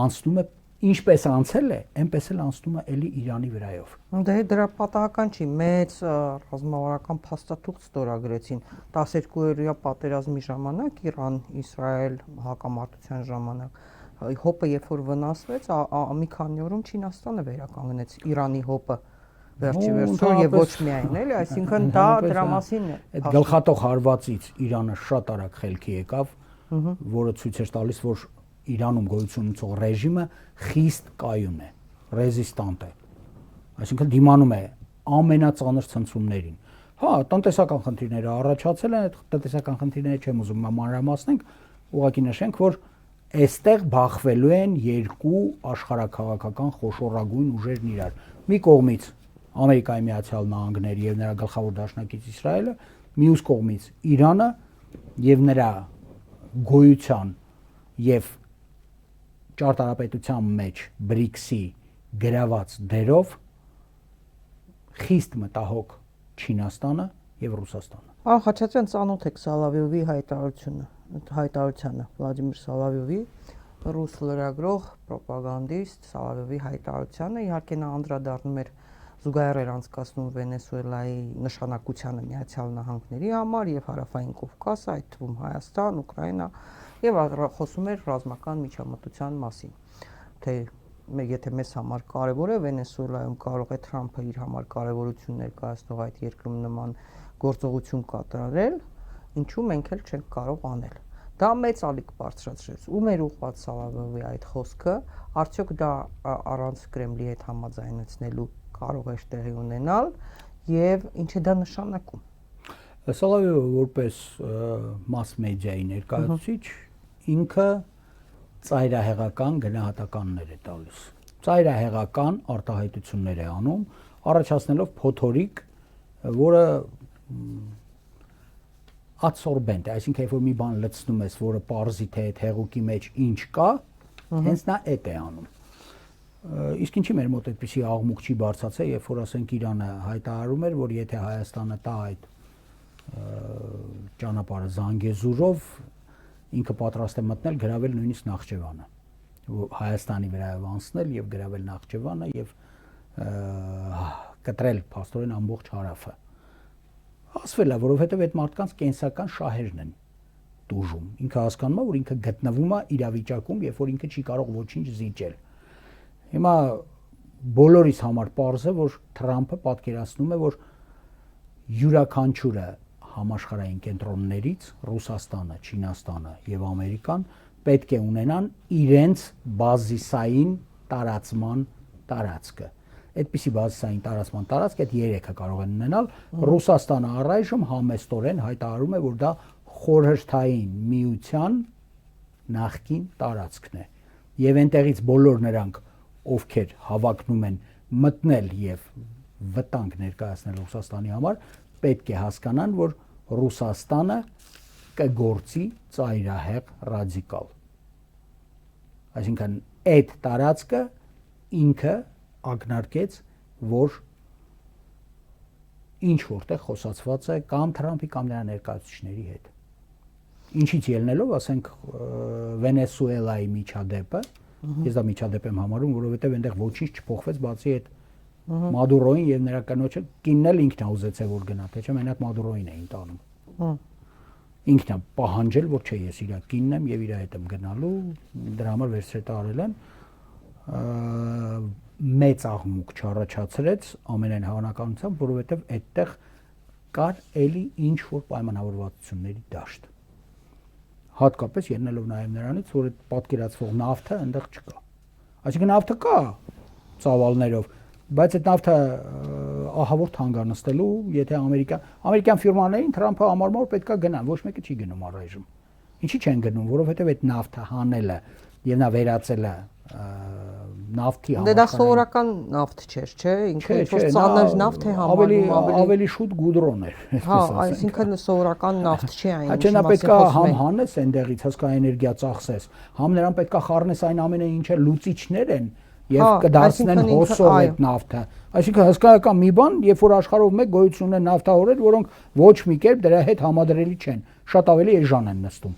անցնում է ինչպես անցել է, այնպես էլ անցնում է էլի Իրանի վրայով։ Դե դրա պատահական չի, մեծ ռազմավարական փաստաթուղթ ստորագրեցին 12-օրյա պատերազմի ժամանակ Իրան-Իսրայել հակամարտության ժամանակ։ Հոպը երբ որ վնասվեց, մի քանի օրում Չինաստանը վերականգնեց Իրանի հոպը վերջի վերջո եւ ոչ միայն էլի, այսինքն դա դրա մասին է։ Այդ գլխատող հարվածից Իրանը շատ արագ խելքի եկավ, որը ցույց էր տալիս, որ Իրանում գոյություն ունեցող ռեժիմը խիստ կայուն է, ռեզիստանտ է։ Այսինքն դիմանում է ամենածանր ցնցումներին։ Հա, տնտեսական խնդիրները առաջացել են, այդ տնտեսական խնդիրները չեմ ուզում մանրամասնենք, ուղղակի նշենք, որ այստեղ բախվելու են երկու աշխարհաքաղաքական խոշորագույն ուժերն իրար։ Մի կողմից Ամերիկայի Միացյալ Նահանգները եւ նրա գլխավոր դաշնակից Իսրայելը, մյուս կողմից Իրանը եւ նրա գոյության եւ ճարտարապետության մեջ BRICS-ի գրաված դերով խիստ մտահոգ Չինաստանը եւ Ռուսաստանը։ Խաչատրյան, ծանոթ եք Սալավիովի հայտարարությունը, հայտարարությանը Վլադիմիր Սալավյովի ռուս լրագրող ռոպագանդիստ Սալավյովի հայտարարությանը իհարկե նա անդրադառնում էր զուգահեռ անցկացնում Վենեսուելայի նշանակությանը Միացյալ Նահանգների համար եւ Հարավային Կովկասը, այդ թվում Հայաստան, Ուկրաինա եւ խոսում էր ռազմական միջամտության մասին, թե եթե մեզ համար կարևոր է Վենեսուելայում կարող է Թրամփը իր համար կարևորություն ներկայացնող այդ երկրում նման գործողություն կատարել, ինչու մենք էլ չենք կարող անել։ Դա մեծ ալիք բարձրացրեց։ Ում էր ուղղված Սալավյովի այդ խոսքը, արդյոք դա առանց Կրեմլի հետ համաձայնեցնելու կարող էր տեղի ունենալ եւ ինչ է դա նշանակում։ Սալավյովը որպես մաս մեդիայի ներկայացուցիչ ինքը ծայրահեղական գնահատականներ է տալիս։ Ծայրահեղական արտահայտություններ է անում, առաջացնելով փոթորիկ, որը adsorbent է, այսինքն երբ որ մի բան լցնում ես, որը պարզի թե այդ հեղուկի մեջ ինչ կա, հենց նա այդ է անում։ Իսկ ինչի մեր մոտ այդպիսի աղմուկ չի բարձրացել, երբ որ ասենք Իրանը հայտարարում էր, որ եթե Հայաստանը տա այդ ճանապարհը Զանգեզուրով, ինքը պատրաստ է մտնել գրավել նույնիսկ Նախճեվանը, Հայաստանի վրայով անցնել եւ գրավել Նախճեվանը եւ կտրել փաստորեն ամբողջ հարավը։ Ասվել է, որովհետեւ այդ մարդկանց կենսական շահերն են տուժում։ Ինքը հասկանում է, որ ինքը գտնվում է իրավիճակում, երբ որ ինքը չի կարող ոչինչ զիջել։ Հիմա բոլորիս համար պարզ է, որ Թրամփը պատկերացնում է, որ յուրաքանչյուրը համաշխարհային կենտրոններից Ռուսաստանը, Չինաստանը եւ Ամերիկան պետք է ունենան իրենց բազիսային տարածման տարածքը։ Այդպիսի բազիսային տարածման տարածք այդ երեքը կարող են ունենալ։ Ռուսաստանը առայժմ համեստորեն հայտարարում է, որ դա խորհրդային միության նախկին տարածքն է։ Եվ այնտեղից բոլոր նրանք, ովքեր հավակնում են մտնել եւ վտանգ ներկայացնել Ռուսաստանի համար, պետք է հասկանան, որ Ռուսաստանը կգործի ծայրահեղ ռադիկալ։ Այսինքն այդ տարածքը ինքը ակնարկեց, որ ինչ որտեղ խոսացված է կամ Թրամփի կամ նրա ներկայացուցիչների հետ։ Ինչից ելնելով, ասենք Վենեսուելայի միջադեպը, ես դա միջադեպ եմ համարում, որովհետև այնտեղ ոչինչ չփոխվեց, բացի այդ Մադուրոին եւ նրա կնոջը կինն էլ ինքն է ուզեցել որ գնա, թե չէ մենակ Մադուրոին էին տանում։ Ինքն է պահանջել, որ չէ, ես իր կինն եմ եւ իր հետ եմ գնալու, դրա համար վերցրել տարել են։ Մեծ աղմուկ չառաջացրեց ամենայն հավանականությամբ, որովհետեւ այդտեղ կար էլի ինչ որ պայմանավորվածությունների դաշտ։ Հատկապես ելնելով նաեւ նրանից, որ այդ պատկերացվող նավթը այնտեղ չկա։ Այսինքն նավթը կա ծավալներով, բայց այդ նավթը ահավոր թանկ է նստելու, եթե ամերիկյան ֆիրմաներին Թրամփը համարում որ պետքա գնան, ոչ մեկը չի գնում առայժմ։ Ինչի չեն գնում, որովհետև այդ նավթը հանելը եւ նա վերածելը նավթի համակարգ։ Դա սովորական նավթ չէր, չէ՞, ինքը ինչ-որ ծանր նավթ է համարվում, ավելի շուտ գուդրոն էր, այսպես ասենք։ Հա, այսինքն սովորական նավթ չի այն, ինչի մասը պետքա համ հանես այնտեղից հսկա էներգիա ծախսես, համ նրան պետքա խառնես այն ամենը ինչը լուծիչներ են եւ կդարձնեն հոսով այդ նավթը։ Այսինքն հսկայական մի բան, երբ որ աշխարհով մեկ գոյություն ունեն նավթահորեր, որոնք ոչ մի կերպ դրա հետ համադրելի չեն, շատ ավելի էժան են նստում։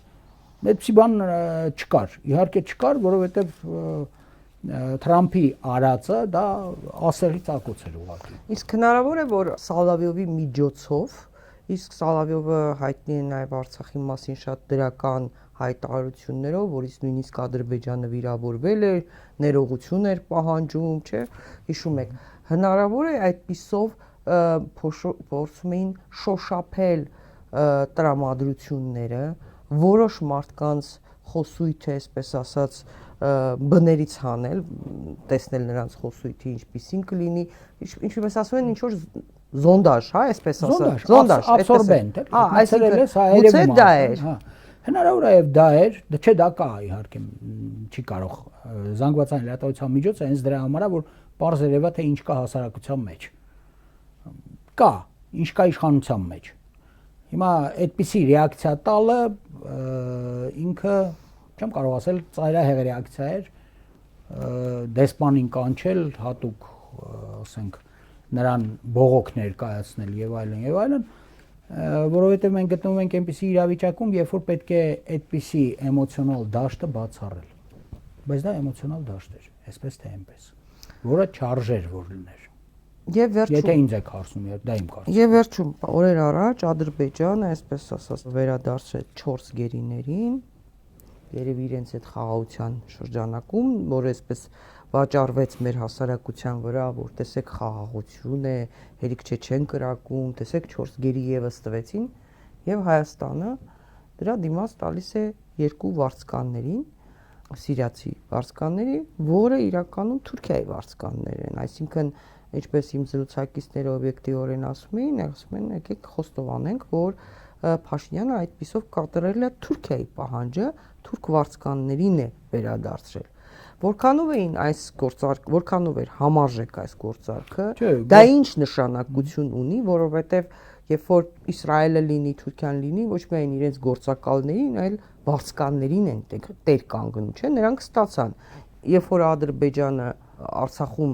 Այդպիսի բան չկար, իհարկե չկար, որովհետեւ Թրամփի արածը դա ասեղի ծակոց էր ուղղակի։ Իսկ հնարավոր է որ Սալավյովի միջոցով, իսկ Սալավյովը հայտնի է նաև Արցախի մասին շատ դրական հայտարարություններով, որից նույնիսկ Ադրբեջանը վիրավորվել էր, ներողություն էր պահանջում, չէ՞, հիշում եք։ Հնարավոր է այդպիսով փորձում էին շոշափել տրամադրությունները, որոշ մարդկանց խոսույթը, այսպես ասած, բներից հանել, տեսնել նրանց խոսույթի ինչպիսին կլինի, ինչպես ասում են, ինչ որ զոնդաժ, հա, այսպես ասած, զոնդաժ, absorbent, այսինքն դա էր։ Հնարավոր է եւ դա էր, չէ, դա կա իհարկե, չի կարող զանգվածային լրատվության միջոցը հենց դրա համար է, որ պարզ երևա թե ինչ կա հասարակության մեջ։ Կա, ինչ կա իշխանության մեջ։ Հիմա այդպիսի ռեակցիա տալը ինքը չեմ կարող ասել ծայրահեղ ռեակցիա էր, դեսպանին կանչել, հատուկ ասենք նրան բողոք ներկայացնել եւ այլն, որովհետև մենք գտնվում ենք այնպիսի իրավիճակում, երբ որ պետք է այդպիսի էմոցիոնալ դաշտը բացառել։ Բայց դա էմոցիոնալ դաշտ էր, այսպես թե այնպես, որը չարժեր որ լիներ։ Եվ վերջում Եթե ինձ եք հարցնում, դա իմ կարծիքն է։ Եվ վերջում օրեր առաջ Ադրբեջանը, այսպես ասած, վերադարձրեց 4 գերիներին, երևի իրենց այդ խաղաղության շրջանակում, որ այսպես վաճառվեց մեր հասարակության վրա, որ տեսեք խաղաղություն է, հերիք չեն կրակում, տեսեք 4 գերի եւս տվեցին, եւ Հայաստանը դրա դիմաց տալիս է 2 վարձկաններին, սիրիացի վարձկանների, որը իրականում Թուրքիայի վարձկաններ են, այսինքն ինչպես իմ զրուցակիցները օբյեկտիվորեն ասում են, եկեք խոստովանենք, որ Փաշինյանը այդպիսով կատարել է Թուրքիայի պահանջը, թուրք վարձկաններին է վերադարձրել։ Որքանով էին այս գործարքը, որքանով էր համարժեք այս գործարքը, դա ինչ նշանակություն ունի, որովհետև երբ որ Իսրայելը լինի, Թուրքիան լինի, ոչ միայն իրենց գործակալներին, այլ վարձկաններին են տեր կանգնում, չէ՞, նրանք ստացան։ Երբ որ Ադրբեջանը Արցախում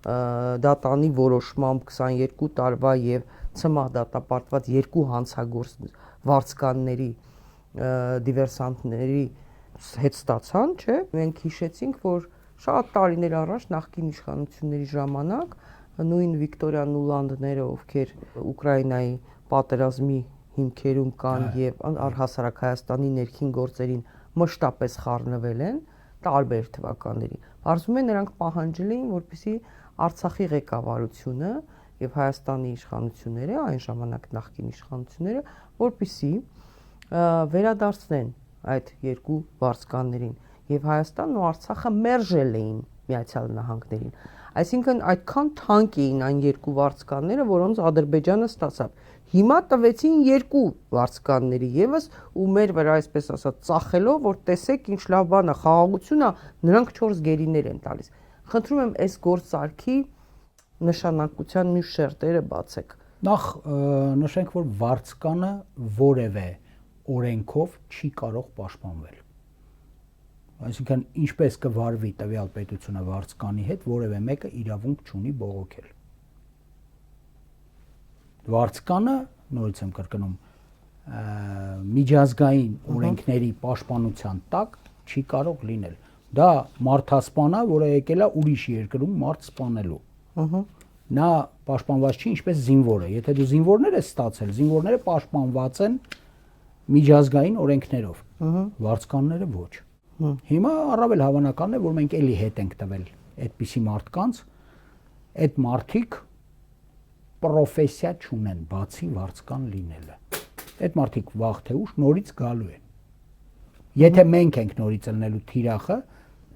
դատանի որոշմամբ 22 տարվա եւ ցմահ դատապարտված 2 հանցագործ վարձկանների դիվերսանտների հետ ստացան, չէ՞։ Մենք հիշեցինք, որ շատ տարիներ առաջ նախկին իշխանությունների ժամանակ նույն Վիկտորիա Նուլանդները, ովքեր Ուկրաինայի պատերազմի հիմքերում կան եւ առհասարակ Հայաստանի ներքին գործերին մշտապես խառնվել են տարբեր թվականների։ Բարձում է նրանք պահանջել էին, որպեսզի Արցախի ղեկավարությունը եւ Հայաստանի իշխանությունները, այն ժամանակ նախկին իշխանությունները, որպեսզի վերադարձնեն այդ 2 վարձկաններին եւ Հայաստանն ու Արցախը մերժել էին Միացյալ Նահանգներին։ Այսինքն այդքան թանկ էին այն 2 վարձկանները, որոնց Ադրբեջանը ստացավ։ Հիմա տվեցին 2 վարձկանների եւս ու մեր վրա այսպես ասած ծախելով, որ տեսեք ինչ լավ բան է, խաղաղությունն է, նրանք 4 գերիներ են տալիս։ Խնդրում եմ այս գործարքի նշանակության մի շերտերը բացեք։ Նախ նշենք, որ վարձկանը որևէ օրենքով չի կարող պաշտպանվել։ Այսինքն ինչպես կվարվի տվյալ պետությունը վարձկանի հետ, որևէ մեկը իրավունք չունի բողոքել։ Վարձկանը, նորից եմ կրկնում, միջազգային օրենքների պաշտպանության տակ չի կարող լինել։ Դա մարդասպան է, որը եկել է ուրիշ երկրում մարդ սպանելու։ Նա պաշտպանված չի ինչպես զինվորը։ Եթե դու զինվորներ ես ստացել, զինվորները պաշտպանված են միջազգային օրենքներով։ Վարձկանները ոչ։ Հիմա առավել հավանական է, որ մենք էլի հետ ենք տվել այդպիսի մարդկանց, այդ մարդիկ պրոֆեսիա չունեն, բացի վարձկան լինելը։ Այդ մարդիկ վաղ թե ուշ նորից գալու են։ Եթե մենք ենք նորից ելնելու թիրախը,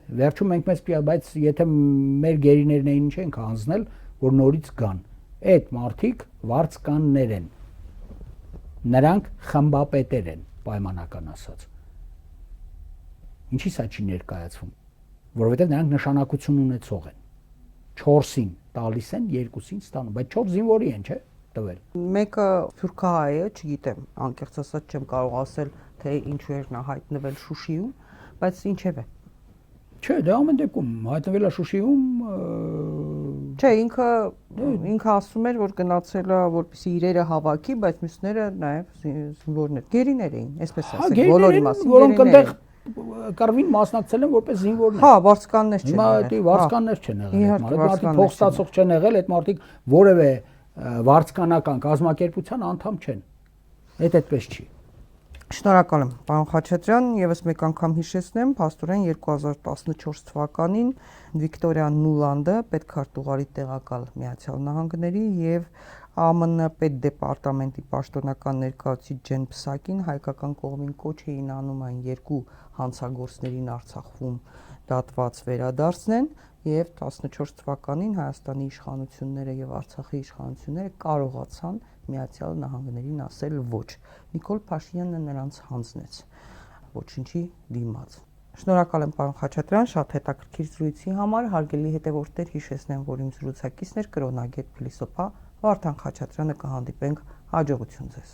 վերջում մենք մեզ պիա, բայց եթե մեր գերիներն էին ինչ ենք հանձնել, որ նորից գան։ Այդ մարդիկ վարձկաններ են։ Նրանք խմբապետեր են, պայմանական ասած։ Ինչի՞ սա չի ներկայացվում, որովհետև նրանք նշանակություն ունեցող են։ 4-ին տալիս են, 2-ին ստանում, բայց 4 զինվորի են, չէ՞, տվել։ Մեկը թուրքահայ է, չգիտեմ, անկեղծ ասած չեմ կարող ասել, թե ինչու էր նա հայտնվել Շուշիում, բայց ինչև է։ Չէ, դա ամեն դեպքում հայտնվել է Շուշիում։ Չէ, ինքը ասում էր, որ գնացել է, որպեսզի իրերը հավաքի, բայց մյուսները նաև զինվորներ, գերիներ էին, այսպես ասենք, բոլորի մասին, որոնք այնտեղ կռվին մասնակցել են որպես զինվորներ։ Հա, վարձկաններ չեն եղել։ Հիմա վարձկաններ չեն եղել։ Այդ մարդիկ փող ստացող չեն եղել, այդ մարդիկ որևէ վարձկանական կազմակերպության անդամ չեն։ Այդպես չի։ Շնորհակալ եմ, պարոն Խաչատրյան, եւս մեկ անգամ հիշեցնեմ, փաստորեն 2014 թվականին Վիկտորիա Նուլանդը պետքարտուղարի տեղակալ Միացյալ Նահանգների եւ ԱՄՆ պետդեպարտամենտի պաշտոնական ներկայացուցիչ Ջեն Փսակին հայկական կողմին կոչ էին անում այն 2 հանցագործներին Արցախում դատված վերադարձնեն եւ 14 թվականին Հայաստանի իշխանությունները եւ Արցախի իշխանությունները կարողացան Միացյալ Նահանգներին ասել ոչ։ Նիկոլ Փաշինյանը նրանց հանձնեց ոչինչի դիմաց։ Շնորհակալ եմ պարոն Խաչատրյան, շատ հետաքրքիր զրույցի համար, հարգելի հետևորդներ, հիշեցնեմ, որ իմ զրուցակիցն էր կրոնագետ փիլիսոփա Վարդան Խաչատրյանը, կհանդիպենք հաջողություն ձեզ։